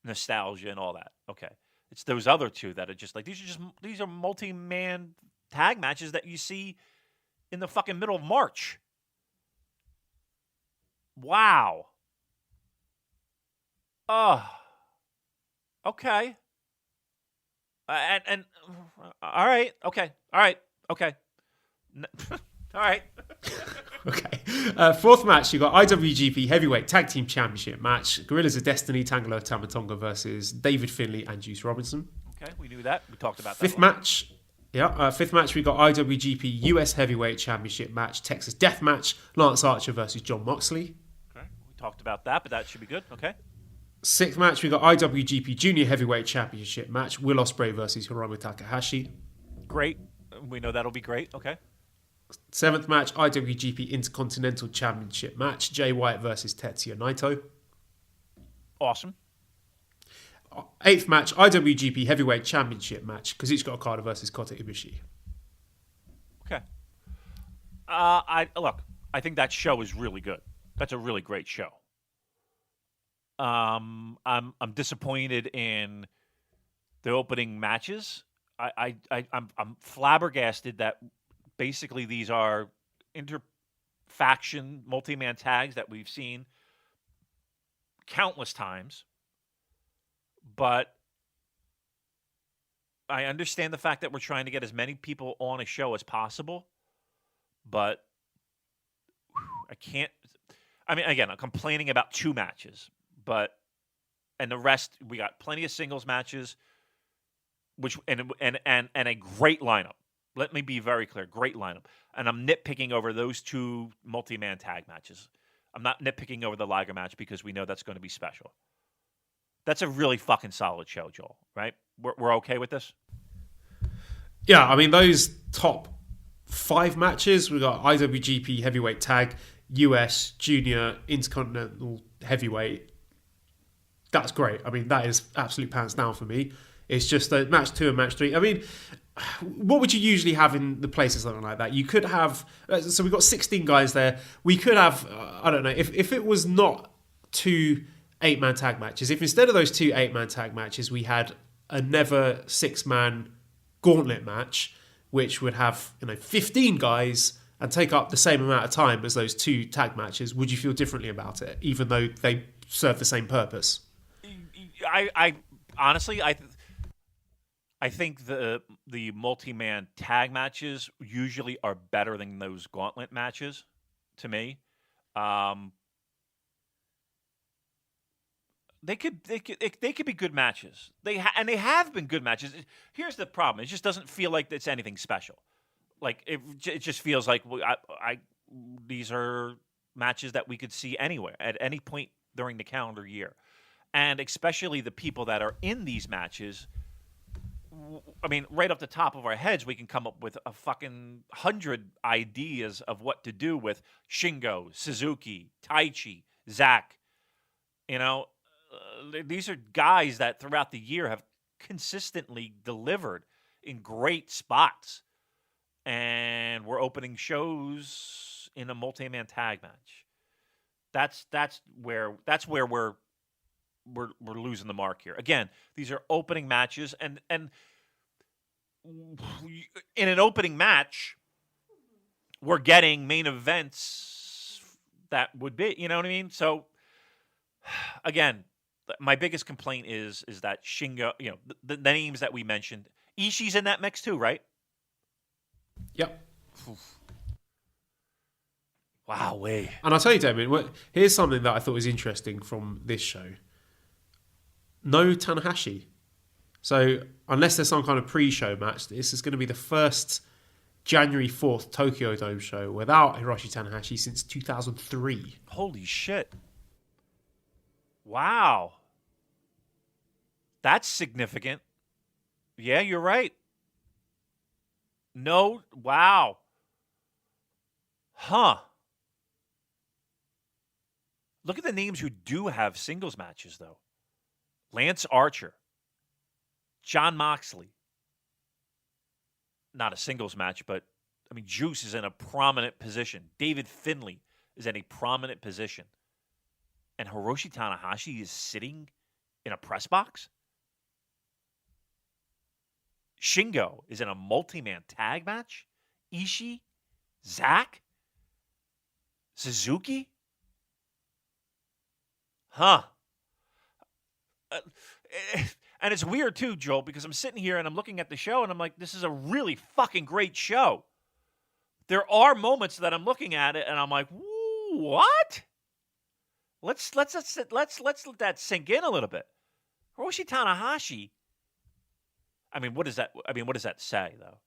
S3: nostalgia and all that. Okay. It's those other 2 that are just like these are multi-man tag matches that you see in the fucking middle of March. Wow. Okay. And all right. Okay. All right. Okay. All right.
S2: Okay. Fourth match, you got IWGP Heavyweight Tag Team Championship match. Gorillas of Destiny, Tangaloa Tamatonga versus David Finlay and Juice Robinson.
S3: Okay, we knew that. We talked about that.
S2: Fifth match, we got IWGP US Heavyweight Championship match, Texas Death Match, Lance Archer versus Jon Moxley.
S3: Okay, we talked about that, but that should be good. Okay.
S2: Sixth match, we got IWGP Junior Heavyweight Championship match, Will Ospreay versus Hiromu Takahashi.
S3: Great. We know that'll be great. Okay.
S2: Seventh match, IWGP Intercontinental Championship match, Jay White versus Tetsuya Naito.
S3: Awesome.
S2: Eighth match, IWGP Heavyweight Championship match, Kazuchika Okada versus Kota Ibushi.
S3: Okay. I think that show is really good. That's a really great show. I'm disappointed in the opening matches. I'm flabbergasted that basically these are inter-faction multi-man tags that we've seen countless times. But I understand the fact that we're trying to get as many people on a show as possible. But I can't... I mean, again, I'm complaining about 2 matches. And the rest, we got plenty of singles matches, and a great lineup. Let me be very clear, great lineup. And I'm nitpicking over those 2 multi-man tag matches. I'm not nitpicking over the Liger match because we know that's going to be special. That's a really fucking solid show, Joel, right? We're okay with this?
S2: Yeah, I mean, those top 5 matches, we got IWGP Heavyweight Tag, US Junior Intercontinental Heavyweight. That's great. I mean, that is absolute pants down for me. It's just match 2 and match 3. I mean, what would you usually have in the place of something like that? You could have... So we've got 16 guys there. We could have... I don't know. If it was not 2 8-man tag matches, if instead of those 2 8-man tag matches, we had a never 6-man gauntlet match, which would have 15 guys and take up the same amount of time as those 2 tag matches, would you feel differently about it, even though they serve the same purpose?
S3: I honestly, I think the multi-man tag matches usually are better than those gauntlet matches to me. They could be good matches. They have been good matches. Here's the problem: it just doesn't feel like it's anything special. Like it just feels like these are matches that we could see anywhere at any point during the calendar year. And especially the people that are in these matches, I mean, right off the top of our heads, we can come up with a fucking 100 ideas of what to do with Shingo, Suzuki, Taichi, Zack. You know, these are guys that throughout the year have consistently delivered in great spots. And we're opening shows in a multi-man tag match. That's where we're losing the mark here. Again, these are opening matches, and in an opening match, we're getting main events that would be, you know what I mean? So, again, my biggest complaint is that Shingo, you know, the names that we mentioned, Ishii's in that mix too, right?
S2: Yep.
S3: Wow, way.
S2: And I'll tell you, Damon, here's something that I thought was interesting from this show. No Tanahashi. So unless there's some kind of pre-show match, this is going to be the first January 4th Tokyo Dome show without Hiroshi Tanahashi since 2003.
S3: Holy shit. Wow. That's significant. Yeah, you're right. No, wow. Huh. Look at the names who do have singles matches, though. Lance Archer. Jon Moxley. Not a singles match, but, I mean, Juice is in a prominent position. David Finlay is in a prominent position. And Hiroshi Tanahashi is sitting in a press box? Shingo is in a multi-man tag match? Ishii? Zack? Suzuki? Huh. And it's weird too, Joel, because I'm sitting here and I'm looking at the show and I'm like, this is a really fucking great show. There are moments that I'm looking at it and I'm like, what? Let's let that sink in a little bit. Hiroshi Tanahashi. I mean, what does that say though?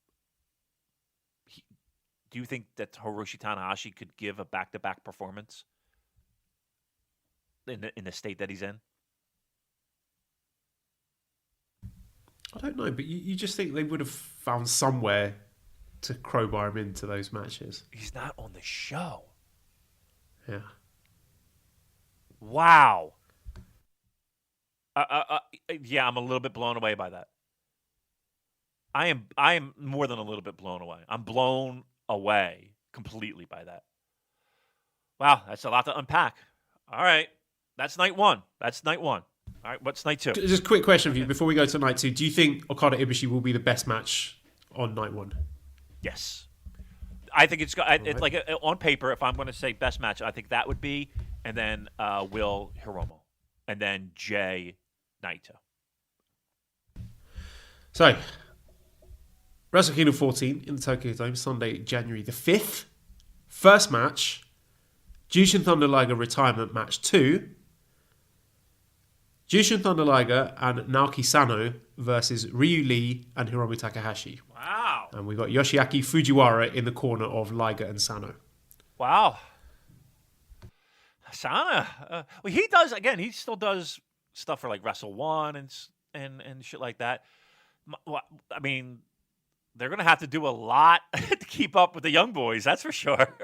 S3: Do you think that Hiroshi Tanahashi could give a back-to-back performance in the state that he's in?
S2: I don't know, but you just think they would have found somewhere to crowbar him into those matches.
S3: He's not on the show.
S2: Yeah.
S3: Wow. Yeah, I'm a little bit blown away by that. I am more than a little bit blown away. I'm blown away completely by that. Wow, that's a lot to unpack. All right. That's night one. All right, what's night two?
S2: Just a quick question for you before we go to night two. Do you think Okada Ibushi will be the best match on night one?
S3: Yes. I think it's like on paper, if I'm going to say best match, I think that would be, and then Will Hiromu, and then Jay Naito.
S2: So, Wrestle Kingdom 14 in the Tokyo Dome, Sunday, January the 5th. First match, Jushin Thunder Liger retirement match 2. Jushin Thunder Liger and Naoki Sano versus Ryu Lee and Hiromu Takahashi.
S3: Wow.
S2: And we've got Yoshiaki Fujiwara in the corner of Liger and Sano.
S3: Wow. Sano. Well, he does, again, he still does stuff for like Wrestle One and shit like that. I mean, they're going to have to do a lot to keep up with the young boys, that's for sure.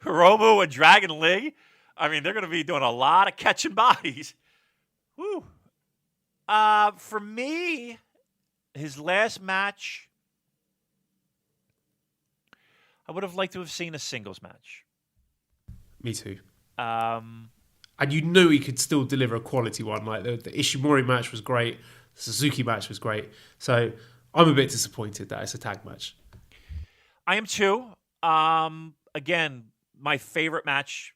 S3: Hiromu and Dragon Lee, I mean, they're going to be doing a lot of catching bodies. Woo. For me, his last match, I would have liked to have seen a singles match.
S2: Me too.
S3: Um,
S2: And you knew he could still deliver a quality one. Like the Ishimori match was great. The Suzuki match was great. So I'm a bit disappointed that it's a tag match.
S3: I am too. Again, my favorite match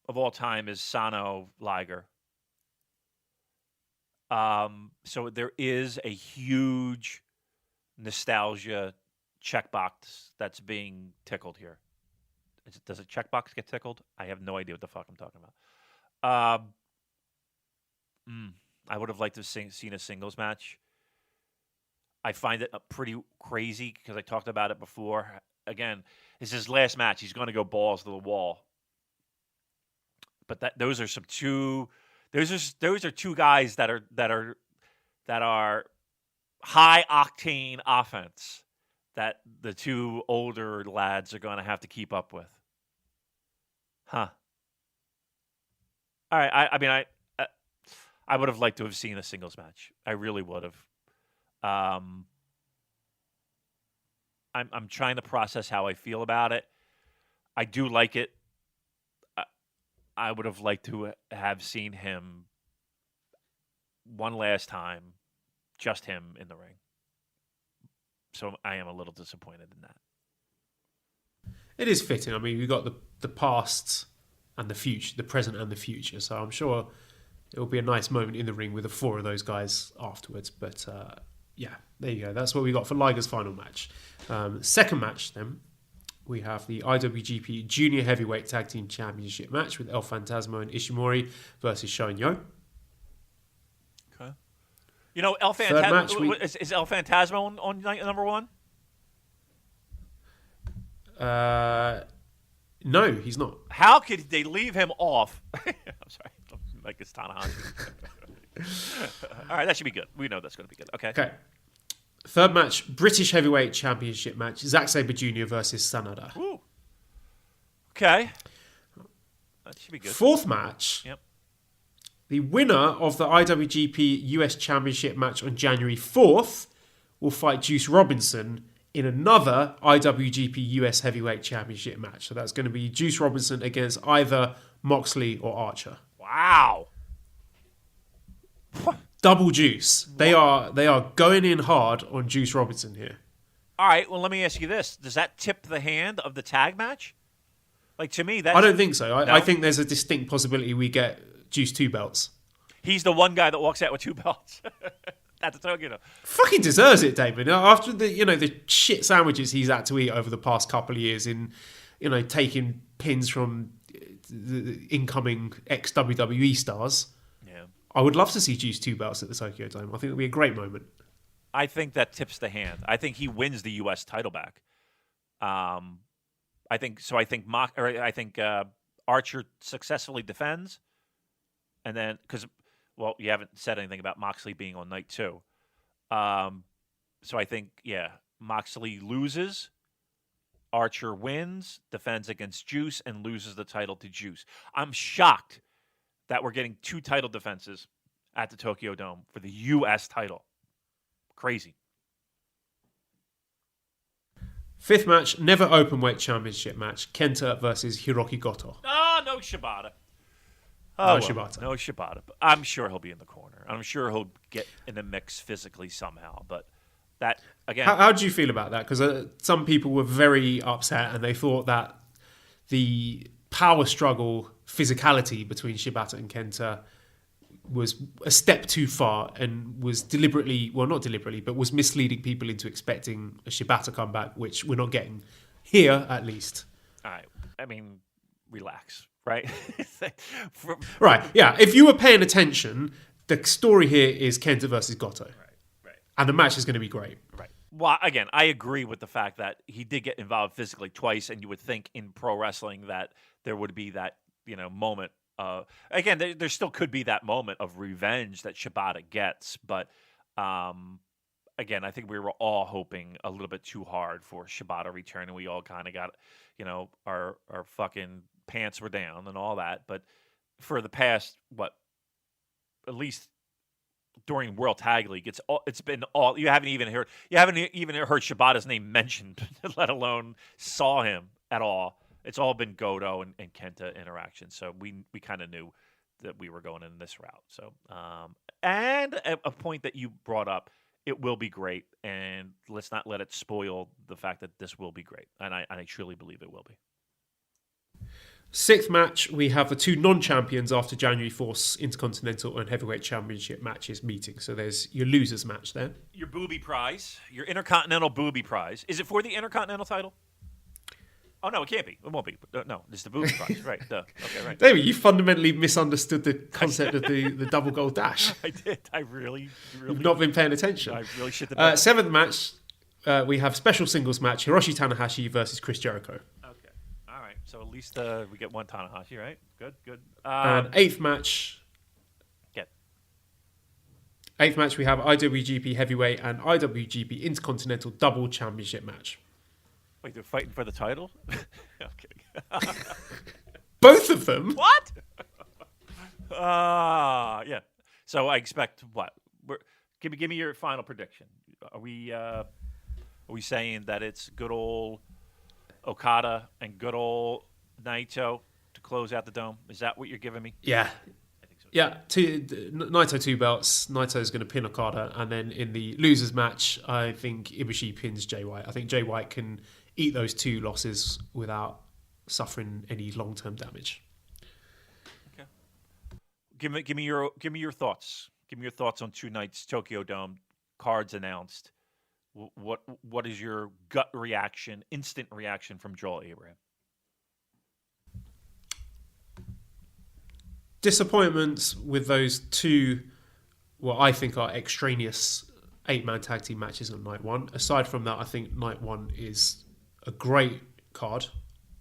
S3: of all time is Sano Liger. So there is a huge nostalgia checkbox that's being tickled here. Does a checkbox get tickled? I have no idea what the fuck I'm talking about. I would have liked to have seen a singles match. I find it pretty crazy because I talked about it before. Again, it's his last match. He's going to go balls to the wall. But those are two guys that are high octane offense that the two older lads are going to have to keep up with. Huh. All right. I would have liked to have seen a singles match. I really would have. I'm trying to process how I feel about it. I do like it. I would have liked to have seen him one last time, just him in the ring. So I am a little disappointed in that.
S2: It is fitting. I mean, we've got the past and the future, the present and the future. So I'm sure it will be a nice moment in the ring with the four of those guys afterwards. But yeah, there you go. That's what we got for Liger's final match. Second match, then, we have the IWGP Junior Heavyweight Tag Team Championship match with El Phantasmo and Ishimori versus Sho and Yo.
S3: Okay. You know, El Phantasmo is El Phantasmo on night number one?
S2: No, he's not.
S3: How could they leave him off? I'm sorry, like it's Tanahashi. All right, that should be good. We know that's going to be good. Okay.
S2: Third match, British Heavyweight Championship match, Zack Sabre Jr. versus Sanada.
S3: Ooh. Okay. That should be good.
S2: Fourth match,
S3: yep.
S2: The winner of the IWGP US Championship match on January 4th will fight Juice Robinson in another IWGP US Heavyweight Championship match. So that's going to be Juice Robinson against either Moxley or Archer.
S3: Wow.
S2: Double juice. They are going in hard on Juice Robinson here.
S3: All right, well, let me ask you this. Does that tip the hand of the tag match? Like, to me, that's...
S2: I don't think so. I think there's a distinct possibility we get Juice 2 belts.
S3: He's the one guy that walks out with 2 belts. That's a token.
S2: Fucking deserves it, David. After the shit sandwiches he's had to eat over the past couple of years in, taking pins from the incoming ex-WWE stars. Yeah. I would love to see Juice 2 belts at the Tokyo Dome. I think it would be a great moment.
S3: I think that tips the hand. I think he wins the U.S. title back. I think Archer successfully defends, and then well, you haven't said anything about Moxley being on night 2. So I think, Moxley loses, Archer wins, defends against Juice, and loses the title to Juice. I'm shocked that we're getting 2 title defenses at the Tokyo Dome for the U.S. title. Crazy.
S2: Fifth match, never openweight championship match, Kenta versus Hiroki Goto.
S3: No Shibata.
S2: No Shibata.
S3: No Shibata. But I'm sure he'll be in the corner. I'm sure he'll get in the mix physically somehow. But that, again...
S2: How do you feel about that? Because some people were very upset and they thought that the power struggle physicality between Shibata and Kenta was a step too far and was not deliberately, but was misleading people into expecting a Shibata comeback, which we're not getting here, at least.
S3: All right. I mean, relax, right?
S2: Right, yeah. If you were paying attention, the story here is Kenta versus Goto.
S3: Right.
S2: And the match is going to be great.
S3: Right. Well, again, I agree with the fact that he did get involved physically twice, and you would think in pro wrestling that there would be that, moment. Again, there still could be that moment of revenge that Shibata gets, but again, I think we were all hoping a little bit too hard for Shibata return, and we all kind of got, our fucking pants were down and all that. But for the past, at least during World Tag League, it's been all you haven't even heard Shibata's name mentioned, let alone saw him at all. It's all been Goto and Kenta interaction, so we kind of knew that we were going in this route. So, and a point that you brought up, it will be great, and let's not let it spoil the fact that this will be great, and I truly believe it will be.
S2: Sixth match, we have the 2 non-champions after January 4th Intercontinental and Heavyweight Championship matches meeting. So there's your losers match there.
S3: Your booby prize, your Intercontinental booby prize. Is it for the Intercontinental title? Oh, no, it can't be. It won't be. No, it's the booby prize. Right. Okay, right.
S2: David, you fundamentally misunderstood the concept of the double gold dash.
S3: I did. I really...
S2: You've not been paying attention.
S3: I really shit the bed.
S2: Seventh match, we have special singles match, Hiroshi Tanahashi versus Chris Jericho.
S3: Okay. All right. So at least we get one Tanahashi, right? Good.
S2: And eighth match, we have IWGP Heavyweight and IWGP Intercontinental Double Championship match.
S3: Wait, they're fighting for the title? I'm kidding.
S2: Both of them?
S3: What? Yeah. So I expect what? Give me your final prediction. Are we saying that it's good old Okada and good old Naito to close out the Dome? Is that what you're giving me?
S2: Yeah.
S3: I think so.
S2: Yeah, Naito 2 belts. Naito's going to pin Okada, and then in the losers match, I think Ibushi pins Jay White. I think Jay White can eat those 2 losses without suffering any long-term damage.
S3: Okay. Give me your thoughts. Give me your thoughts on 2 nights Tokyo Dome cards announced. What is your gut reaction, instant reaction from Joel Abraham?
S2: Disappointments with those 2, what I think are extraneous 8-man tag team matches on night 1. Aside from that, I think night 1 is a great card,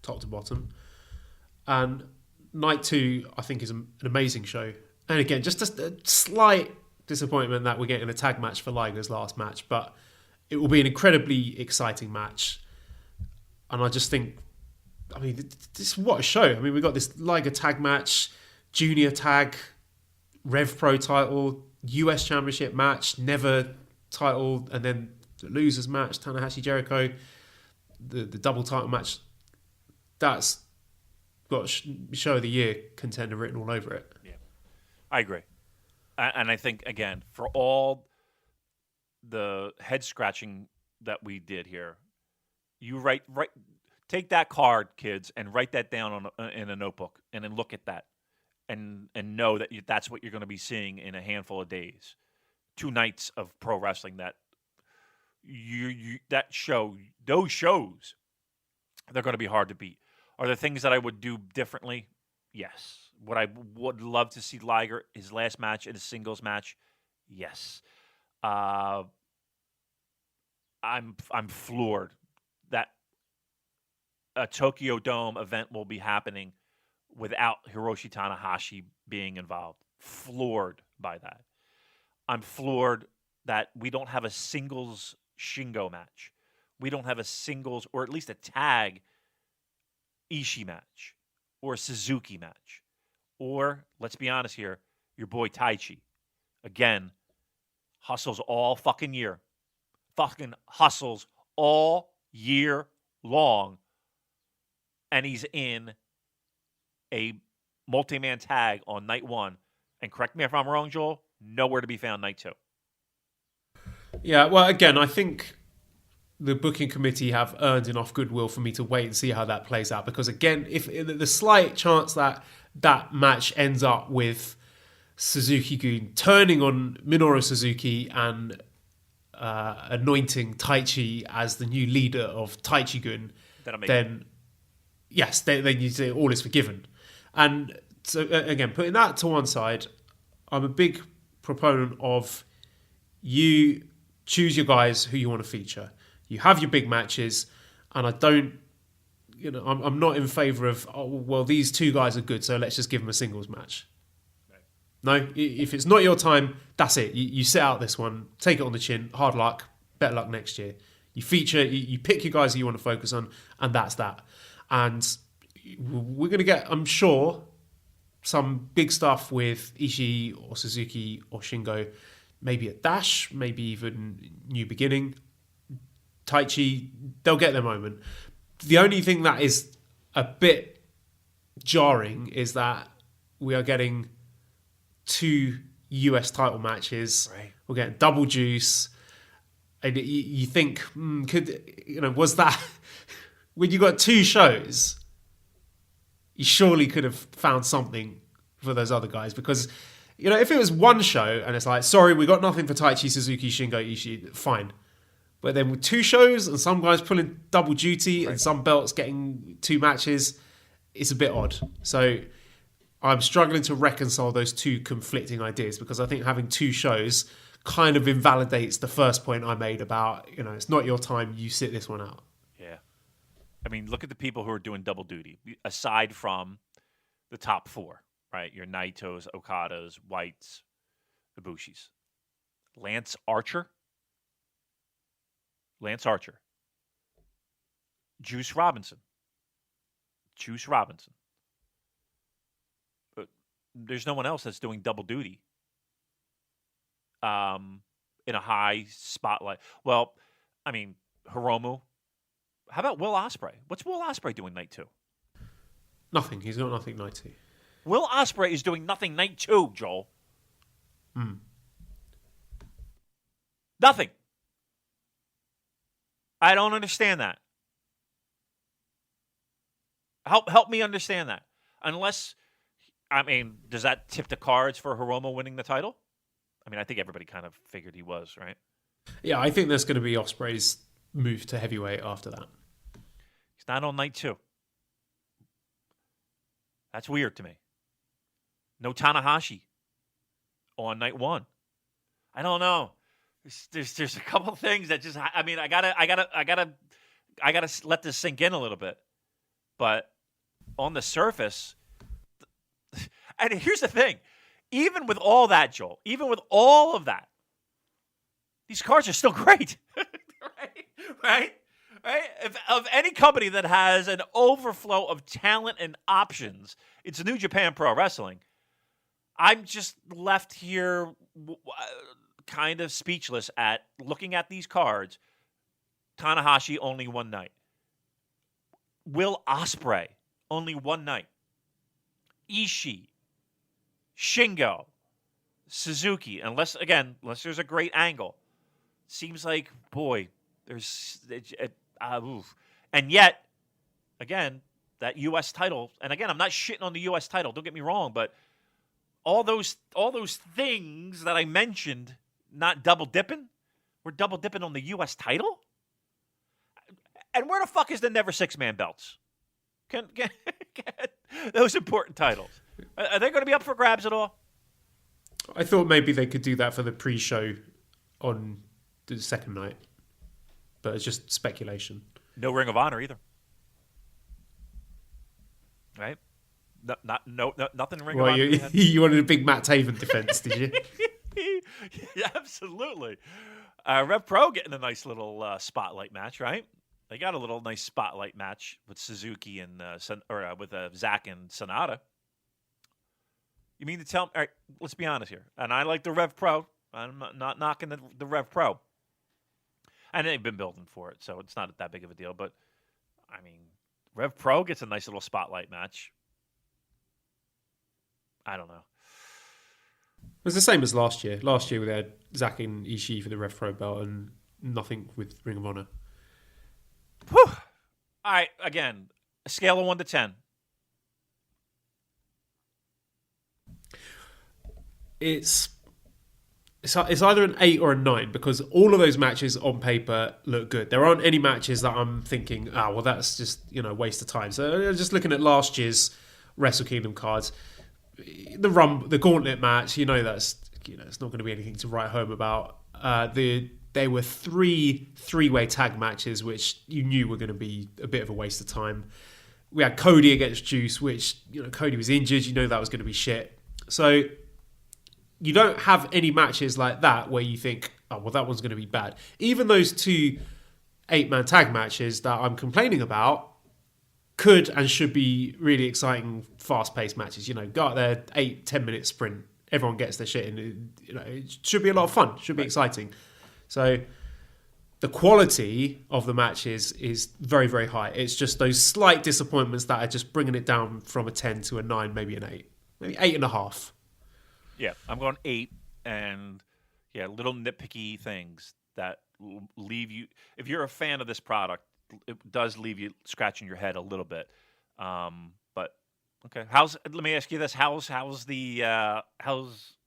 S2: top to bottom. And night 2, I think, is an amazing show. And again, just a slight disappointment that we're getting a tag match for Liger's last match, but it will be an incredibly exciting match. And I just think, I mean, this what a show. I mean, we got this Liger tag match, junior tag, Rev Pro title, US Championship match, never title, and then the losers match, Tanahashi Jericho, the double title match. That's got show of the year contender written all over it.
S3: Yeah, I agree. And I think, again, for all the head scratching that we did here, you take that card, kids, and write that down in a notebook, and then look at that, and know that that's what you're going to be seeing in a handful of days. 2 nights of pro wrestling that those shows, they're going to be hard to beat. Are there things that I would do differently? Yes. Would love to see Liger, his last match in a singles match? Yes. I'm floored that a Tokyo Dome event will be happening without Hiroshi Tanahashi being involved. Floored by that. I'm floored that we don't have a singles Shingo match. We don't have a singles, or at least a tag Ishii match or a Suzuki match. Or, let's be honest here, your boy Taichi. Again, hustles all fucking year. Fucking hustles all year long. And he's in a multi-man tag on night 1. And correct me if I'm wrong, Joel, nowhere to be found night 2.
S2: Yeah, well, again, I think the booking committee have earned enough goodwill for me to wait and see how that plays out. Because again, if the slight chance that match ends up with Suzuki-gun turning on Minoru Suzuki and anointing Taichi as the new leader of Taichi-gun, then yes, then you say all is forgiven. And so again, putting that to one side, I'm a big proponent of you choose your guys who you want to feature. You have your big matches, and I don't, I'm not in favour of, these 2 guys are good, so let's just give them a singles match. Right. No, if it's not your time, that's it. You sit out this one, take it on the chin, hard luck, better luck next year. You feature, you pick your guys that you want to focus on, and that's that. And we're going to get, I'm sure, some big stuff with Ishii or Suzuki or Shingo, maybe a dash, maybe even New Beginning. Taichi, they'll get their moment. The only thing that is a bit jarring is that we are getting 2 US title matches.
S3: Right.
S2: We're getting double juice. And you think, was that... when you got 2 shows, you surely could have found something for those other guys. Because, if it was 1 show and it's like, sorry, we got nothing for Taichi, Suzuki, Shingo, Ishii, fine. But then with 2 shows and some guys pulling double duty and some belts getting 2 matches, it's a bit odd. So I'm struggling to reconcile those 2 conflicting ideas, because I think having 2 shows kind of invalidates the first point I made about, it's not your time, you sit this one out.
S3: Yeah. I mean, look at the people who are doing double duty, aside from the top four, right? Your Naitos, Okadas, Whites, Ibushis. Lance Archer. Juice Robinson. But there's no one else that's doing double duty in a high spotlight. Well, I mean, Hiromu. How about Will Ospreay? What's Will Ospreay doing night 2?
S2: Nothing. He's got nothing night 2.
S3: Will Ospreay is doing nothing night 2, Joel. Nothing. I don't understand that. Help me understand that. Unless, I mean, does that tip the cards for Hiromu winning the title? I mean, I think everybody kind of figured he was, right?
S2: Yeah, I think there's going to be Ospreay's move to heavyweight after that.
S3: He's not on night 2. That's weird to me. No Tanahashi on night 1. I don't know. There's a couple things that just, I mean, I gotta let this sink in a little bit. But on the surface, and here's the thing, even with all that, Joel, even with all of that, these cards are still great. Right? If of any company that has an overflow of talent and options, it's New Japan Pro Wrestling. I'm just left here kind of speechless at looking at these cards. Tanahashi, only one night. Will Ospreay, only one night. Ishii, Shingo, Suzuki, unless there's a great angle. Seems like, boy, there's... And yet, again, that U.S. title, and again, I'm not shitting on the U.S. title, don't get me wrong, but all those things that I mentioned, not double dipping, we're double dipping on the U.S. title? And where the fuck is the Never Six-Man belts? Can those important titles? Are they going to be up for grabs at all?
S2: I thought maybe they could do that for the pre-show on the second night. But it's just speculation.
S3: No Ring of Honor either. Right? Nothing Ring of Honor.
S2: You wanted a big Matt Taven defense, did you?
S3: Yeah, absolutely. Rev Pro getting a nice little spotlight match, right? They got a little nice spotlight match with Suzuki and with Zack and Sonata. You mean to tell me? All right, let's be honest here. And I like the Rev Pro. I'm not knocking the Rev Pro. And they've been building for it, so it's not that big of a deal. But, I mean, Rev Pro gets a nice little spotlight match. I don't know.
S2: It was the same as last year. Last year we had Zack and Ishii for the Rev Pro belt and nothing with Ring of Honor.
S3: Whew. All right, again, a scale of 1 to 10.
S2: It's either an 8 or a 9 because all of those matches on paper look good. There aren't any matches that I'm thinking, well, that's just a waste of time. So just looking at last year's Wrestle Kingdom cards, the Gauntlet match, that's it's not going to be anything to write home about. There were three-way tag matches which you knew were going to be a bit of a waste of time. We had Cody against Juice, which Cody was injured. That was going to be shit. So you don't have any matches like that where you think, that one's going to be bad. Even those 2 8-man tag matches that I'm complaining about could and should be really exciting, fast-paced matches. Go out there, 8-10 minute sprint. Everyone gets their shit in. It should be a lot of fun. Should be exciting. So the quality of the matches is very, very high. It's just those slight disappointments that are just bringing it down from a 10 to a 9, maybe an 8. Maybe 8.5.
S3: Yeah, I'm going 8, and little nitpicky things that leave you. If you're a fan of this product, it does leave you scratching your head a little bit. But okay, let me ask you this: how's the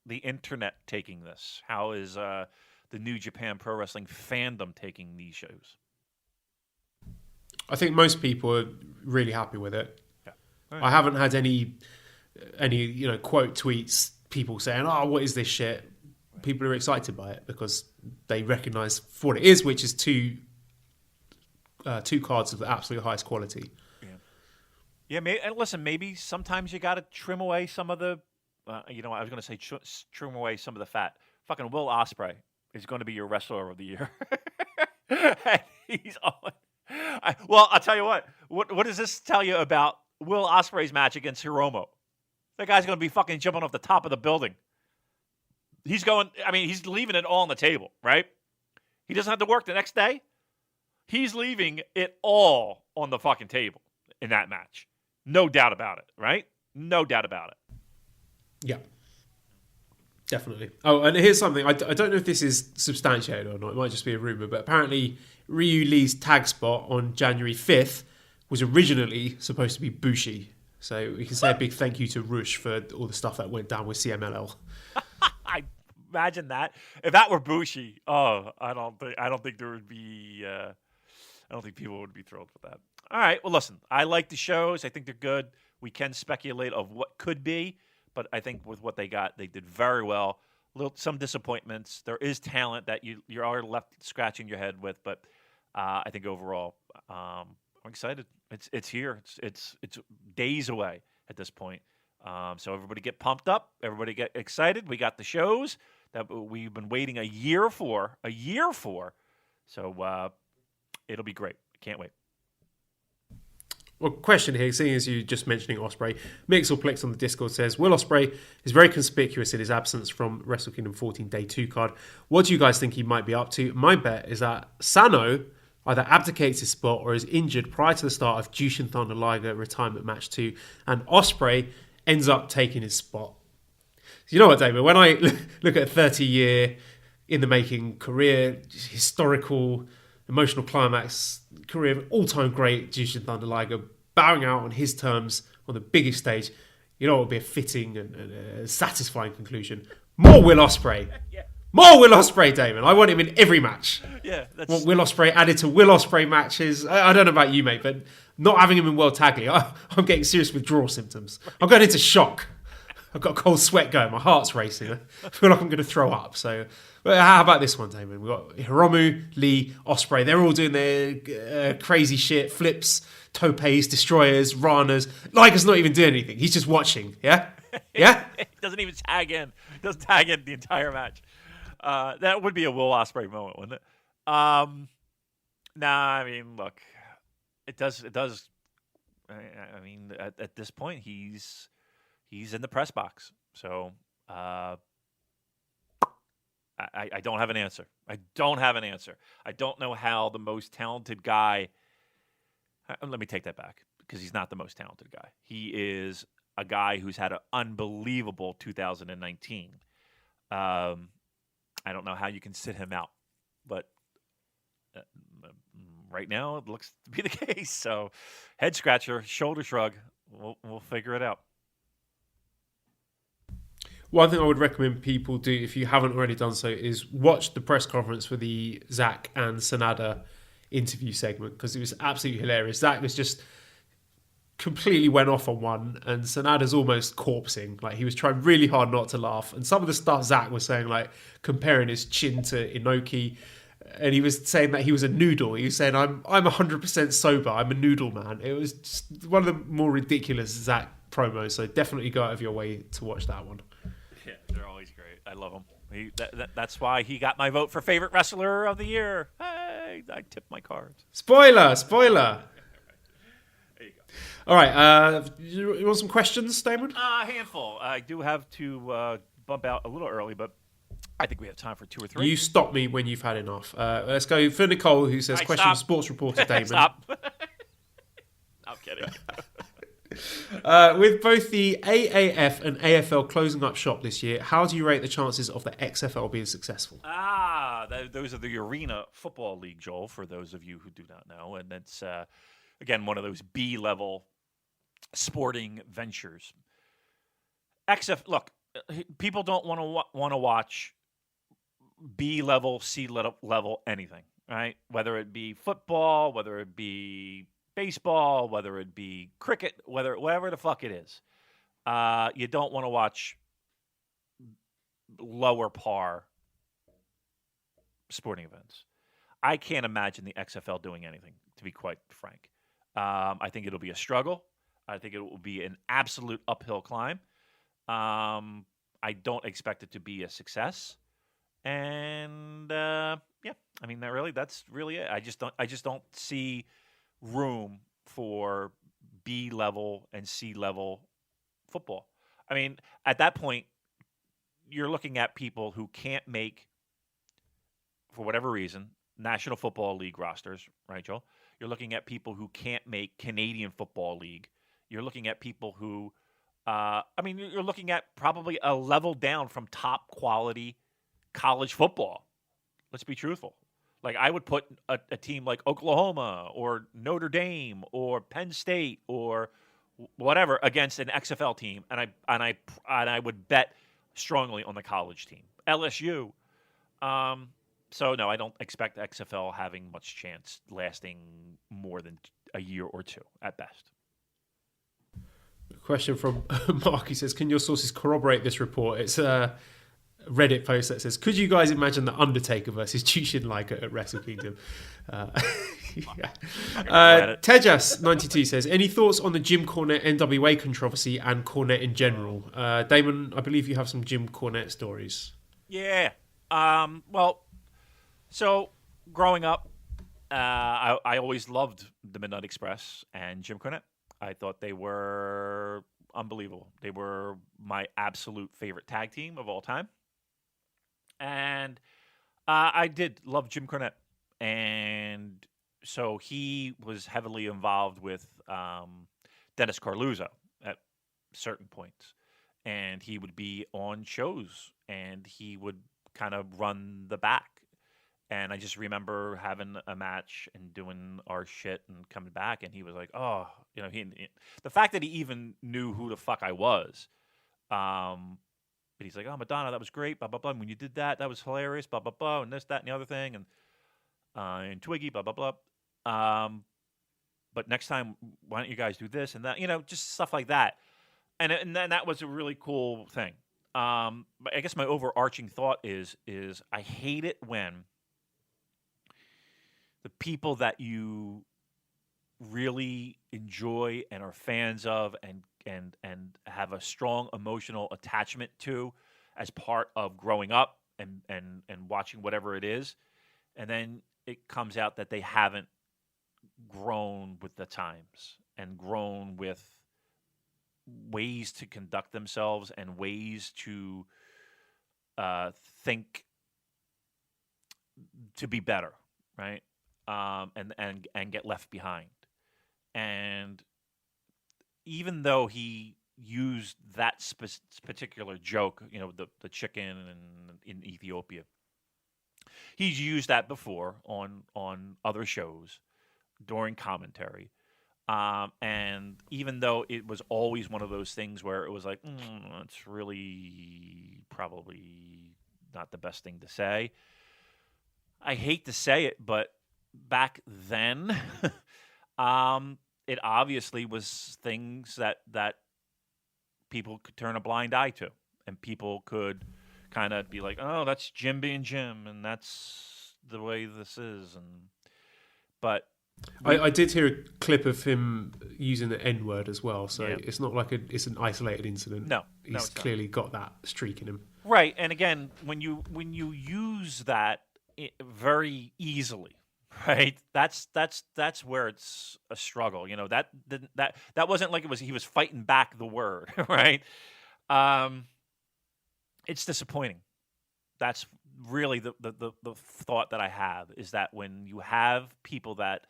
S3: internet taking this? How is the New Japan Pro Wrestling fandom taking these shows?
S2: I think most people are really happy with it.
S3: Yeah. Right.
S2: I haven't had any quote tweets. People saying, what is this shit? People are excited by it because they recognise for what it is, which is 2 two cards of the absolute highest quality.
S3: Yeah. And listen, maybe sometimes you got to trim away some of the, I was going to say trim away some of the fat. Fucking Will Ospreay is going to be your wrestler of the year. And he's on. I'll tell you what. What does this tell you about Will Ospreay's match against Hiromu? That guy's going to be fucking jumping off the top of the building. He's leaving it all on the table, right? He doesn't have to work the next day. He's leaving it all on the fucking table in that match. No doubt about it, right? No doubt about it.
S2: Yeah. Definitely. Oh, and here's something. I don't know if this is substantiated or not. It might just be a rumor, but apparently Ryu Lee's tag spot on January 5th was originally supposed to be Bushi. So we can say a big thank you to Rush for all the stuff that went down with CMLL.
S3: I imagine that. If that were Bushi, I don't think there would be. I don't think people would be thrilled with that. All right. Well, listen. I like the shows. I think they're good. We can speculate of what could be, but I think with what they got, they did very well. Some disappointments. There is talent that you're already left scratching your head with, but I think overall, I'm excited. It's here. It's days away at this point. So everybody get pumped up. Everybody get excited. We got the shows that we've been waiting a year for. So it'll be great. Can't wait.
S2: Well, question here, seeing as you just mentioning Ospreay, Mixelplex on the Discord says, Will Ospreay is very conspicuous in his absence from Wrestle Kingdom 14 Day 2 card. What do you guys think he might be up to? My bet is that Sano either abdicates his spot or is injured prior to the start of Jushin Thunder Liger retirement match 2, and Ospreay ends up taking his spot. So you know what, David? When I look at a 30-year in-the-making career, historical, emotional climax, career of all-time great Jushin Thunder Liger, bowing out on his terms on the biggest stage, you know what would be a fitting and satisfying conclusion? More Will Ospreay.
S3: Yeah.
S2: More Will Ospreay, Damon. I want him in every match.
S3: Yeah,
S2: I want Will Ospreay added to Will Ospreay matches. I don't know about you, mate, but not having him in World Tag League, I'm getting serious withdrawal symptoms. I'm going into shock. I've got a cold sweat going. My heart's racing. I feel like I'm going to throw up. So, how about this one, Damon? We've got Hiromu, Lee, Ospreay. They're all doing their crazy shit, flips, topes, destroyers, ranas. Liger's not even doing anything. He's just watching. Yeah? Yeah?
S3: He doesn't even tag in. He doesn't tag in the entire match. That would be a Will Ospreay moment, wouldn't it? I mean, look, it does. I mean, at this point, he's in the press box. So I don't have an answer. I don't know how the most talented guy. Let me take that back, because he's not the most talented guy. He is a guy who's had an unbelievable 2019. I don't know how you can sit him out, but right now it looks to be the case. So head scratcher, shoulder shrug. We'll figure it out.
S2: One thing I would recommend people do, if you haven't already done so, is watch the press conference for the Zack and Sanada interview segment, because it was absolutely hilarious. Zack was just completely went off on one, and Sanada's almost corpsing. Like, he was trying really hard not to laugh. And some of the stuff Zack was saying, like comparing his chin to Inoki, and he was saying that he was a noodle. He was saying, I'm 100% sober. I'm a noodle man. It was just one of the more ridiculous Zack promos. So definitely go out of your way to watch that one.
S3: Yeah, they're always great. I love them. That's why he got my vote for favorite wrestler of the year. Hey, I tipped my cards.
S2: Spoiler.
S3: There you go.
S2: All right. You want some questions, Damon?
S3: A handful. I do have to bump out a little early, but I think we have time for 2 or 3.
S2: You stop me when you've had enough. Let's go for Nicole, who says, question
S3: stop.
S2: sports reporter Damon.
S3: Stop. I'm kidding.
S2: With both the AAF and AFL closing up shop this year, how do you rate the chances of the XFL being successful?
S3: Those are the Arena Football League, Joel, for those of you who do not know. And that's, again, one of those B-level sporting ventures. Look, people don't want to watch B-level, C-level anything, right? Whether it be football, whether it be baseball, whether it be cricket, whatever the fuck it is. You don't want to watch lower par sporting events. I can't imagine the XFL doing anything to be quite frank. I think it'll be a struggle. I think it will be an absolute uphill climb. I don't expect it to be a success. And yeah, I mean that's really it. I just don't see room for B level and C level football. I mean, at that point, you're looking at people who can't make, for whatever reason, National Football League rosters, right, Joel? You're looking at people who can't make Canadian Football League. You're looking at people who, you're looking at probably a level down from top quality college football. Let's be truthful. Like, I would put a team like Oklahoma or Notre Dame or Penn State or whatever against an XFL team, and I would bet strongly on the college team, LSU. So no, I don't expect XFL having much chance lasting more than a year or two at best.
S2: Question from Mark. He says, "Can your sources corroborate this report?" It's a Reddit post that says, "Could you guys imagine the Undertaker versus Jushin Liger at Wrestle Kingdom?" Tejas92 says, "Any thoughts on the Jim Cornette NWA controversy and Cornette in general?" Damon, I believe you have some Jim Cornette stories.
S3: Yeah. Well, so growing up, I always loved the Midnight Express and Jim Cornette. I thought they were unbelievable. They were my absolute favorite tag team of all time. And I did love Jim Cornette. And so he was heavily involved with Dennis Carluzzo at certain points. And he would be on shows, and he would kind of run the back. And I just remember having a match and doing our shit and coming back, and he was like, "Oh, you know," the fact that he even knew who the fuck I was. But he's like, "Oh, Madonna, that was great, blah blah blah. When you did that, that was hilarious, blah blah blah, and this, that, and the other thing, and Twiggy, blah blah blah. But next time, why don't you guys do this and that? You know, just stuff like that." And then that was a really cool thing. But I guess my overarching thought is I hate it when the people that you really enjoy and are fans of and have a strong emotional attachment to as part of growing up and watching whatever it is, and then it comes out that they haven't grown with the times and grown with ways to conduct themselves and ways to think to be better, right? And get left behind. And even though he used that particular joke, you know, the chicken in Ethiopia, he's used that before on other shows during commentary. And even though it was always one of those things where it was like, it's really probably not the best thing to say. I hate to say it, but back then, it obviously was things that people could turn a blind eye to, and people could kind of be like, "Oh, that's Jim being Jim, and that's the way this is." But
S2: I did hear a clip of him using the N word as well, so
S3: yeah.
S2: It's not like it's an isolated incident.
S3: No,
S2: he's clearly got that streak in him.
S3: Right, and again, when you use that very easily, right? That's where it's a struggle. You know, that wasn't like he was fighting back the word, right? It's disappointing. That's really the thought that I have, is that when you have people that,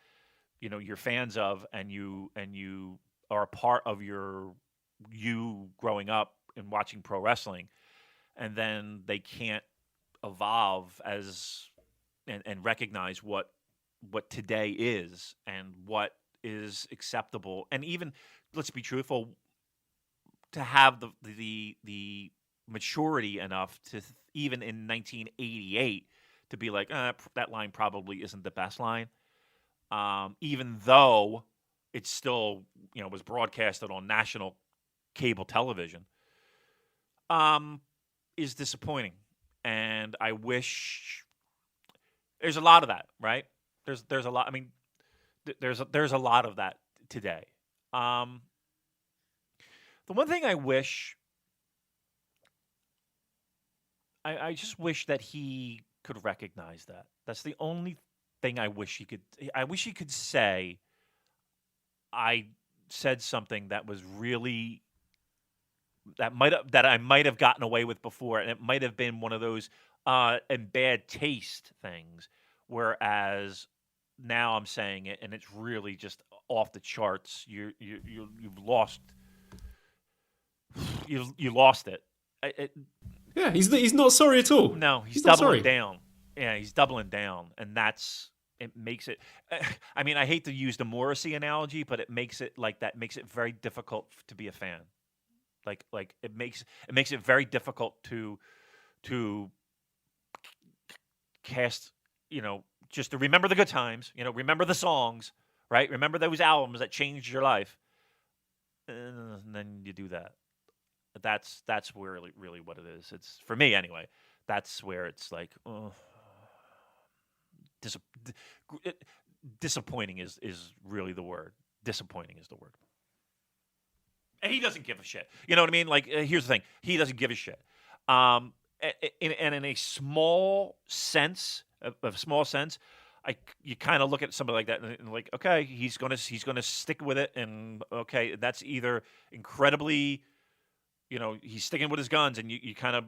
S3: you know, you're fans of and you are a part of you growing up and watching pro wrestling, and then they can't evolve and recognize what today is and what is acceptable, and even, let's be truthful, to have the maturity enough to even in 1988 to be like, that line probably isn't the best line, even though it still, you know, was broadcasted on national cable television, is disappointing. And I wish there's a lot of that, right? There's a lot. I mean, there's a lot of that today. The one thing I wish, I just wish that he could recognize that. That's the only thing I wish he could. I wish he could say, I said something that was really that I might have gotten away with before, and it might have been one of those and bad taste things. Whereas now I'm saying it, and it's really just off the charts. You've lost. You lost it.
S2: Yeah, he's not sorry at all.
S3: No, he's
S2: not
S3: doubling
S2: sorry.
S3: down. Yeah, he's doubling down, and it makes it. I mean, I hate to use the Morrissey analogy, but it makes it like that. Makes it very difficult to be a fan. Like it makes it very difficult to cast. Just to remember the good times. Remember the songs, right? Remember those albums that changed your life, and then you do that. That's really what it is. It's for me anyway. That's where it's like, disappointing is really the word. Disappointing is the word. And he doesn't give a shit. You know what I mean? Like, here's the thing: he doesn't give a shit. And in a small sense, you kind of look at somebody like that and like, okay, he's gonna stick with it, and okay, that's either incredibly. He's sticking with his guns, and you kind of,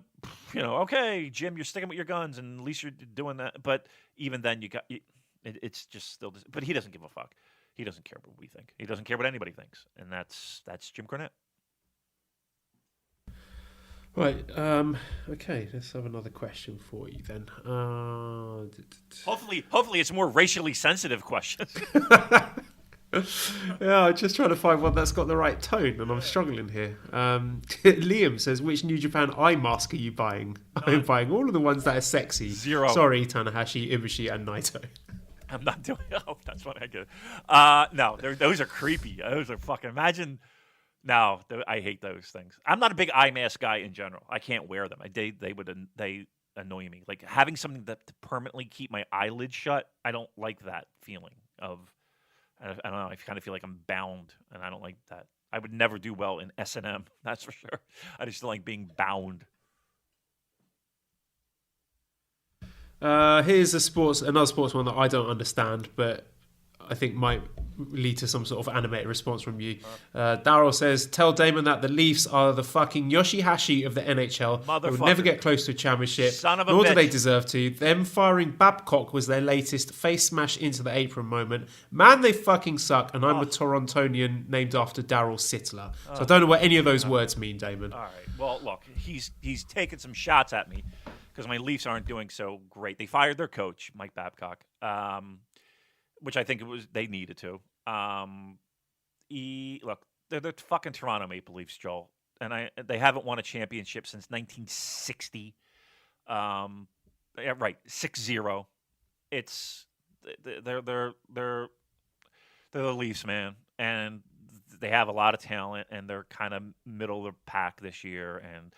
S3: okay, Jim, you're sticking with your guns, and at least you're doing that. But even then, it's just still. But he doesn't give a fuck. He doesn't care what we think. He doesn't care what anybody thinks, and that's Jim Cornette.
S2: Right. Okay. Let's have another question for you then.
S3: Hopefully, it's more racially sensitive questions.
S2: Yeah, I'm just trying to find one that's got the right tone, and I'm struggling here. Liam says, which New Japan eye mask are you buying? I'm buying all of the ones that are sexy.
S3: 0.
S2: Sorry, Tanahashi, Ibushi, and Naito.
S3: I'm not doing. Oh, that's what I get. No, those are creepy. Those are fucking. Imagine. No, I hate those things. I'm not a big eye mask guy in general. I can't wear them. They annoy me. Like having something that to permanently keep my eyelids shut. I don't like that feeling of. I don't know. I kind of feel like I'm bound, and I don't like that. I would never do well in S&M. That's for sure. I just don't like being bound.
S2: Here's another sports one that I don't understand, but I think might lead to some sort of animated response from you. Daryl says, tell Damon that the Leafs are the fucking Yoshihashi of the NHL. They would never get close to a championship,
S3: Son of a
S2: nor do
S3: bitch.
S2: they deserve to. Them firing Babcock was their latest face smash into the apron moment. Man, they fucking suck, and I'm a Torontonian named after Daryl Sittler. So I don't know what any of those words mean, Damon.
S3: All right. Well, look, he's taking some shots at me because my Leafs aren't doing so great. They fired their coach, Mike Babcock. Which I think they needed to. Look, they're the fucking Toronto Maple Leafs, Joel, and they haven't won a championship since 1960. Yeah, right, 6-0. It's they're the Leafs, man, and they have a lot of talent, and they're kind of middle of the pack this year. And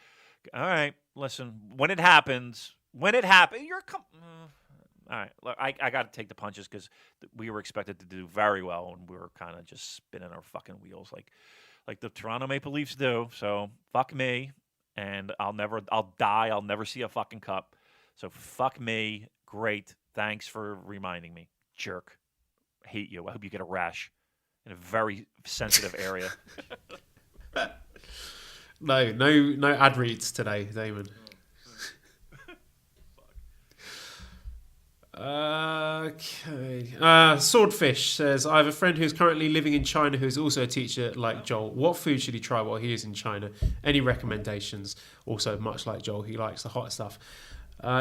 S3: all right, listen, when it happens, you're all right, look, I got to take the punches because we were expected to do very well, and we were kind of just spinning our fucking wheels like the Toronto Maple Leafs do. So fuck me, and I'll die. I'll never see a fucking cup. So fuck me. Great. Thanks for reminding me, jerk. Hate you. I hope you get a rash in a very sensitive area.
S2: No ad reads today, Damon. Okay. Swordfish says, I have a friend who's currently living in China who's also a teacher like Joel. What food should he try while he is in China? Any recommendations? Also, much like Joel, he likes the hot stuff.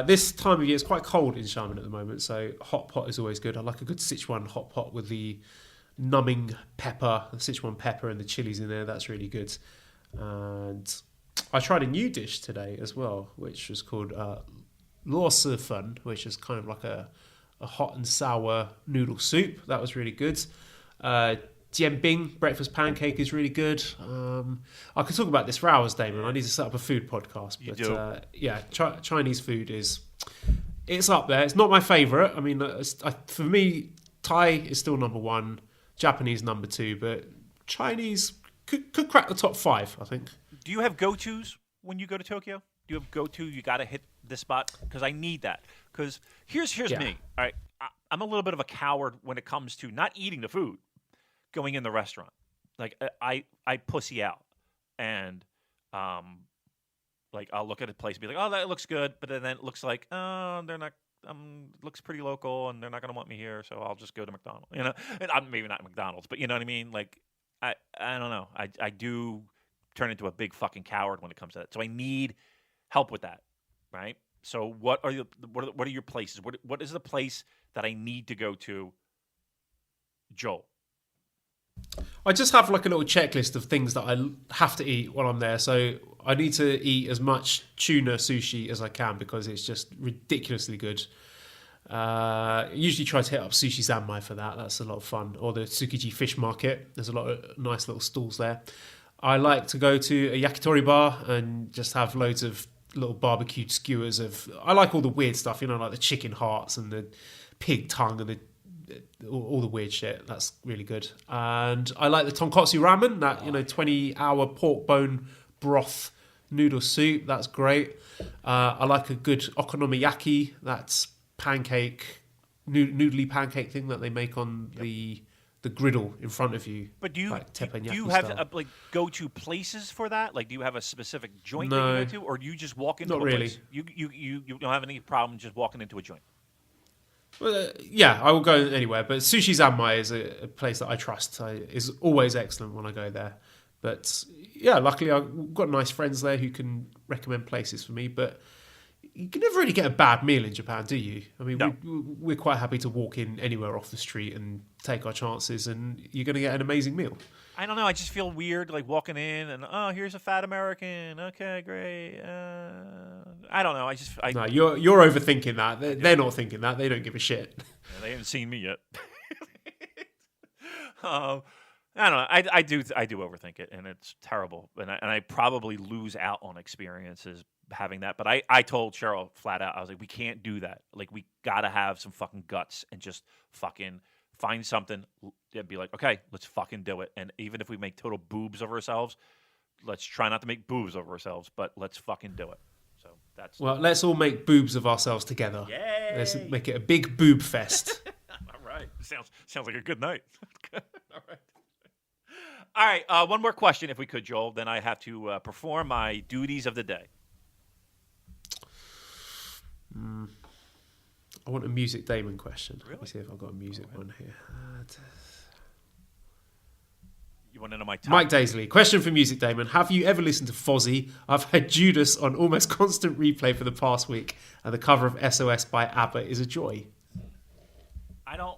S2: This time of year, it's quite cold in Xiamen at the moment, so hot pot is always good. I like a good Sichuan hot pot with the numbing pepper, the Sichuan pepper and the chilies in there. That's really good. And I tried a new dish today as well, which was called Luo Si Fun, which is kind of like a hot and sour noodle soup. That was really good. Jianbing, breakfast pancake, is really good. I could talk about this for hours, Damon. I need to set up a food podcast. But yeah, Chinese food it's up there. It's not my favourite. I mean, for me, Thai is still number 1, Japanese number 2, but Chinese could crack the top 5, I think.
S3: Do you have go-tos when you go to Tokyo? Do you have go-to? You got to hit this spot because I need that. Because here's me. All right, I'm a little bit of a coward when it comes to not eating the food, going in the restaurant. Like I pussy out, and like I'll look at a place and be like, oh, that looks good, but then it looks like, oh, they're not. Looks pretty local, and they're not going to want me here, so I'll just go to McDonald's. You know, and maybe not McDonald's, but you know what I mean. Like I don't know. I do turn into a big fucking coward when it comes to that. So I need help with that, right? So what are your places? What is the place that I need to go to, Joel?
S2: I just have like a little checklist of things that I have to eat while I'm there. So I need to eat as much tuna sushi as I can because it's just ridiculously good. Usually try to hit up Sushi Zanmai for that. That's a lot of fun. Or the Tsukiji Fish Market. There's a lot of nice little stalls there. I like to go to a yakitori bar and just have loads of little barbecued skewers of... I like all the weird stuff, you know, like the chicken hearts and the pig tongue and all the weird shit. That's really good. And I like the tonkotsu ramen, that 20-hour pork bone broth noodle soup. That's great. I like a good okonomiyaki. That's pancake, noodly pancake thing that they make on the griddle in front of you.
S3: But do you
S2: teppanyaki
S3: have like go-to places for that? Like, do you have a specific joint that you go to, or do you just walk into
S2: Not
S3: a
S2: really.
S3: place? You don't have any problem just walking into a joint.
S2: Well, yeah, I will go anywhere, but Sushi Zanmai is a place that I trust. Is always excellent when I go there. But yeah, luckily I've got nice friends there who can recommend places for me. But you can never really get a bad meal in Japan, do you? I mean,
S3: No.
S2: we're quite happy to walk in anywhere off the street and take our chances, and you're going to get an amazing meal.
S3: I don't know. I just feel weird, like walking in and here's a fat American. Okay, great. I don't know.
S2: No, you're overthinking that. They're not thinking that. They don't give a shit.
S3: Yeah, they haven't seen me yet. I don't know. I do overthink it, and it's terrible. And I probably lose out on experiences having that. But I told Cheryl flat out, I was like, we can't do that. Like, we gotta have some fucking guts and just fucking find something and be like, okay, let's fucking do it. And even if we make total boobs of ourselves, let's try not to make boobs of ourselves, but let's fucking do it. So that's...
S2: Well, let's all make boobs of ourselves together.
S3: Yay!
S2: Let's make it a big boob fest.
S3: All right. Sounds like a good night. All right. One more question, if we could, Joel. Then I have to perform my duties of the day.
S2: I want a Music Damon question.
S3: Really?
S2: Let me see if I've got a music one here.
S3: You want to know my top?
S2: Mike Daisley, question for Music Damon. Have you ever listened to Fozzy? I've had Judas on almost constant replay for the past week, and the cover of SOS by ABBA is a joy.
S3: I don't...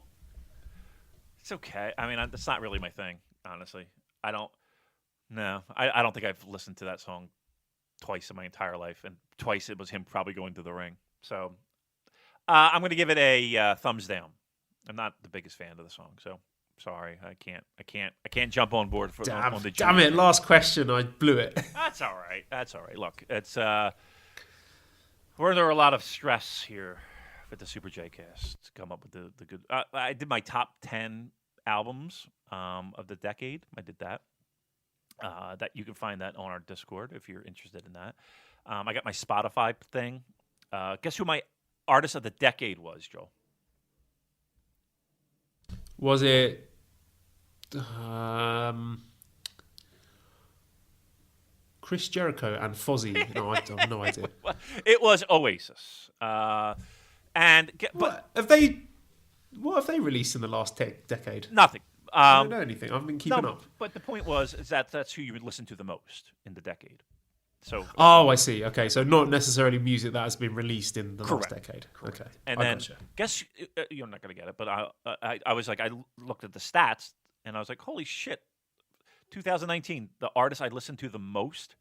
S3: It's okay. I mean, that's not really my thing, honestly. I don't think I've listened to that song twice in my entire life, and twice it was him probably going to the ring. So I'm going to give it a thumbs down. I'm not the biggest fan of the song, so sorry, I can't jump on board for on the.
S2: Damn it! Last question, I blew it.
S3: That's all right. Look, it's we're under a lot of stress here with the Super JCast to come up with the good. I did my top 10 albums of the decade. I did that. That you can find that on our Discord if you're interested in that. I got my Spotify thing. Guess who my artist of the decade was, Joel?
S2: Was it Chris Jericho and Fozzy? No, I have no idea.
S3: It was Oasis. But
S2: What have they released in the last decade?
S3: nothing.
S2: I don't know anything. I've been keeping up.
S3: But the point is that's who you would listen to the most in the decade. So.
S2: Oh, I see. Okay, so not necessarily music that has been released in the last decade.
S3: Correct.
S2: Okay,
S3: And then guess you're not going to get it, but I was like, I looked at the stats and I was like, holy shit! 2019, the artist I listened to the most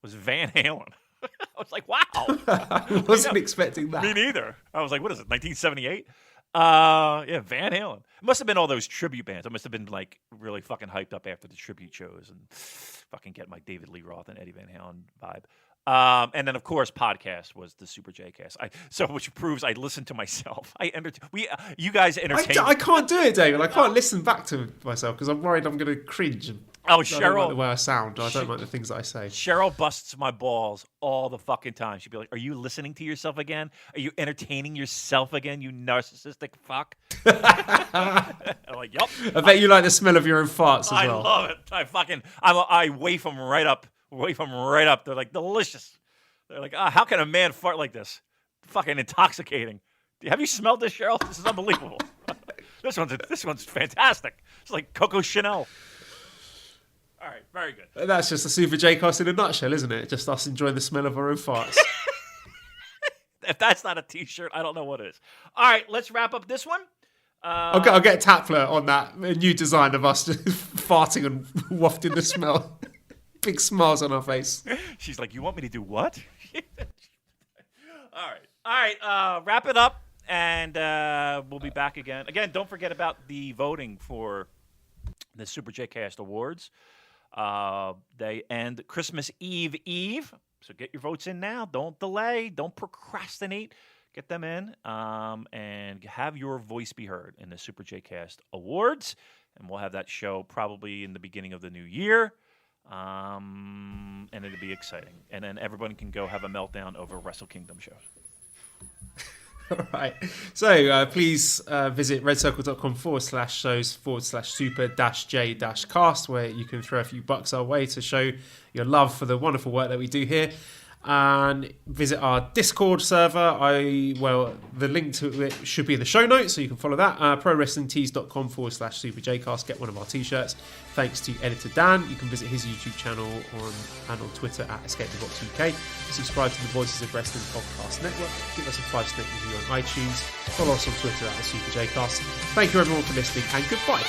S3: was Van Halen. I was like, wow!
S2: I wasn't expecting that.
S3: Me neither. I was like, what is it? 1978. Yeah, Van Halen. It must have been all those tribute bands. I must have been like really fucking hyped up after the tribute shows and fucking get my David Lee Roth and Eddie Van Halen vibe. And then, of course, podcast was the Super JCast. Which proves I listen to myself. You guys entertain.
S2: I can't do it, David. I can't listen back to myself because I'm worried I'm going to cringe. I don't like the way I sound. I don't like the things that I say.
S3: Cheryl busts my balls all the fucking time. She'd be like, "Are you listening to yourself again? Are you entertaining yourself again? You narcissistic fuck." I'm like, "Yup."
S2: I bet you like the smell of your own farts as well.
S3: I love it. I waif them right up. They're like delicious. They're like, how can a man fart like this? Fucking intoxicating. Have you smelled this, Cheryl? This is unbelievable. This one's fantastic. It's like Coco Chanel. All right, very good.
S2: That's just a Super J-Cast in a nutshell, isn't it? Just us enjoying the smell of our own farts.
S3: If that's not a T-shirt, I don't know what is. All right, let's wrap up this one.
S2: I'll get Tapler on that new design of us just farting and wafting the smell. Big smiles on our face.
S3: She's like, "You want me to do what?" All right. Wrap it up, and we'll be back again. Again, don't forget about the voting for the Super JCast Awards. They end Christmas Eve, so get your votes in now. Don't delay. Don't procrastinate. Get them in, and have your voice be heard in the Super JCast Awards. And we'll have that show probably in the beginning of the new year. And it'll be exciting. And then everyone can go have a meltdown over Wrestle Kingdom shows.
S2: All right. So please visit redcircle.com/shows/super-j-cast, where you can throw a few bucks our way to show your love for the wonderful work that we do here. And visit our Discord server. The link to it should be in the show notes, so you can follow that. ProWrestlingTees.com/SuperJcast. Get one of our t-shirts. Thanks to editor Dan. You can visit his YouTube channel and on Twitter at EscapeTheBoxUK. Subscribe to the Voices of Wrestling Podcast Network. Give us a 5-star review on iTunes. Follow us on Twitter at the SuperJcast. Thank you everyone for listening, and goodbye.